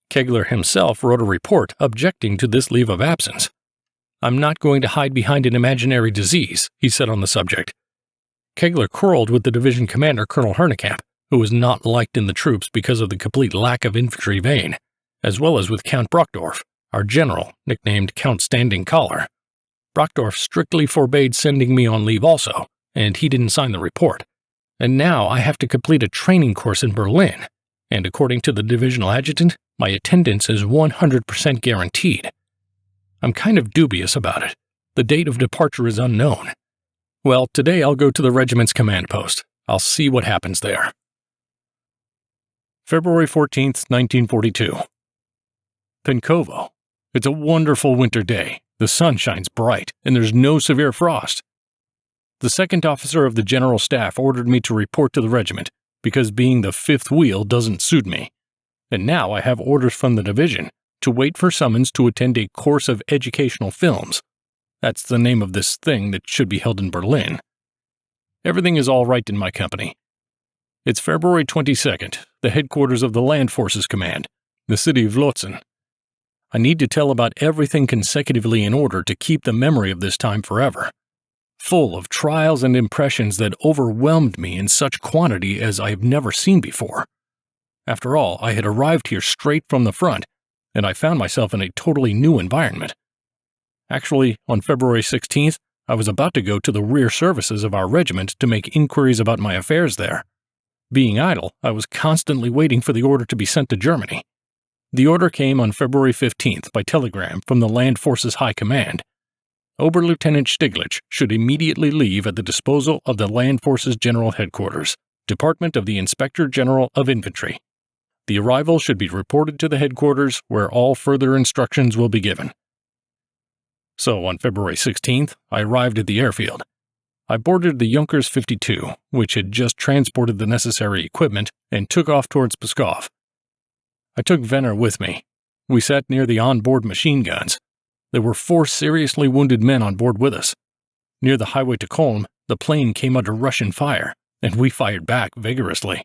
Kegler himself wrote a report objecting to this leave of absence. I'm not going to hide behind an imaginary disease, he said on the subject. Kegler quarreled with the division commander, Colonel Hernekamp, who was not liked in the troops because of the complete lack of infantry vein, as well as with Count Brockdorff, our general, nicknamed Count Standing Collar. Brockdorff strictly forbade sending me on leave also, and he didn't sign the report. And now I have to complete a training course in Berlin, and according to the divisional adjutant, my attendance is 100% guaranteed. I'm kind of dubious about it. The date of departure is unknown. Well, today I'll go to the regiment's command post. I'll see what happens there. February 14th, 1942. Penkovo. It's a wonderful winter day. The sun shines bright, and there's no severe frost. The second officer of the general staff ordered me to report to the regiment, because being the fifth wheel doesn't suit me. And now I have orders from the division to wait for summons to attend a course of educational films. That's the name of this thing that should be held in Berlin. Everything is all right in my company. It's February 22nd, the headquarters of the Land Forces Command, the city of Lodz. I need to tell about everything consecutively in order to keep the memory of this time forever. Full of trials and impressions that overwhelmed me in such quantity as I have never seen before. After all, I had arrived here straight from the front, and I found myself in a totally new environment. Actually, on February 16th, I was about to go to the rear services of our regiment to make inquiries about my affairs there. Being idle, I was constantly waiting for the order to be sent to Germany. The order came on February 15th by telegram from the Land Forces High Command. Oberleutnant Stiglitz should immediately leave at the disposal of the Land Forces General Headquarters, Department of the Inspector General of Infantry. The arrival should be reported to the headquarters, where all further instructions will be given. So on February 16th, I arrived at the airfield. I boarded the Junkers 52, which had just transported the necessary equipment, and took off towards Pskov. I took Venner with me. We sat near the onboard machine guns. There were 4 seriously wounded men on board with us. Near the highway to Kolm, the plane came under Russian fire, and we fired back vigorously.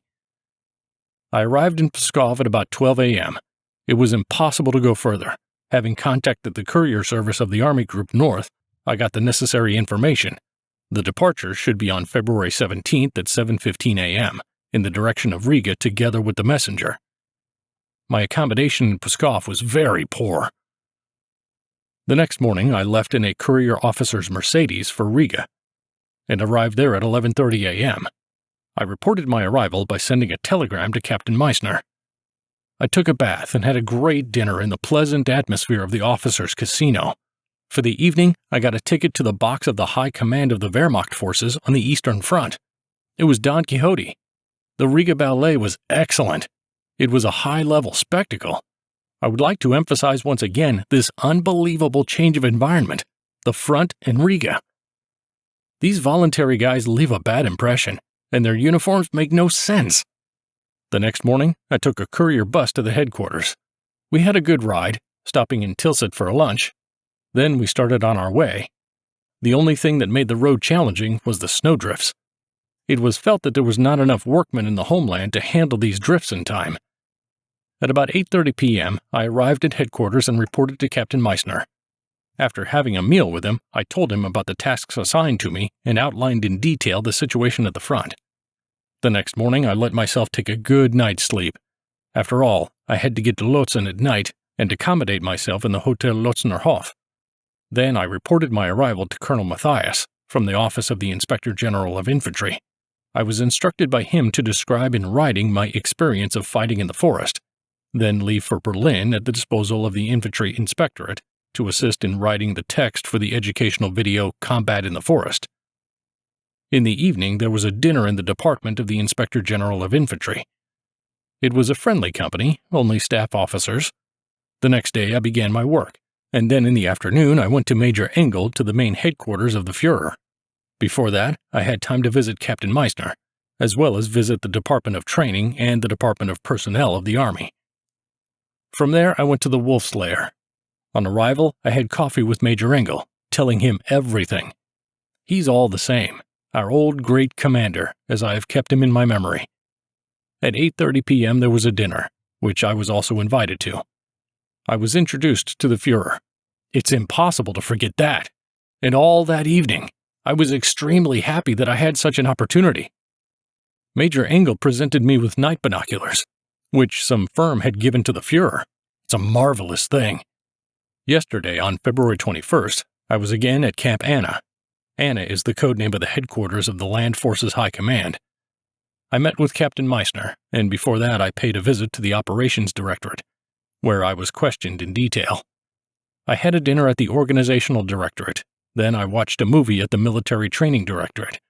I arrived in Pskov at about 12 a.m. It was impossible to go further. Having contacted the courier service of the Army Group North, I got the necessary information. The departure should be on February 17th at 7:15 a.m. in the direction of Riga together with the messenger. My accommodation in Pskov was very poor. The next morning, I left in a courier officer's Mercedes for Riga and arrived there at 11:30 a.m. I reported my arrival by sending a telegram to Captain Meissner. I took a bath and had a great dinner in the pleasant atmosphere of the officers' casino. For the evening, I got a ticket to the box of the High Command of the Wehrmacht forces on the Eastern Front. It was Don Quixote. The Riga ballet was excellent. It was a high-level spectacle. I would like to emphasize once again this unbelievable change of environment, the front and Riga. These voluntary guys leave a bad impression, and their uniforms make no sense. The next morning, I took a courier bus to the headquarters. We had a good ride, stopping in Tilsit for a lunch. Then we started on our way. The only thing that made the road challenging was the snowdrifts. It was felt that there was not enough workmen in the homeland to handle these drifts in time. At about 8:30 p.m., I arrived at headquarters and reported to Captain Meissner. After having a meal with him, I told him about the tasks assigned to me and outlined in detail the situation at the front. The next morning, I let myself take a good night's sleep. After all, I had to get to Lützen at night and accommodate myself in the Hotel Lützener Hof. Then I reported my arrival to Colonel Matthias from the Office of the Inspector General of Infantry. I was instructed by him to describe in writing my experience of fighting in the forest, then leave for Berlin at the disposal of the Infantry Inspectorate to assist in writing the text for the educational video Combat in the Forest. In the evening, there was a dinner in the department of the Inspector General of Infantry. It was a friendly company, only staff officers. The next day, I began my work, and then in the afternoon, I went to Major Engel to the main headquarters of the Führer. Before that, I had time to visit Captain Meissner, as well as visit the Department of Training and the Department of Personnel of the Army. From there, I went to the Wolf's Lair. On arrival, I had coffee with Major Engel, telling him everything. He's all the same, our old great commander, as I have kept him in my memory. At 8:30 p.m. there was a dinner, which I was also invited to. I was introduced to the Führer. It's impossible to forget that. And all that evening, I was extremely happy that I had such an opportunity. Major Engel presented me with night binoculars, which some firm had given to the Führer. It's a marvelous thing. Yesterday, on February 21st, I was again at Camp Anna. Anna is the codename of the headquarters of the Land Forces High Command. I met with Captain Meissner, and before that I paid a visit to the Operations Directorate, where I was questioned in detail. I had a dinner at the Organizational Directorate. Then I watched a movie at the Military Training Directorate.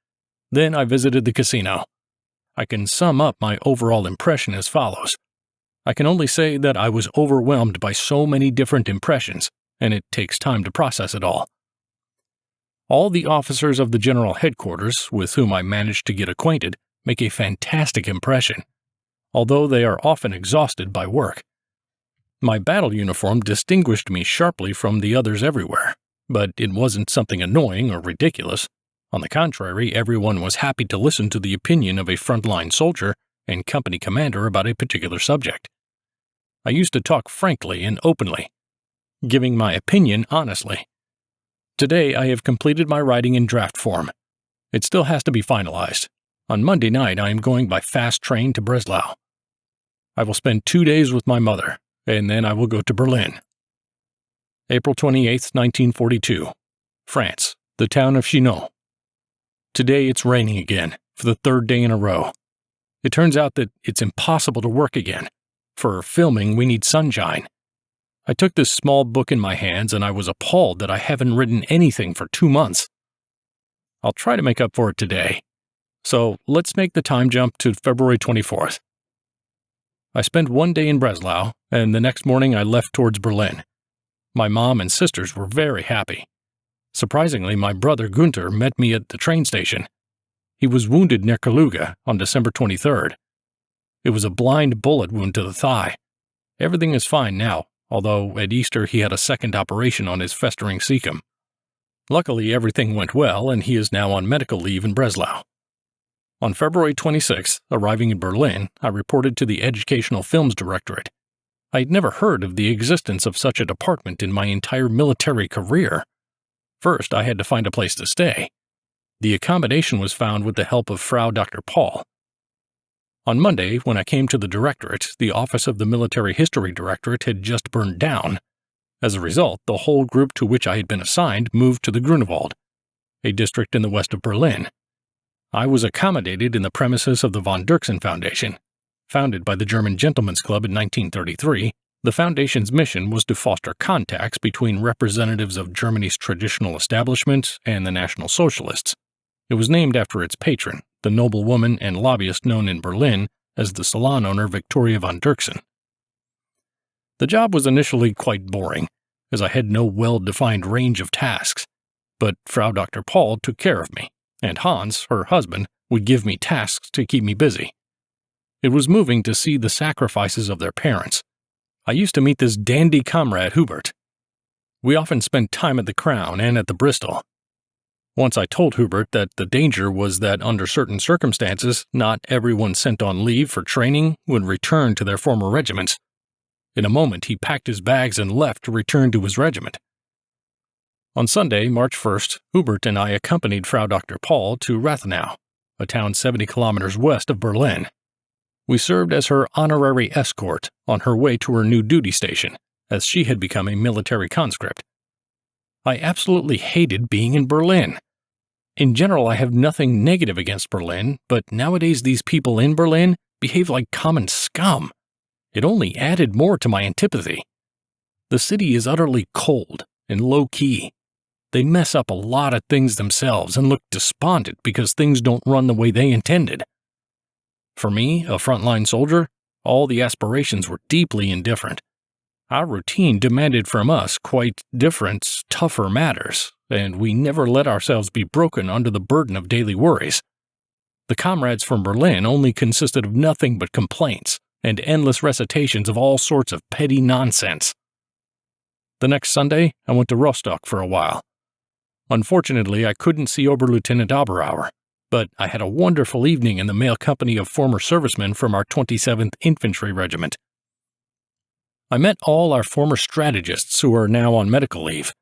Then I visited the casino. I can sum up my overall impression as follows. I can only say that I was overwhelmed by so many different impressions, and it takes time to process it all. All the officers of the General Headquarters, with whom I managed to get acquainted, make a fantastic impression, although they are often exhausted by work. My battle uniform distinguished me sharply from the others everywhere, but it wasn't something annoying or ridiculous. On the contrary, everyone was happy to listen to the opinion of a frontline soldier and company commander about a particular subject. I used to talk frankly and openly, giving my opinion honestly. Today I have completed my writing in draft form. It still has to be finalized. On Monday night I am going by fast train to Breslau. I will spend 2 days with my mother, and then I will go to Berlin. April 28, 1942. France, the town of Chinon. Today it's raining again, for the 3rd day in a row. It turns out that it's impossible to work again. For filming, we need sunshine. I took this small book in my hands and I was appalled that I haven't written anything for 2 months. I'll try to make up for it today. So let's make the time jump to February 24th. I spent 1 day in Breslau, and the next morning I left towards Berlin. My mom and sisters were very happy. Surprisingly, my brother Günther met me at the train station. He was wounded near Kaluga on December 23rd. It was a blind bullet wound to the thigh. Everything is fine now, although at Easter he had a second operation on his festering cecum. Luckily, everything went well, and he is now on medical leave in Breslau. On February 26th, arriving in Berlin, I reported to the Educational Films Directorate. I had never heard of the existence of such a department in my entire military career. First, I had to find a place to stay. The accommodation was found with the help of Frau Dr. Paul. On Monday, when I came to the directorate, the office of the Military History Directorate had just burned down. As a result, the whole group to which I had been assigned moved to the Grunewald, a district in the west of Berlin. I was accommodated in the premises of the von Dirksen Foundation. Founded by the German Gentlemen's Club in 1933, the foundation's mission was to foster contacts between representatives of Germany's traditional establishment and the National Socialists. It was named after its patron, the noblewoman and lobbyist known in Berlin as the salon owner Victoria von Dirksen. The job was initially quite boring, as I had no well-defined range of tasks, but Frau Dr. Paul took care of me, and Hans, her husband, would give me tasks to keep me busy. It was moving to see the sacrifices of their parents. I used to meet this dandy comrade Hubert. We often spent time at the Crown and at the Bristol. Once I told Hubert that the danger was that under certain circumstances, not everyone sent on leave for training would return to their former regiments. In a moment, he packed his bags and left to return to his regiment. On Sunday, March 1st, Hubert and I accompanied Frau Dr. Paul to Rathenau, a town 70 kilometers west of Berlin. We served as her honorary escort on her way to her new duty station, as she had become a military conscript. I absolutely hated being in Berlin. In general, I have nothing negative against Berlin, but nowadays these people in Berlin behave like common scum. It only added more to my antipathy. The city is utterly cold and low-key. They mess up a lot of things themselves and look despondent because things don't run the way they intended. For me, a frontline soldier, all the aspirations were deeply indifferent. Our routine demanded from us quite different, tougher matters, and we never let ourselves be broken under the burden of daily worries. The comrades from Berlin only consisted of nothing but complaints and endless recitations of all sorts of petty nonsense. The next Sunday, I went to Rostock for a while. Unfortunately, I couldn't see Oberleutnant Oberauer, but I had a wonderful evening in the mail company of former servicemen from our 27th Infantry Regiment. I met all our former strategists who are now on medical leave.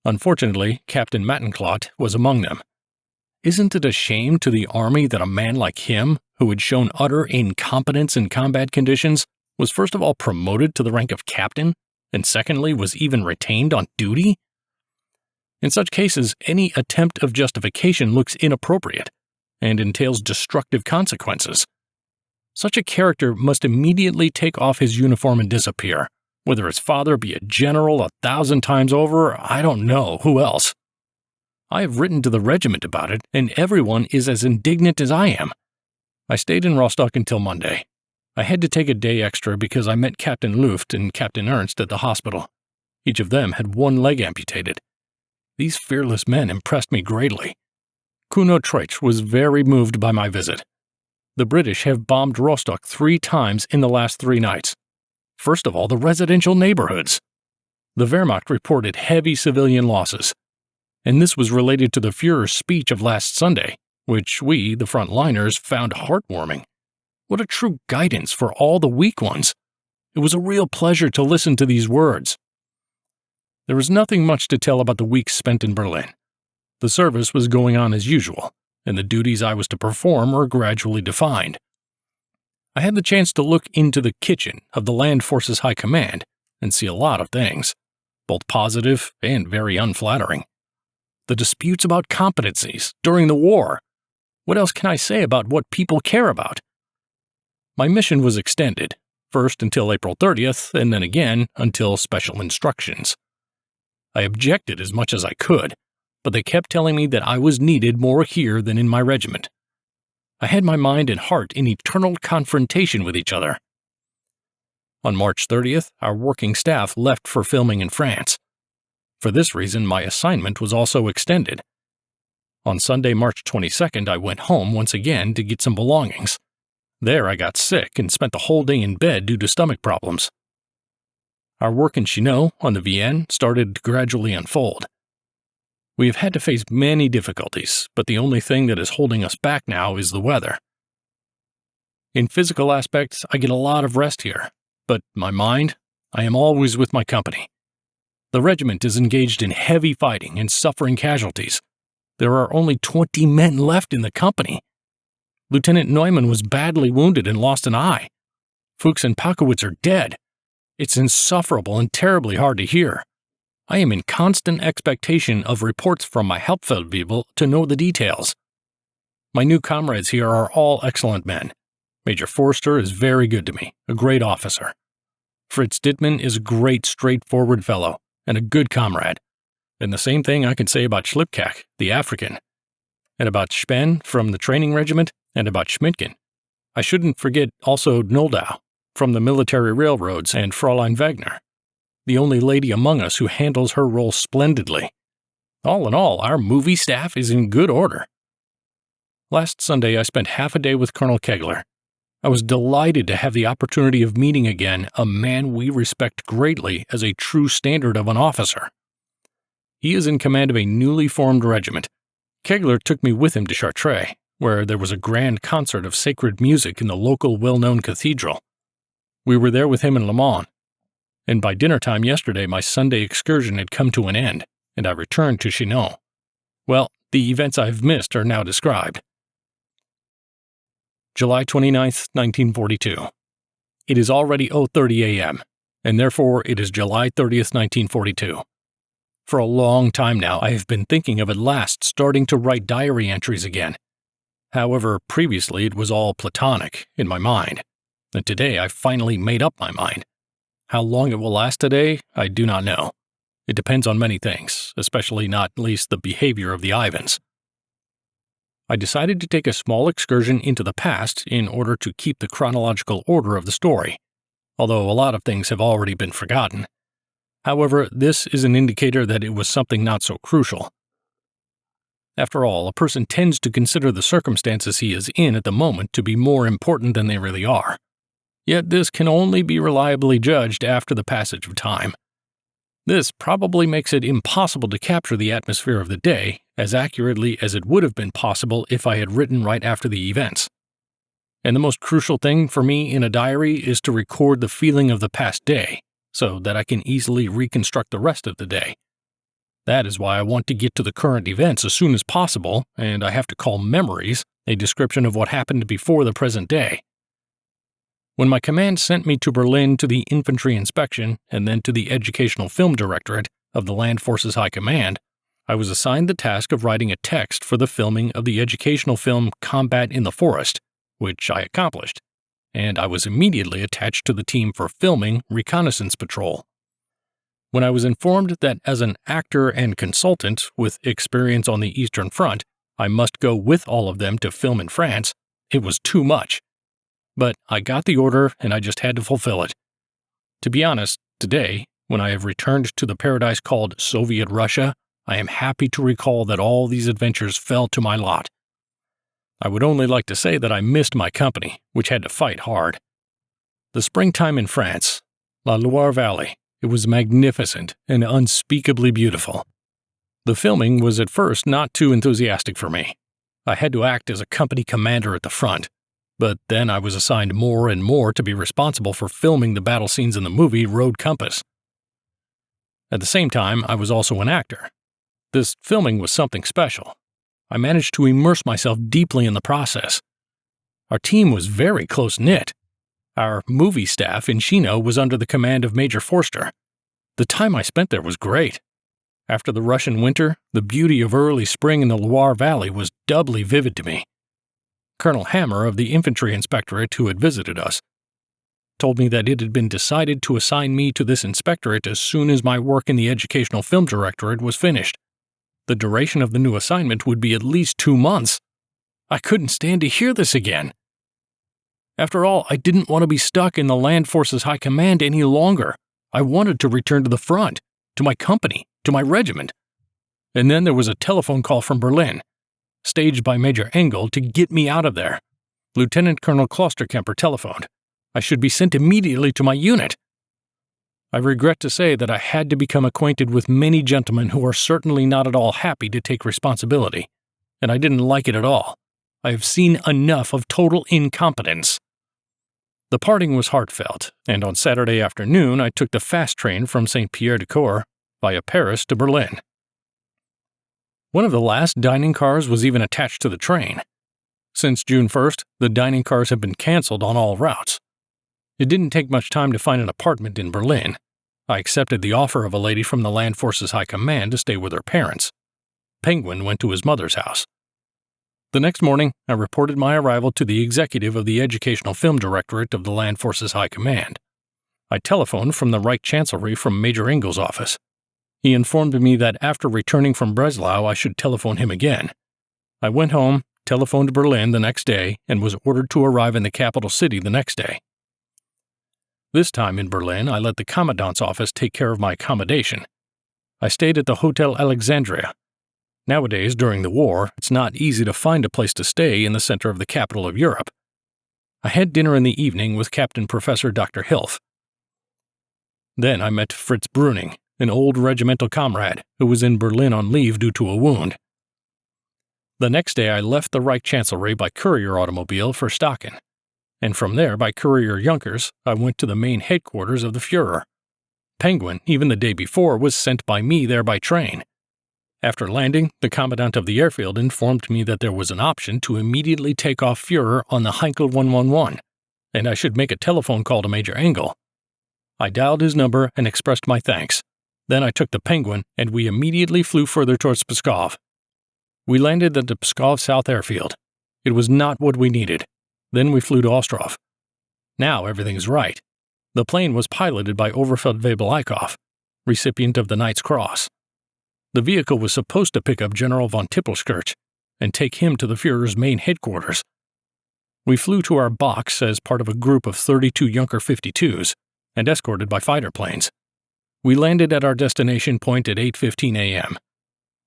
Unfortunately, Captain Mattenclot was among them. Isn't it a shame to the army that a man like him, who had shown utter incompetence in combat conditions, was first of all promoted to the rank of captain, and secondly was even retained on duty? In such cases, any attempt of justification looks inappropriate and entails destructive consequences. Such a character must immediately take off his uniform and disappear. Whether his father be a general 1,000 times over, I don't know who else. I have written to the regiment about it, and everyone is as indignant as I am. I stayed in Rostock until Monday. I had to take a day extra because I met Captain Luft and Captain Ernst at the hospital. Each of them had one leg amputated. These fearless men impressed me greatly. Kuno Treitsch was very moved by my visit. The British have bombed Rostock 3 times in the last 3 nights. First of all, the residential neighborhoods. The Wehrmacht reported heavy civilian losses. And this was related to the Führer's speech of last Sunday, which we, the frontliners, found heartwarming. What a true guidance for all the weak ones. It was a real pleasure to listen to these words. There was nothing much to tell about the weeks spent in Berlin. The service was going on as usual, and the duties I was to perform were gradually defined. I had the chance to look into the kitchen of the Land Forces High Command and see a lot of things, both positive and very unflattering. The disputes about competencies during the war. What else can I say about what people care about? My mission was extended, first until April 30th, and then again until special instructions. I objected as much as I could, but they kept telling me that I was needed more here than in my regiment. I had my mind and heart in eternal confrontation with each other. On March 30th, our working staff left for filming in France. For this reason, my assignment was also extended. On Sunday, March 22nd, I went home once again to get some belongings. There I got sick and spent the whole day in bed due to stomach problems. Our work in Chinon on the Vienne started to gradually unfold. We have had to face many difficulties, but the only thing that is holding us back now is the weather. In physical aspects, I get a lot of rest here, but my mind, I am always with my company. The regiment is engaged in heavy fighting and suffering casualties. There are only 20 men left in the company. Lieutenant Nimon was badly wounded and lost an eye. Fuchs and Pakowitz are dead. It's insufferable and terribly hard to hear. I am in constant expectation of reports from my Hauptfeldwebel to know the details. My new comrades here are all excellent men. Major Forster is very good to me, a great officer. Fritz Dittmann is a great, straightforward fellow, and a good comrade. And the same thing I can say about Schlipkak, the African. And about Spen from the training regiment, and about Schmidtgen. I shouldn't forget also Noldau, from the military railroads, and Fräulein Wagner, the only lady among us who handles her role splendidly. All in all, our movie staff is in good order. Last Sunday, I spent half a day with Colonel Kegler. I was delighted to have the opportunity of meeting again a man we respect greatly as a true standard of an officer. He is in command of a newly formed regiment. Kegler took me with him to Chartres, where there was a grand concert of sacred music in the local well-known cathedral. We were there with him in Le Mans, and by dinner time yesterday my Sunday excursion had come to an end, and I returned to Chinon. Well, the events I have missed are now described. July 29, 1942. It is already 0:30 a.m., and therefore it is July 30th, 1942. For a long time now I have been thinking of at last starting to write diary entries again. However, previously it was all platonic in my mind, and today I finally made up my mind. How long it will last today, I do not know. It depends on many things, especially not least the behavior of the Ivans. I decided to take a small excursion into the past in order to keep the chronological order of the story, although a lot of things have already been forgotten. However, this is an indicator that it was something not so crucial. After all, a person tends to consider the circumstances he is in at the moment to be more important than they really are. Yet this can only be reliably judged after the passage of time. This probably makes it impossible to capture the atmosphere of the day as accurately as it would have been possible if I had written right after the events. And the most crucial thing for me in a diary is to record the feeling of the past day, so that I can easily reconstruct the rest of the day. That is why I want to get to the current events as soon as possible, and I have to call memories a description of what happened before the present day. When my command sent me to Berlin to the infantry inspection and then to the Educational Film Directorate of the Land Forces High Command, I was assigned the task of writing a text for the filming of the educational film Combat in the Forest, which I accomplished, and I was immediately attached to the team for filming Reconnaissance Patrol. When I was informed that as an actor and consultant with experience on the Eastern Front, I must go with all of them to film in France, it was too much. But I got the order and I just had to fulfill it. To be honest, today, when I have returned to the paradise called Soviet Russia, I am happy to recall that all these adventures fell to my lot. I would only like to say that I missed my company, which had to fight hard. The springtime in France, La Loire Valley, it was magnificent and unspeakably beautiful. The filming was at first not too enthusiastic for me. I had to act as a company commander at the front, but then I was assigned more and more to be responsible for filming the battle scenes in the movie Road Compass. At the same time, I was also an actor. This filming was something special. I managed to immerse myself deeply in the process. Our team was very close-knit. Our movie staff in Chinon was under the command of Major Forster. The time I spent there was great. After the Russian winter, the beauty of early spring in the Loire Valley was doubly vivid to me. Colonel Hammer of the Infantry Inspectorate, who had visited us, told me that it had been decided to assign me to this inspectorate as soon as my work in the Educational Film Directorate was finished. The duration of the new assignment would be at least 2 months. I couldn't stand to hear this again. After all, I didn't want to be stuck in the Land Forces High Command any longer. I wanted to return to the front. to my company, to my regiment. And then there was a telephone call from Berlin, staged by Major Engel to get me out of there. Lieutenant Colonel Klosterkemper telephoned. I should be sent immediately to my unit. I regret to say that I had to become acquainted with many gentlemen who are certainly not at all happy to take responsibility, and I didn't like it at all. I have seen enough of total incompetence. The parting was heartfelt, and on Saturday afternoon I took the fast train from St. Pierre-de-Corps via Paris to Berlin. One of the last dining cars was even attached to the train. Since June 1st, the dining cars have been cancelled on all routes. It didn't take much time to find an apartment in Berlin. I accepted the offer of a lady from the Land Forces High Command to stay with her parents. Penguin went to his mother's house. The next morning, I reported my arrival to the executive of the Educational Film Directorate of the Land Forces High Command. I telephoned from the Reich Chancellery from Major Engel's office. He informed me that after returning from Breslau I should telephone him again. I went home, telephoned Berlin the next day, and was ordered to arrive in the capital city the next day. This time in Berlin, I let the Commandant's office take care of my accommodation. I stayed at the Hotel Alexandria. Nowadays, during the war, it's not easy to find a place to stay in the center of the capital of Europe. I had dinner in the evening with Captain Professor Dr. Hilf. Then I met Fritz Brüning, an old regimental comrade who was in Berlin on leave due to a wound. The next day I left the Reich Chancellery by courier automobile for Staaken, and from there by courier Junkers I went to the main headquarters of the Führer. Penguin, even the day before, was sent by me there by train. After landing, the commandant of the airfield informed me that there was an option to immediately take off Führer on the Heinkel 111, and I should make a telephone call to Major Engel. I dialed his number and expressed my thanks. Then I took the Penguin, and we immediately flew further towards Pskov. We landed at the Pskov South Airfield. It was not what we needed. Then we flew to Ostrov. Now everything's right. The plane was piloted by Oberfeldwebel Eichhoff, recipient of the Knight's Cross. The vehicle was supposed to pick up General von Tippelskirch and take him to the Führer's main headquarters. We flew to our box as part of a group of 32 Junker 52s and escorted by fighter planes. We landed at our destination point at 8:15 a.m.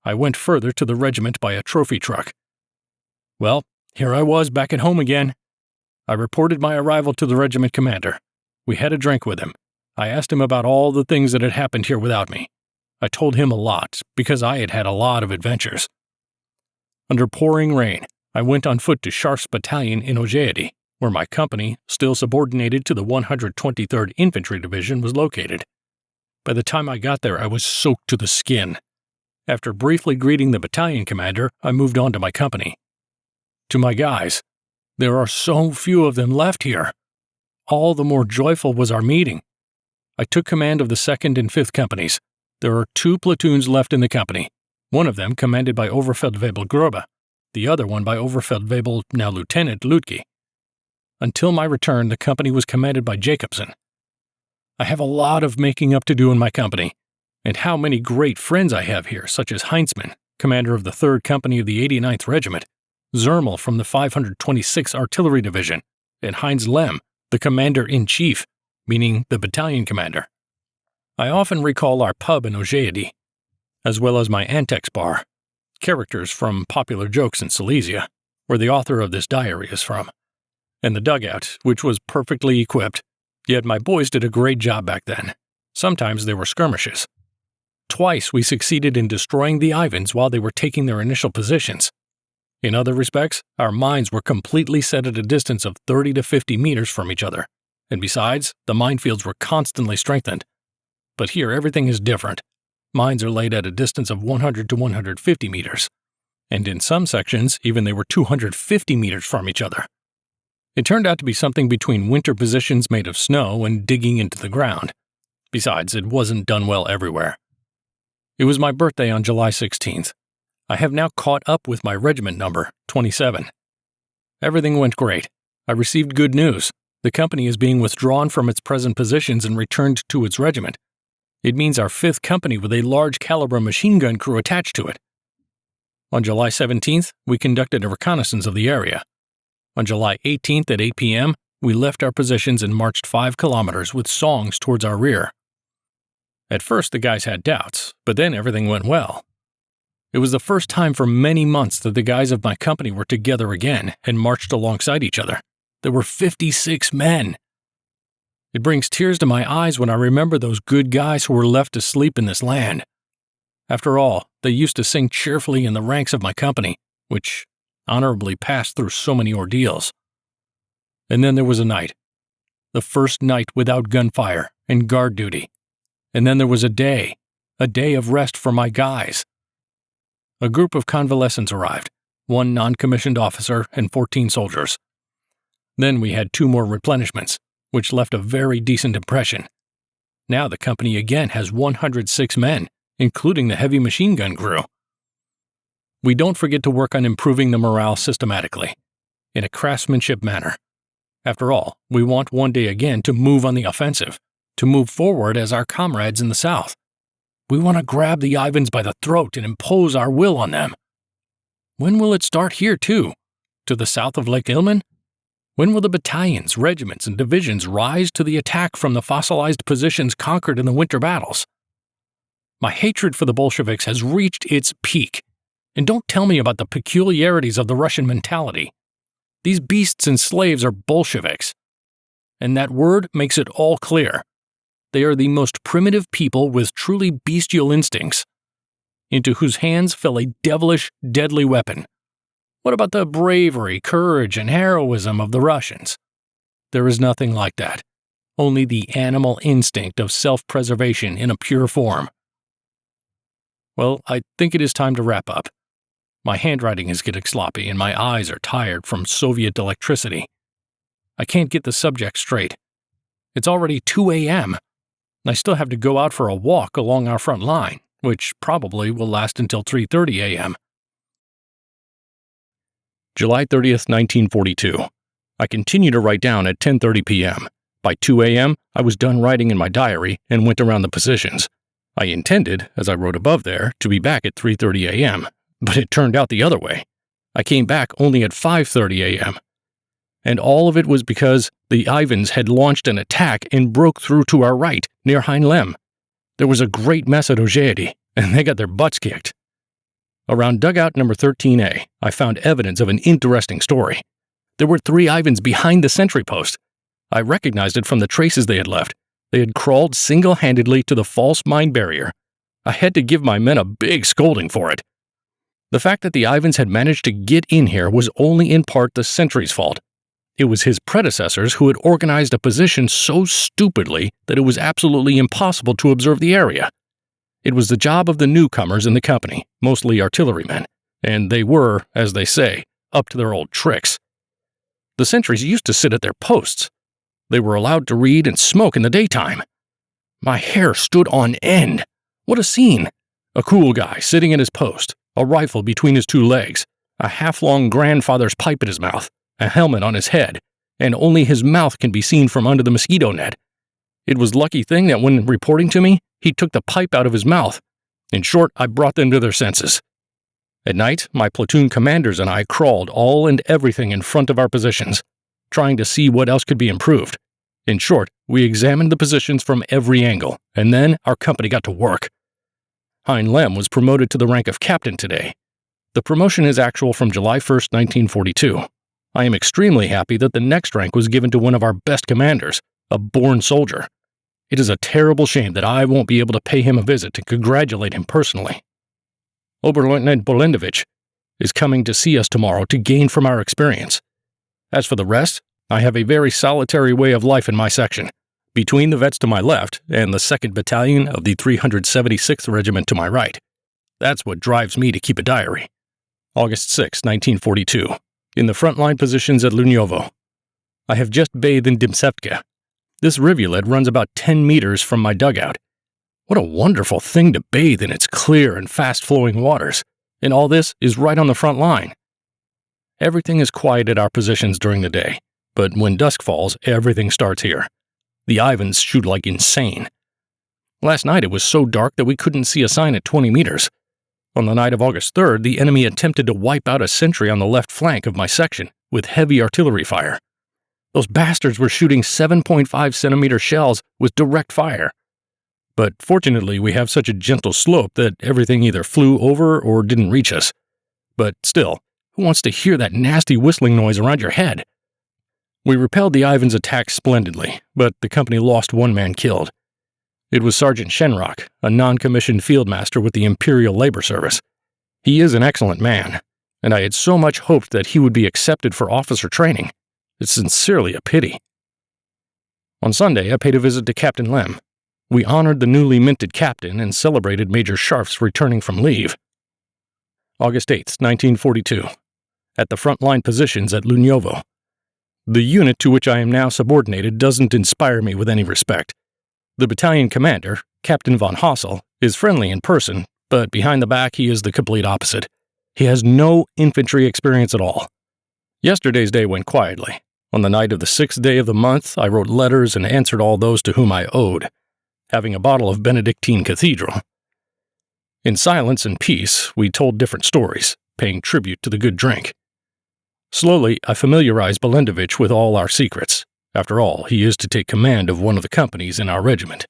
I went further to the regiment by a trophy truck. Well, here I was back at home again. I reported my arrival to the regiment commander. We had a drink with him. I asked him about all the things that had happened here without me. I told him a lot, because I had had a lot of adventures. Under pouring rain, I went on foot to Scharf's battalion in Ojeady, where my company, still subordinated to the 123rd Infantry Division, was located. By the time I got there, I was soaked to the skin. After briefly greeting the battalion commander, I moved on to my company. To my guys, there are so few of them left here. All the more joyful was our meeting. I took command of the 2nd and 5th companies. There are 2 platoons left in the company, one of them commanded by Oberfeldwebel Grobe, the other one by Oberfeldwebel, now Lieutenant, Lütke. Until my return, the company was commanded by Jacobsen. I have a lot of making up to do in my company, and how many great friends I have here, such as Heinzmann, commander of the 3rd Company of the 89th Regiment, Zermel from the 526th Artillery Division, and Heinz Lem, the commander-in-chief, meaning the battalion commander. I often recall our pub in Ojeady, as well as my Antex bar, characters from popular jokes in Silesia, where the author of this diary is from, and the dugout, which was perfectly equipped, yet my boys did a great job back then. Sometimes there were skirmishes. Twice we succeeded in destroying the Ivans while they were taking their initial positions. In other respects, our mines were completely set at a distance of 30 to 50 meters from each other, and besides, the minefields were constantly strengthened. But here everything is different. Mines are laid at a distance of 100 to 150 meters, and in some sections even they were 250 meters from each other. It turned out to be something between winter positions made of snow and digging into the ground. Besides, it wasn't done well everywhere. It was my birthday on July 16th. I have now caught up with my regiment number, 27. Everything went great. I received good news. The company is being withdrawn from its present positions and returned to its regiment. It means our 5th Company with a large caliber machine gun crew attached to it. On July 17th, we conducted a reconnaissance of the area. On July 18th at 8 p.m., we left our positions and marched 5 kilometers with songs towards our rear. At first, the guys had doubts, but then everything went well. It was the first time for many months that the guys of my company were together again and marched alongside each other. There were 56 men. It brings tears to my eyes when I remember those good guys who were left to sleep in this land. After all, they used to sing cheerfully in the ranks of my company, which honorably passed through so many ordeals. And then there was a night. The first night without gunfire and guard duty. And then there was a day of rest for my guys. A group of convalescents arrived, 1 non-commissioned officer and 14 soldiers. Then we had 2 more replenishments, which left a very decent impression. Now the company again has 106 men, including the heavy machine gun crew. We don't forget to work on improving the morale systematically, in a craftsmanship manner. After all, we want one day again to move on the offensive, to move forward as our comrades in the south. We want to grab the Ivans by the throat and impose our will on them. When will it start here, too? To the south of Lake Ilmen? When will the battalions, regiments, and divisions rise to the attack from the fossilized positions conquered in the winter battles? My hatred for the Bolsheviks has reached its peak. And don't tell me about the peculiarities of the Russian mentality. These beasts and slaves are Bolsheviks. And that word makes it all clear. They are the most primitive people with truly bestial instincts, into whose hands fell a devilish, deadly weapon. What about the bravery, courage, and heroism of the Russians? There is nothing like that. Only the animal instinct of self-preservation in a pure form. Well, I think it is time to wrap up. My handwriting is getting sloppy and my eyes are tired from Soviet electricity. I can't get the subject straight. It's already 2 a.m. I still have to go out for a walk along our front line, which probably will last until 3:30 a.m. July 30th, 1942. I continue to write down at 10:30 p.m. By 2 a.m., I was done writing in my diary and went around the positions. I intended, as I wrote above there, to be back at 3:30 a.m., but it turned out the other way. I came back only at 5:30 a.m. And all of it was because the Ivans had launched an attack and broke through to our right, near Heinlem. There was a great mess at Ojedi, and they got their butts kicked. Around dugout number 13A, I found evidence of an interesting story. There were 3 Ivans behind the sentry post. I recognized it from the traces they had left. They had crawled single-handedly to the false mine barrier. I had to give my men a big scolding for it. The fact that the Ivans had managed to get in here was only in part the sentry's fault. It was his predecessors who had organized a position so stupidly that it was absolutely impossible to observe the area. It was the job of the newcomers in the company, mostly artillerymen, and they were, as they say, up to their old tricks. The sentries used to sit at their posts. They were allowed to read and smoke in the daytime. My hair stood on end. What a scene! A cool guy sitting at his post, a rifle between his 2 legs, a half-long grandfather's pipe in his mouth, a helmet on his head, and only his mouth can be seen from under the mosquito net. It was lucky thing that when reporting to me, he took the pipe out of his mouth. In short, I brought them to their senses. At night, my platoon commanders and I crawled all and everything in front of our positions, trying to see what else could be improved. In short, we examined the positions from every angle, and then our company got to work. Hein Lem was promoted to the rank of captain today. The promotion is actual from July 1st, 1942. I am extremely happy that the next rank was given to one of our best commanders, a born soldier. It is a terrible shame that I won't be able to pay him a visit to congratulate him personally. Oberleutnant Bolendovich is coming to see us tomorrow to gain from our experience. As for the rest, I have a very solitary way of life in my section, between the vets to my left and the 2nd Battalion of the 376th Regiment to my right. That's what drives me to keep a diary. August 6, 1942. In the frontline positions at Lunyovo. I have just bathed in Demyansk. This rivulet runs about 10 meters from my dugout. What a wonderful thing to bathe in its clear and fast-flowing waters, and all this is right on the front line. Everything is quiet at our positions during the day, but when dusk falls, everything starts here. The Ivans shoot like insane. Last night it was so dark that we couldn't see a sign at 20 meters. On the night of August 3rd, the enemy attempted to wipe out a sentry on the left flank of my section with heavy artillery fire. Those bastards were shooting 7.5 centimeter shells with direct fire. but fortunately we have such a gentle slope that everything either flew over or didn't reach us. But still, who wants to hear that nasty whistling noise around your head? We repelled the Ivan's attack splendidly, but the company lost one man killed. It was Sergeant Shenrock, a non-commissioned field master with the Imperial Labor Service. He is an excellent man, and I had so much hoped that he would be accepted for officer training. It's sincerely a pity. On Sunday, I paid a visit to Captain Lem. We honored the newly minted captain and celebrated Major Scharf's returning from leave. August 8, 1942. At the frontline positions at Lunyovo. The unit to which I am now subordinated doesn't inspire me with any respect. The battalion commander, Captain von Hassel, is friendly in person, but behind the back he is the complete opposite. He has no infantry experience at all. Yesterday's day went quietly. On the night of the 6th day of the month, I wrote letters and answered all those to whom I owed, having a bottle of Benedictine Cathedral. In silence and peace, we told different stories, paying tribute to the good drink. Slowly, I familiarized Belendovich with all our secrets. After all, he is to take command of one of the companies in our regiment.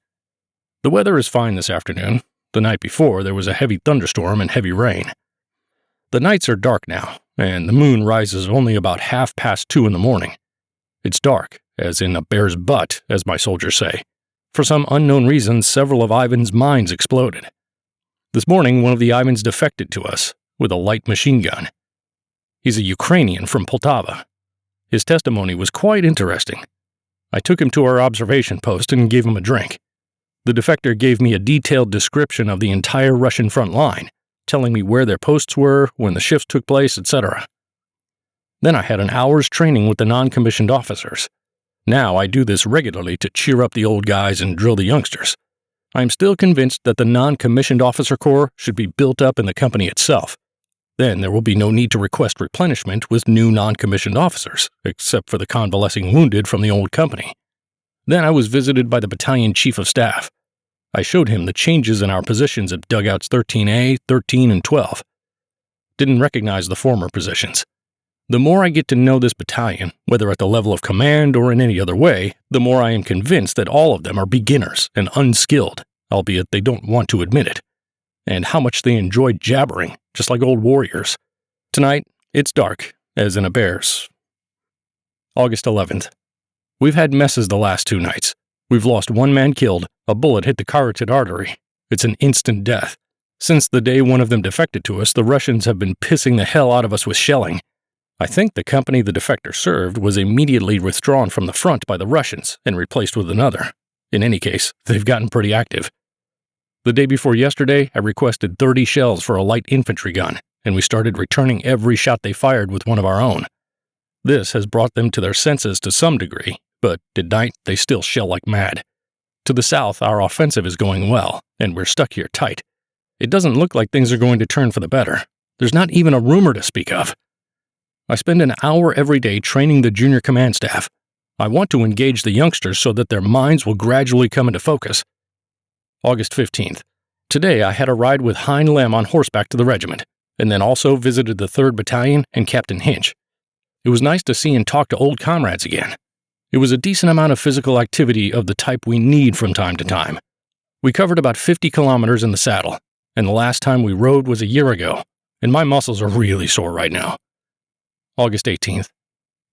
The weather is fine this afternoon. The night before, there was a heavy thunderstorm and heavy rain. The nights are dark now, and the moon rises only about 2:30 in the morning. It's dark, as in a bear's butt, as my soldiers say. For some unknown reason, several of Ivan's mines exploded. This morning, one of the Ivans defected to us, with a light machine gun. He's a Ukrainian from Poltava. His testimony was quite interesting. I took him to our observation post and gave him a drink. The defector gave me a detailed description of the entire Russian front line, telling me where their posts were, when the shifts took place, etc. Then I had an hour's training with the non-commissioned officers. Now I do this regularly to cheer up the old guys and drill the youngsters. I am still convinced that the non-commissioned officer corps should be built up in the company itself. Then there will be no need to request replenishment with new non-commissioned officers, except for the convalescing wounded from the old company. Then I was visited by the battalion chief of staff. I showed him the changes in our positions at dugouts 13A, 13, and 12. Didn't recognize the former positions. The more I get to know this battalion, whether at the level of command or in any other way, the more I am convinced that all of them are beginners and unskilled, albeit they don't want to admit it. And how much they enjoy jabbering, just like old warriors. Tonight, it's dark, as in a bear's. August 11th. We've had messes the last 2 nights. We've lost one man killed, a bullet hit the carotid artery. It's an instant death. Since the day one of them defected to us, the Russians have been pissing the hell out of us with shelling. I think the company the defector served was immediately withdrawn from the front by the Russians and replaced with another. In any case, they've gotten pretty active. The day before yesterday, I requested 30 shells for a light infantry gun, and we started returning every shot they fired with one of our own. This has brought them to their senses to some degree, but tonight they still shell like mad. To the south, our offensive is going well, and we're stuck here tight. It doesn't look like things are going to turn for the better. There's not even a rumor to speak of. I spend an hour every day training the junior command staff. I want to engage the youngsters so that their minds will gradually come into focus. August 15th. Today I had a ride with Hein Lem on horseback to the regiment, and then also visited the 3rd Battalion and Captain Hinch. It was nice to see and talk to old comrades again. It was a decent amount of physical activity of the type we need from time to time. We covered about 50 kilometers in the saddle, and the last time we rode was a year ago, and my muscles are really sore right now. August 18th.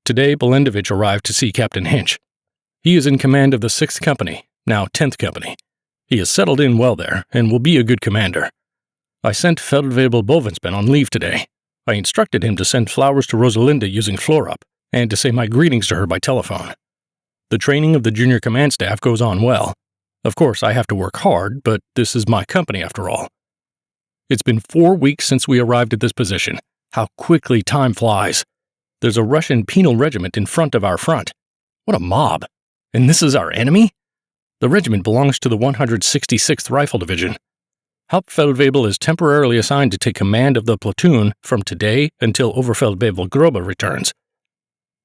Today Belendovich arrived to see Captain Hinch. He is in command of the 6th Company, now 10th Company. He has settled in well there and will be a good commander. I sent Feldwebel Bovenspen on leave today. I instructed him to send flowers to Rosalinda using Florup and to say my greetings to her by telephone. The training of the junior command staff goes on well. Of course, I have to work hard, but this is my company after all. It's been 4 weeks since we arrived at this position. How quickly time flies. There's a Russian penal regiment in front of our front. What a mob! And this is our enemy? The regiment belongs to the 166th Rifle Division. Hauptfeldwebel is temporarily assigned to take command of the platoon from today until Oberfeldwebel Grobe returns.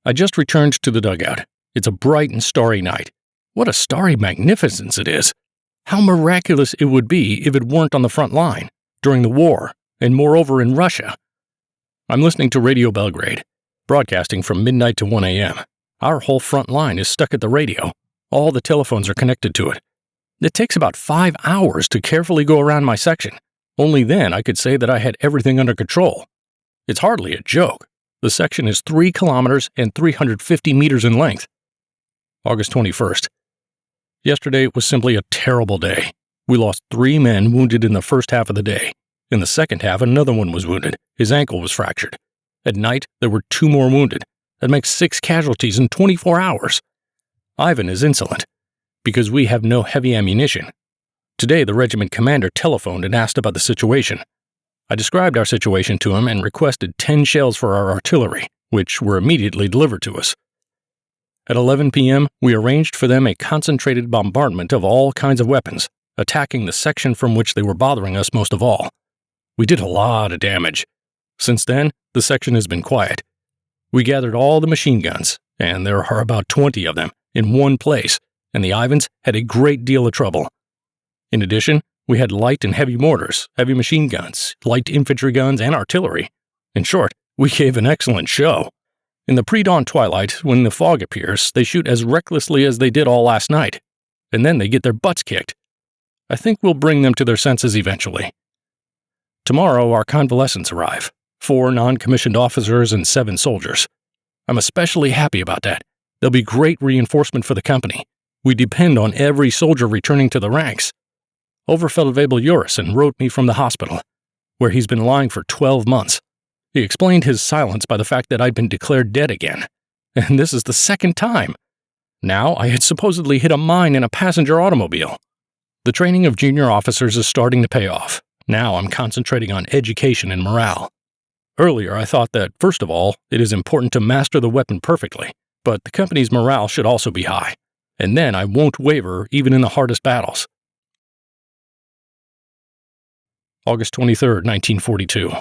I just returned to the dugout. It's a bright and starry night. What a starry magnificence it is! How miraculous it would be if it weren't on the front line, during the war, and moreover in Russia. I'm listening to Radio Belgrade, broadcasting from midnight to 1 a.m. Our whole front line is stuck at the radio. All the telephones are connected to it. It takes about 5 hours to carefully go around my section. Only then I could say that I had everything under control. It's hardly a joke. The section is 3 kilometers and 350 meters in length. August 21st. Yesterday was simply a terrible day. We lost 3 men wounded in the first half of the day. In the second half, another one was wounded. His ankle was fractured. At night, there were 2 more wounded. That makes 6 casualties in 24 hours. Ivan is insolent, because we have no heavy ammunition. Today, the regiment commander telephoned and asked about the situation. I described our situation to him and requested 10 shells for our artillery, which were immediately delivered to us. At 11 p.m., we arranged for them a concentrated bombardment of all kinds of weapons, attacking the section from which they were bothering us most of all. We did a lot of damage. Since then, the section has been quiet. We gathered all the machine guns, and there are about 20 of them, in one place, and the Ivans had a great deal of trouble. In addition, we had light and heavy mortars, heavy machine guns, light infantry guns, and artillery. In short, we gave an excellent show. In the pre-dawn twilight, when the fog appears, they shoot as recklessly as they did all last night, and then they get their butts kicked. I think we'll bring them to their senses eventually. Tomorrow, our convalescents arrive. 4 non-commissioned officers and 7 soldiers. I'm especially happy about that. They'll be great reinforcement for the company. We depend on every soldier returning to the ranks. Overfeldwebel Jurison wrote me from the hospital, where he's been lying for 12 months. He explained his silence by the fact that I'd been declared dead again. And this is the 2nd time. Now, I had supposedly hit a mine in a passenger automobile. The training of junior officers is starting to pay off. Now I'm concentrating on education and morale. Earlier, I thought that, first of all, it is important to master the weapon perfectly, but the company's morale should also be high. And then I won't waver even in the hardest battles. August 23, 1942.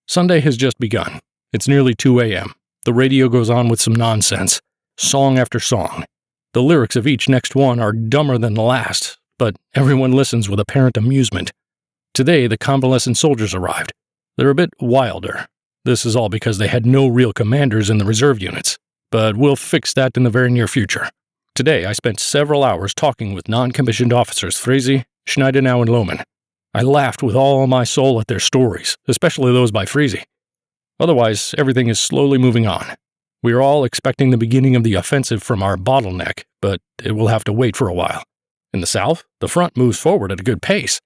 Sunday has just begun. It's nearly 2 a.m. The radio goes on with some nonsense, song after song. The lyrics of each next one are dumber than the last, but everyone listens with apparent amusement. Today, the convalescent soldiers arrived. They're a bit wilder. This is all because they had no real commanders in the reserve units, but we'll fix that in the very near future. Today, I spent several hours talking with non-commissioned officers Frese, Schneidenau, and Lohmann. I laughed with all my soul at their stories, especially those by Frese. Otherwise, everything is slowly moving on. We are all expecting the beginning of the offensive from our bottleneck, but it will have to wait for a while. In the south, the front moves forward at a good pace.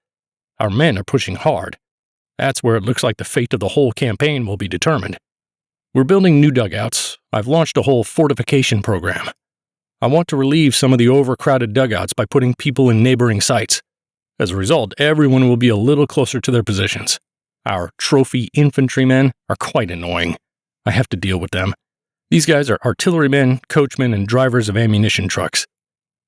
Our men are pushing hard. That's where it looks like the fate of the whole campaign will be determined. We're building new dugouts. I've launched a whole fortification program. I want to relieve some of the overcrowded dugouts by putting people in neighboring sites. As a result, everyone will be a little closer to their positions. Our trophy infantrymen are quite annoying. I have to deal with them. These guys are artillerymen, coachmen, and drivers of ammunition trucks.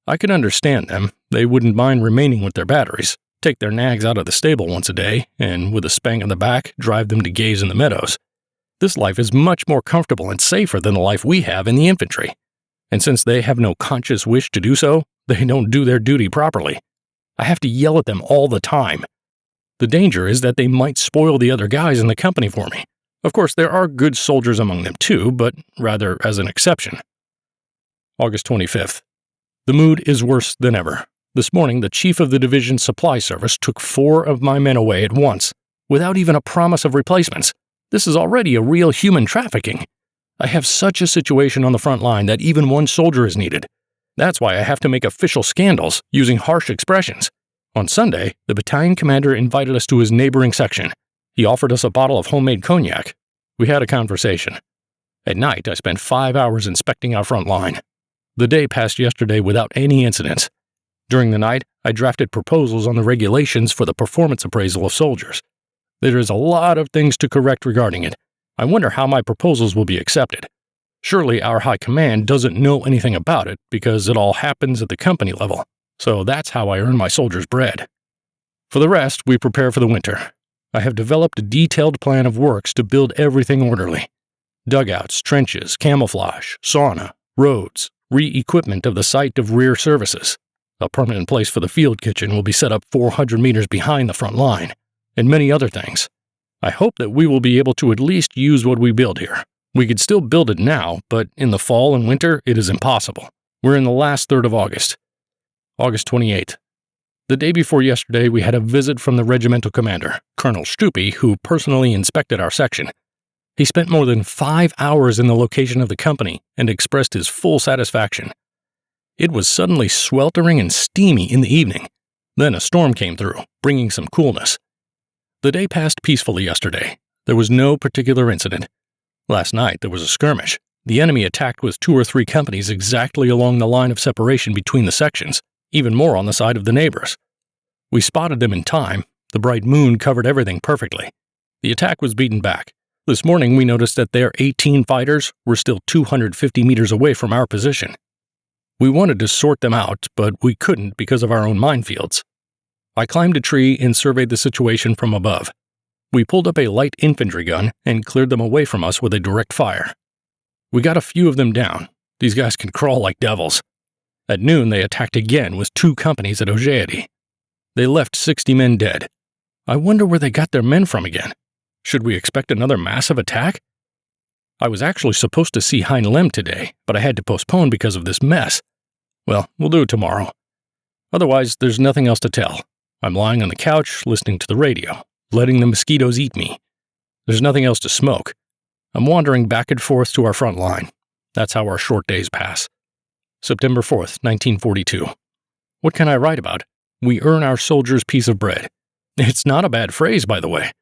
I can understand them. They wouldn't mind remaining with their batteries, take their nags out of the stable once a day, and with a spank on the back, drive them to gaze in the meadows. This life is much more comfortable and safer than the life we have in the infantry. And since they have no conscious wish to do so, they don't do their duty properly. I have to yell at them all the time. The danger is that they might spoil the other guys in the company for me. Of course, there are good soldiers among them too, but rather as an exception. August 25th. The mood is worse than ever. This morning, the chief of the division supply service took 4 of my men away at once, without even a promise of replacements. This is already a real human trafficking. I have such a situation on the front line that even 1 soldier is needed. That's why I have to make official scandals, using harsh expressions. On Sunday, the battalion commander invited us to his neighboring section. He offered us a bottle of homemade cognac. We had a conversation. At night, I spent 5 hours inspecting our front line. The day passed yesterday without any incidents. During the night, I drafted proposals on the regulations for the performance appraisal of soldiers. There is a lot of things to correct regarding it. I wonder how my proposals will be accepted. Surely our high command doesn't know anything about it because it all happens at the company level. So that's how I earn my soldiers' bread. For the rest, we prepare for the winter. I have developed a detailed plan of works to build everything orderly. Dugouts, trenches, camouflage, sauna, roads, re-equipment of the site of rear services. A permanent place for the field kitchen will be set up 400 meters behind the front line, and many other things. I hope that we will be able to at least use what we build here. We could still build it now, but in the fall and winter, it is impossible. We're in the last third of August. August 28th. The day before yesterday, we had a visit from the regimental commander, Colonel Stupy, who personally inspected our section. He spent more than 5 hours in the location of the company and expressed his full satisfaction. It was suddenly sweltering and steamy in the evening. Then a storm came through, bringing some coolness. The day passed peacefully yesterday. There was no particular incident. Last night there was a skirmish. The enemy attacked with 2 or 3 companies exactly along the line of separation between the sections, even more on the side of the neighbors. We spotted them in time. The bright moon covered everything perfectly. The attack was beaten back. This morning we noticed that their 18 fighters were still 250 meters away from our position. We wanted to sort them out, but we couldn't because of our own minefields. I climbed a tree and surveyed the situation from above. We pulled up a light infantry gun and cleared them away from us with a direct fire. We got a few of them down. These guys can crawl like devils. At noon, they attacked again with 2 companies at Ogeady. They left 60 men dead. I wonder where they got their men from again. Should we expect another massive attack? I was actually supposed to see Heinlein today, but I had to postpone because of this mess. Well, we'll do it tomorrow. Otherwise, there's nothing else to tell. I'm lying on the couch, listening to the radio, letting the mosquitoes eat me. There's nothing else to smoke. I'm wandering back and forth to our front line. That's how our short days pass. September 4th, 1942. What can I write about? We earn our soldiers' piece of bread. It's not a bad phrase, by the way.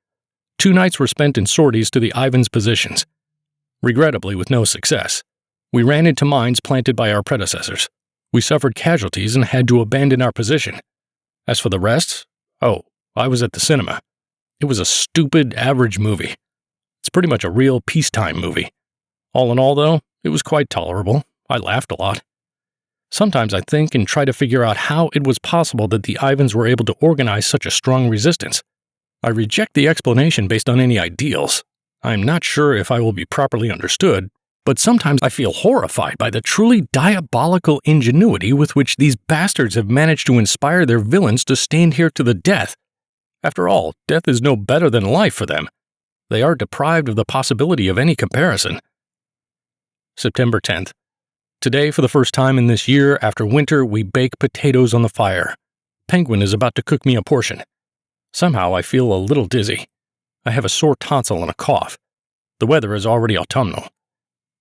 2 nights were spent in sorties to the Ivan's positions. Regrettably, with no success. We ran into mines planted by our predecessors. We suffered casualties and had to abandon our position. As for the rest, I was at the cinema. It was a stupid, average movie. It's pretty much a real peacetime movie. All in all, though, it was quite tolerable. I laughed a lot. Sometimes I think and try to figure out how it was possible that the Ivans were able to organize such a strong resistance. I reject the explanation based on any ideals. I'm not sure if I will be properly understood, but sometimes I feel horrified by the truly diabolical ingenuity with which these bastards have managed to inspire their villains to stand here to the death. After all, death is no better than life for them. They are deprived of the possibility of any comparison. September 10th. Today, for the first time in this year, after winter, we bake potatoes on the fire. Penguin is about to cook me a portion. Somehow I feel a little dizzy. I have a sore tonsil and a cough. The weather is already autumnal.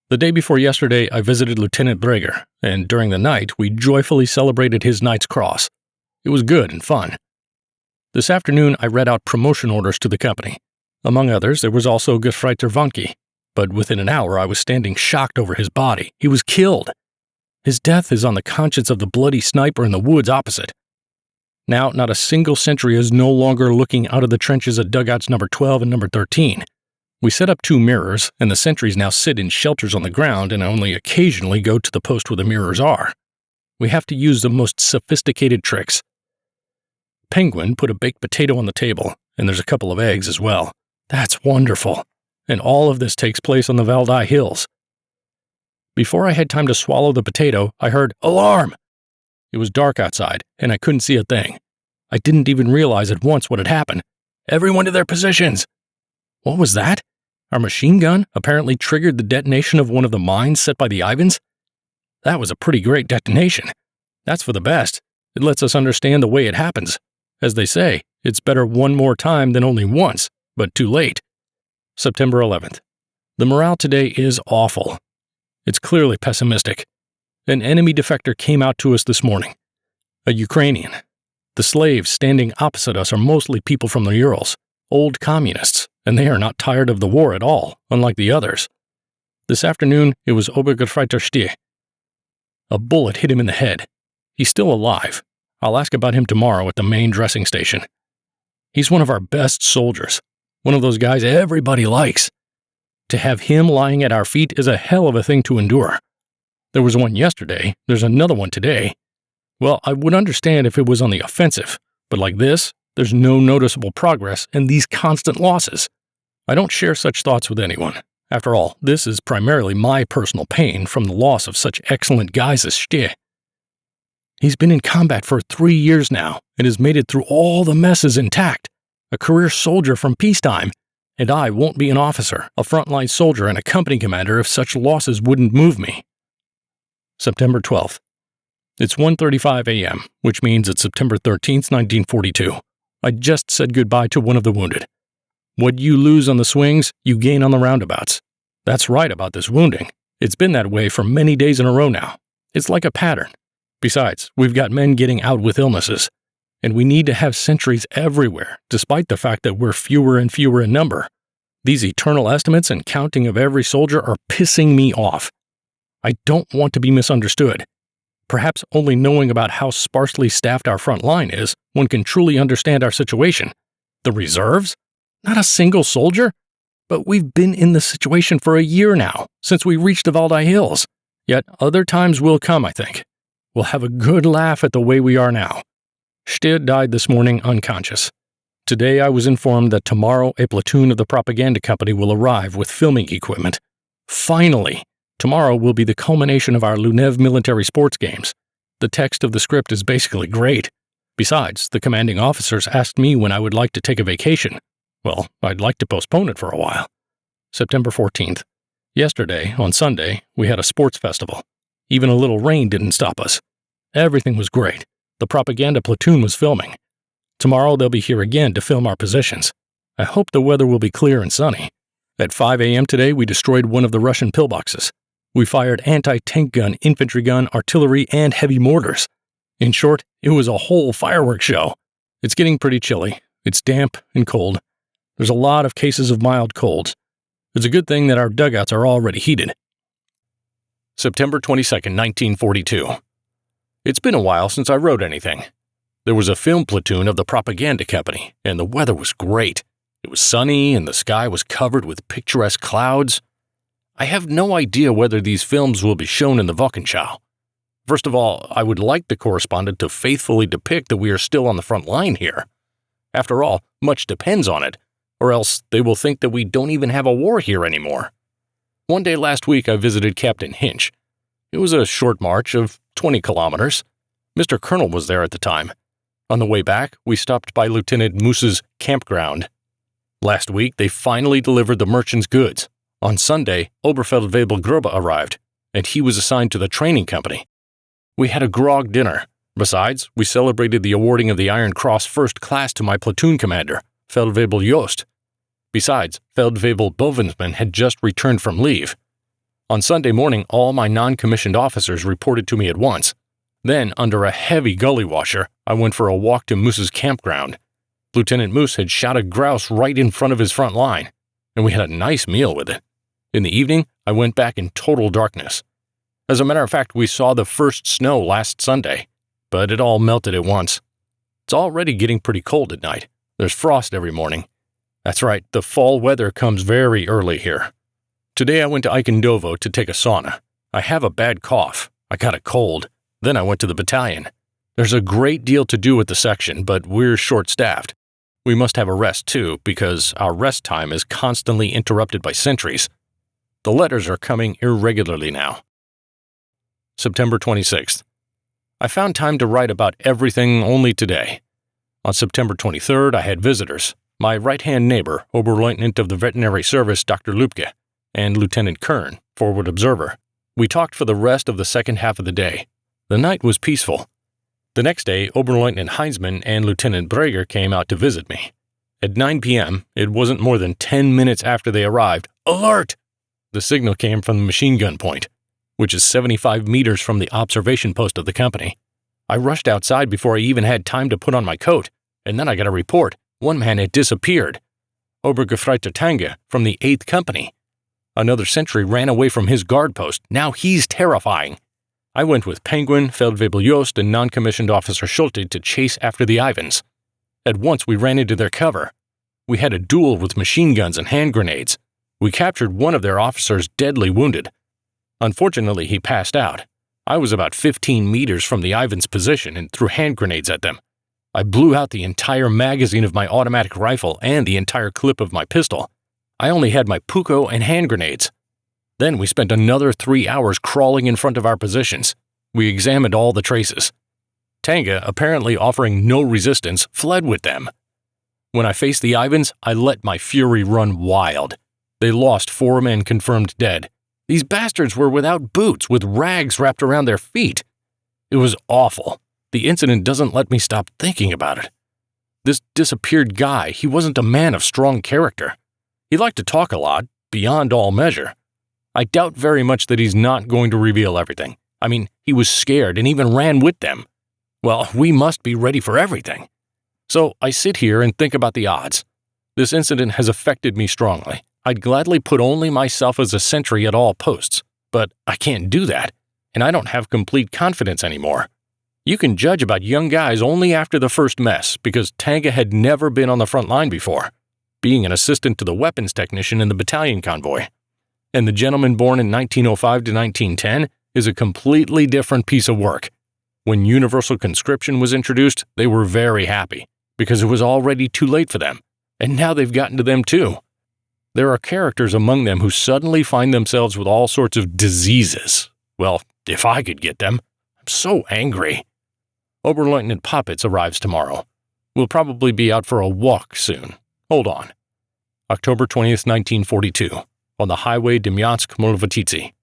The day before yesterday, I visited Lieutenant Breger, and during the night, we joyfully celebrated his Knight's Cross. It was good and fun. This afternoon, I read out promotion orders to the company. Among others, there was also Gefreiter Vanke, but within an hour I was standing shocked over his body. He was killed. His death is on the conscience of the bloody sniper in the woods opposite. Now, not a single sentry is no longer looking out of the trenches at dugouts number 12 and number 13. We set up 2 mirrors, and the sentries now sit in shelters on the ground and only occasionally go to the post where the mirrors are. We have to use the most sophisticated tricks. Penguin put a baked potato on the table, and there's a couple of eggs as well. That's wonderful. And all of this takes place on the Valdai hills. Before I had time to swallow the potato, I heard, "Alarm!" It was dark outside, and I couldn't see a thing. I didn't even realize at once what had happened. Everyone to their positions! What was that? Our machine gun apparently triggered the detonation of one of the mines set by the Ivans? That was a pretty great detonation. That's for the best. It lets us understand the way it happens. As they say, it's better one more time than only once, but too late. September 11th. The morale today is awful. It's clearly pessimistic. An enemy defector came out to us this morning. A Ukrainian. The slaves standing opposite us are mostly people from the Urals, old communists, and they are not tired of the war at all, unlike the others. This afternoon, it was Obergefreiter Stier. A bullet hit him in the head. He's still alive. I'll ask about him tomorrow at the main dressing station. He's one of our best soldiers. One of those guys everybody likes. To have him lying at our feet is a hell of a thing to endure. There was one yesterday, there's another one today. Well, I would understand if it was on the offensive, but like this, there's no noticeable progress and these constant losses. I don't share such thoughts with anyone. After all, this is primarily my personal pain from the loss of such excellent guys as Stier. He's been in combat for 3 years now and has made it through all the messes intact. A career soldier from peacetime. And I won't be an officer, a frontline soldier, and a company commander if such losses wouldn't move me. September 12th. It's 1:35 a.m., which means it's September 13th, 1942. I just said goodbye to one of the wounded. What you lose on the swings, you gain on the roundabouts. That's right about this wounding. It's been that way for many days in a row now. It's like a pattern. Besides, we've got men getting out with illnesses. And we need to have sentries everywhere, despite the fact that we're fewer and fewer in number. These eternal estimates and counting of every soldier are pissing me off. I don't want to be misunderstood. Perhaps only knowing about how sparsely staffed our front line is, one can truly understand our situation. The reserves? Not a single soldier? But we've been in this situation for a year now, since we reached the Valdai Hills. Yet other times will come, I think. We'll have a good laugh at the way we are now. Stier died this morning unconscious. Today I was informed that tomorrow a platoon of the propaganda company will arrive with filming equipment. Finally! Tomorrow will be the culmination of our Lunev military sports games. The text of the script is basically great. Besides, the commanding officers asked me when I would like to take a vacation. Well, I'd like to postpone it for a while. September 14th. Yesterday, on Sunday, we had a sports festival. Even a little rain didn't stop us. Everything was great. The propaganda platoon was filming. Tomorrow they'll be here again to film our positions. I hope the weather will be clear and sunny. At 5 a.m. today, we destroyed one of the Russian pillboxes. We fired anti-tank gun, infantry gun, artillery, and heavy mortars. In short, it was a whole fireworks show. It's getting pretty chilly. It's damp and cold. There's a lot of cases of mild colds. It's a good thing that our dugouts are already heated. September 22nd, 1942. It's been a while since I wrote anything. There was a film platoon of the propaganda company, and the weather was great. It was sunny, and the sky was covered with picturesque clouds. I have no idea whether these films will be shown in the Wochenschau. First of all, I would like the correspondent to faithfully depict that we are still on the front line here. After all, much depends on it, or else they will think that we don't even have a war here anymore. One day last week I visited Captain Hinch. It was a short march of 20 kilometers. Mr. Colonel was there at the time. On the way back, we stopped by Lieutenant Moose's campground. Last week, they finally delivered the merchant's goods. On Sunday, Oberfeldwebel Gruppe arrived, and he was assigned to the training company. We had a grog dinner. Besides, we celebrated the awarding of the Iron Cross First Class to my platoon commander, Feldwebel Jost. Besides, Feldwebel Bovensman had just returned from leave. On Sunday morning, all my non-commissioned officers reported to me at once. Then, under a heavy gully washer, I went for a walk to Moose's campground. Lieutenant Moose had shot a grouse right in front of his front line, and we had a nice meal with it. In the evening, I went back in total darkness. As a matter of fact, we saw the first snow last Sunday, but it all melted at once. It's already getting pretty cold at night. There's frost every morning. That's right, the fall weather comes very early here. Today I went to Eichendovo to take a sauna. I have a bad cough. I got a cold. Then I went to the battalion. There's a great deal to do at the section, but we're short-staffed. We must have a rest too, because our rest time is constantly interrupted by sentries. The letters are coming irregularly now. September 26th. I found time to write about everything only today. On September 23rd, I had visitors. My right-hand neighbor, Oberleutnant of the Veterinary Service, Dr. Lupke, and Lieutenant Kern, forward observer. We talked for the rest of the second half of the day. The night was peaceful. The next day, Oberleutnant Heinzmann and Lieutenant Breger came out to visit me. At 9 p.m., it wasn't more than 10 minutes after they arrived. Alert! The signal came from the machine gun point, which is 75 meters from the observation post of the company. I rushed outside before I even had time to put on my coat, and then I got a report. One man had disappeared. Obergefreiter Tange from the 8th Company. Another sentry ran away from his guard post. Now he's terrifying. I went with Penguin, Feldwebel Jost, and non-commissioned officer Schulte to chase after the Ivans. At once we ran into their cover. We had a duel with machine guns and hand grenades. We captured one of their officers deadly wounded. Unfortunately, he passed out. I was about 15 meters from the Ivans' position and threw hand grenades at them. I blew out the entire magazine of my automatic rifle and the entire clip of my pistol. I only had my puko and hand grenades. Then we spent another 3 hours crawling in front of our positions. We examined all the traces. Tanga, apparently offering no resistance, fled with them. When I faced the Ivans, I let my fury run wild. They lost 4 men confirmed dead. These bastards were without boots, with rags wrapped around their feet. It was awful. The incident doesn't let me stop thinking about it. This disappeared guy, he wasn't a man of strong character. He liked to talk a lot, beyond all measure. I doubt very much that he's not going to reveal everything. I mean, he was scared and even ran with them. Well, we must be ready for everything. So I sit here and think about the odds. This incident has affected me strongly. I'd gladly put only myself as a sentry at all posts, but I can't do that, and I don't have complete confidence anymore. You can judge about young guys only after the first mess, because Tanga had never been on the front line before, being an assistant to the weapons technician in the battalion convoy. And the gentleman born in 1905 to 1910 is a completely different piece of work. When universal conscription was introduced, they were very happy, because it was already too late for them, and now they've gotten to them too. There are characters among them who suddenly find themselves with all sorts of diseases. Well, if I could get them. I'm so angry. Oberleutnant Poppets arrives tomorrow. We'll probably be out for a walk soon. Hold on. October 20th, 1942, on the highway Demyansk-Molvotitsi.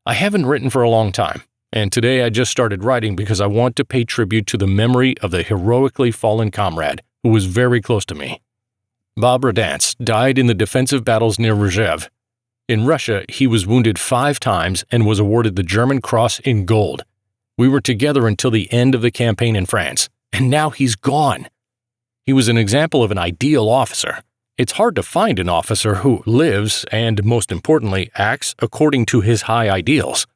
I haven't written for a long time, and today I just started writing because I want to pay tribute to the memory of the heroically fallen comrade who was very close to me. Bob Radance died in the defensive battles near Rzhev. In Russia, he was wounded 5 times and was awarded the German Cross in gold. We were together until the end of the campaign in France, and now he's gone. He was an example of an ideal officer. It's hard to find an officer who lives and, most importantly, acts according to his high ideals.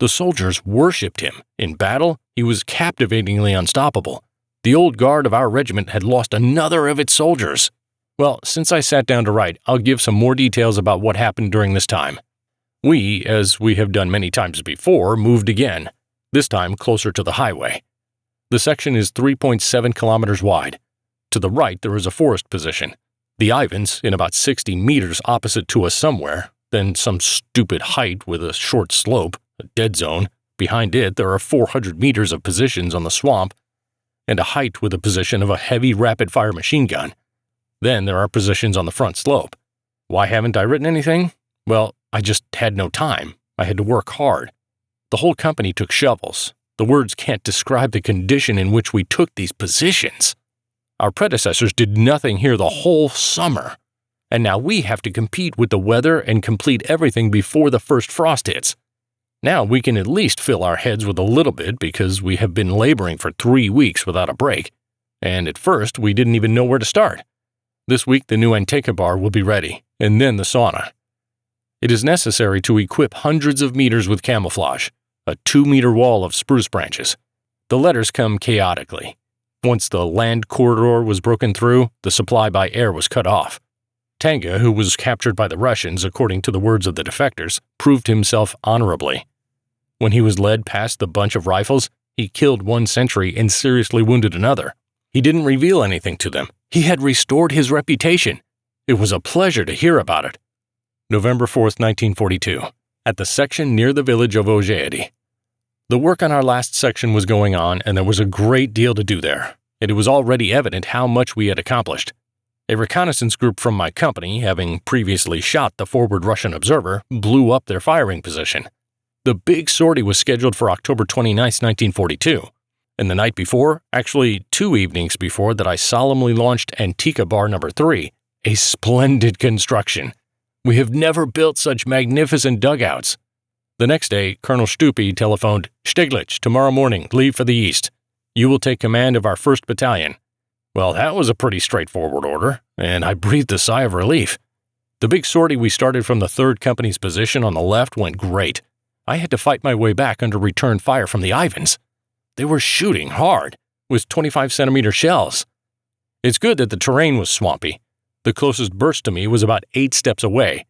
The soldiers worshipped him. In battle, he was captivatingly unstoppable. The old guard of our regiment had lost another of its soldiers. Well, since I sat down to write, I'll give some more details about what happened during this time. We, as we have done many times before, moved again, this time closer to the highway. The section is 3.7 kilometers wide. To the right, there is a forest position. The Ivans, in about 60 meters opposite to us somewhere, then some stupid height with a short slope, a dead zone. Behind it, there are 400 meters of positions on the swamp, and a height with a position of a heavy rapid-fire machine gun. Then there are positions on the front slope. Why haven't I written anything? Well, I just had no time. I had to work hard. The whole company took shovels. The words can't describe the condition in which we took these positions. Our predecessors did nothing here the whole summer, and now we have to compete with the weather and complete everything before the first frost hits. Now we can at least fill our heads with a little bit because we have been laboring for 3 weeks without a break, and at first we didn't even know where to start. This week the new Anteka bar will be ready, and then the sauna. It is necessary to equip hundreds of meters with camouflage, a 2-meter wall of spruce branches. The letters come chaotically. Once the land corridor was broken through, the supply by air was cut off. Tanga, who was captured by the Russians according to the words of the defectors, proved himself honorably. When he was led past the bunch of rifles, he killed 1 sentry and seriously wounded another. He didn't reveal anything to them. He had restored his reputation. It was a pleasure to hear about it. November 4th, 1942, at the section near the village of Ojedi. The work on our last section was going on, and there was a great deal to do there, and it was already evident how much we had accomplished. A reconnaissance group from my company, having previously shot the forward Russian observer, blew up their firing position. The big sortie was scheduled for October 29, 1942. And the night before, actually 2 evenings before that, I solemnly launched Anteka Bar No. 3, a splendid construction. We have never built such magnificent dugouts. The next day, Colonel Stupi telephoned, "Steglitz, tomorrow morning, leave for the east. You will take command of our 1st Battalion." Well, that was a pretty straightforward order, and I breathed a sigh of relief. The big sortie we started from the 3rd Company's position on the left went great. I had to fight my way back under return fire from the Ivans. They were shooting hard, with 25-centimeter shells. It's good that the terrain was swampy. The closest burst to me was about 8 steps away.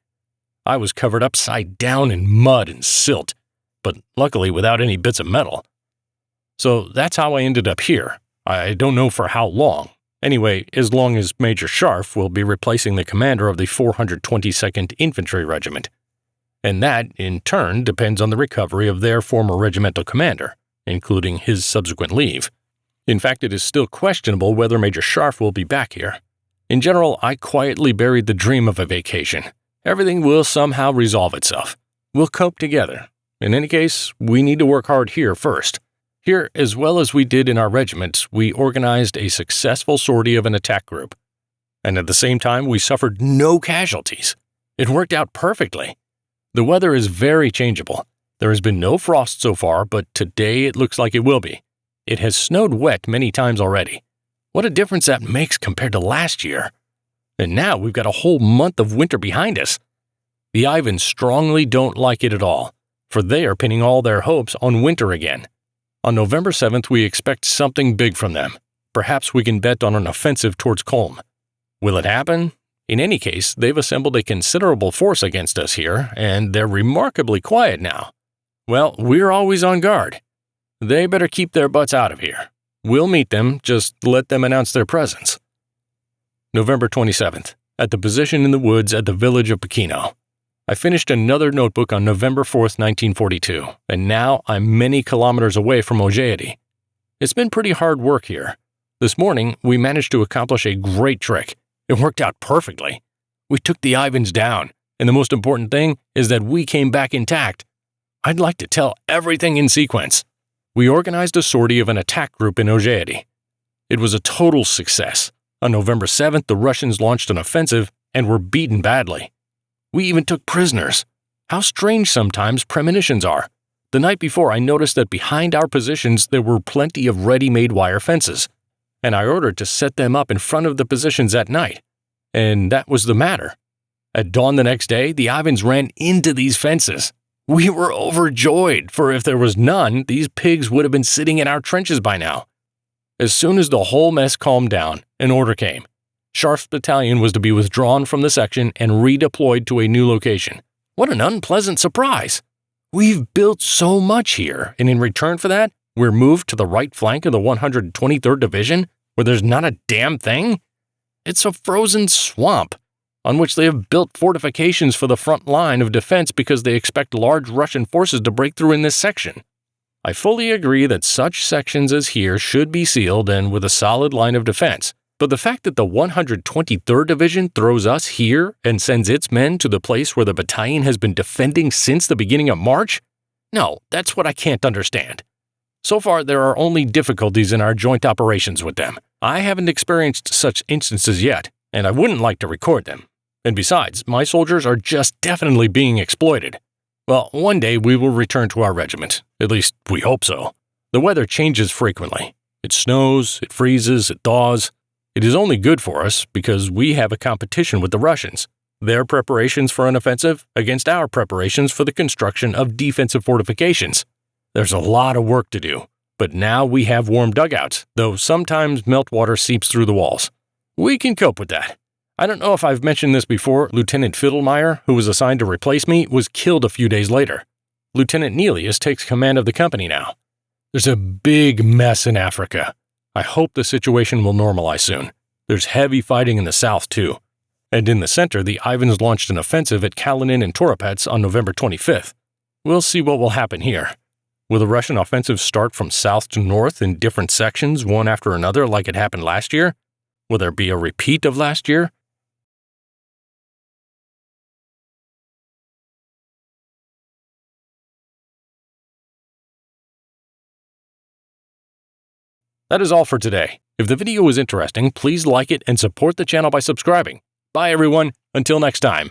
I was covered upside down in mud and silt, but luckily without any bits of metal. So that's how I ended up here. I don't know for how long. Anyway, as long as Major Scharf will be replacing the commander of the 422nd Infantry Regiment. And that, in turn, depends on the recovery of their former regimental commander, including his subsequent leave. In fact, it is still questionable whether Major Scharf will be back here. In general, I quietly buried the dream of a vacation. Everything will somehow resolve itself. We'll cope together. In any case, we need to work hard here first. Here, as well as we did in our regiment, we organized a successful sortie of an attack group. And at the same time, we suffered no casualties. It worked out perfectly. The weather is very changeable. There has been no frost so far, but today it looks like it will be. It has snowed wet many times already. What a difference that makes compared to last year. And now we've got a whole month of winter behind us. The Ivans strongly don't like it at all, for they are pinning all their hopes on winter again. On November 7th, we expect something big from them. Perhaps we can bet on an offensive towards Kulm. Will it happen? In any case, they've assembled a considerable force against us here, and they're remarkably quiet now. Well, we're always on guard. They better keep their butts out of here. We'll meet them, just let them announce their presence. November 27th, at the position in the woods at the village of Pekino. I finished another notebook on November 4th, 1942, and now I'm many kilometers away from Ojeady. It's been pretty hard work here. This morning, we managed to accomplish a great trick. It worked out perfectly. We took the Ivans down, and the most important thing is that we came back intact. I'd like to tell everything in sequence. We organized a sortie of an attack group in Ojeady. It was a total success. On November 7th, the Russians launched an offensive and were beaten badly. We even took prisoners. How strange sometimes premonitions are. The night before, I noticed that behind our positions there were plenty of ready-made wire fences, and I ordered to set them up in front of the positions at night. And that was the matter. At dawn the next day, the Ivans ran into these fences. We were overjoyed, for if there was none, these pigs would have been sitting in our trenches by now. As soon as the whole mess calmed down, an order came. Scharf's battalion was to be withdrawn from the section and redeployed to a new location. What an unpleasant surprise! We've built so much here, and in return for that, we're moved to the right flank of the 123rd Division, where there's not a damn thing? It's a frozen swamp, on which they have built fortifications for the front line of defense because they expect large Russian forces to break through in this section. I fully agree that such sections as here should be sealed and with a solid line of defense. But the fact that the 123rd Division throws us here and sends its men to the place where the battalion has been defending since the beginning of March? No, that's what I can't understand. So far, there are only difficulties in our joint operations with them. I haven't experienced such instances yet, and I wouldn't like to record them. And besides, my soldiers are just definitely being exploited. Well, one day we will return to our regiment. At least, we hope so. The weather changes frequently. It snows, it freezes, it thaws. It is only good for us because we have a competition with the Russians, their preparations for an offensive against our preparations for the construction of defensive fortifications. There's a lot of work to do, but now we have warm dugouts, though sometimes meltwater seeps through the walls. We can cope with that. I don't know if I've mentioned this before, Lieutenant Fiddlemeyer, who was assigned to replace me, was killed a few days later. Lieutenant Nelius takes command of the company now. There's a big mess in Africa. I hope the situation will normalize soon. There's heavy fighting in the south, too. And in the center, the Ivans launched an offensive at Kalinin and Toropets on November 25th. We'll see what will happen here. Will the Russian offensive start from south to north in different sections, one after another, like it happened last year? Will there be a repeat of last year? That is all for today. If the video was interesting, please like it and support the channel by subscribing. Bye everyone, until next time.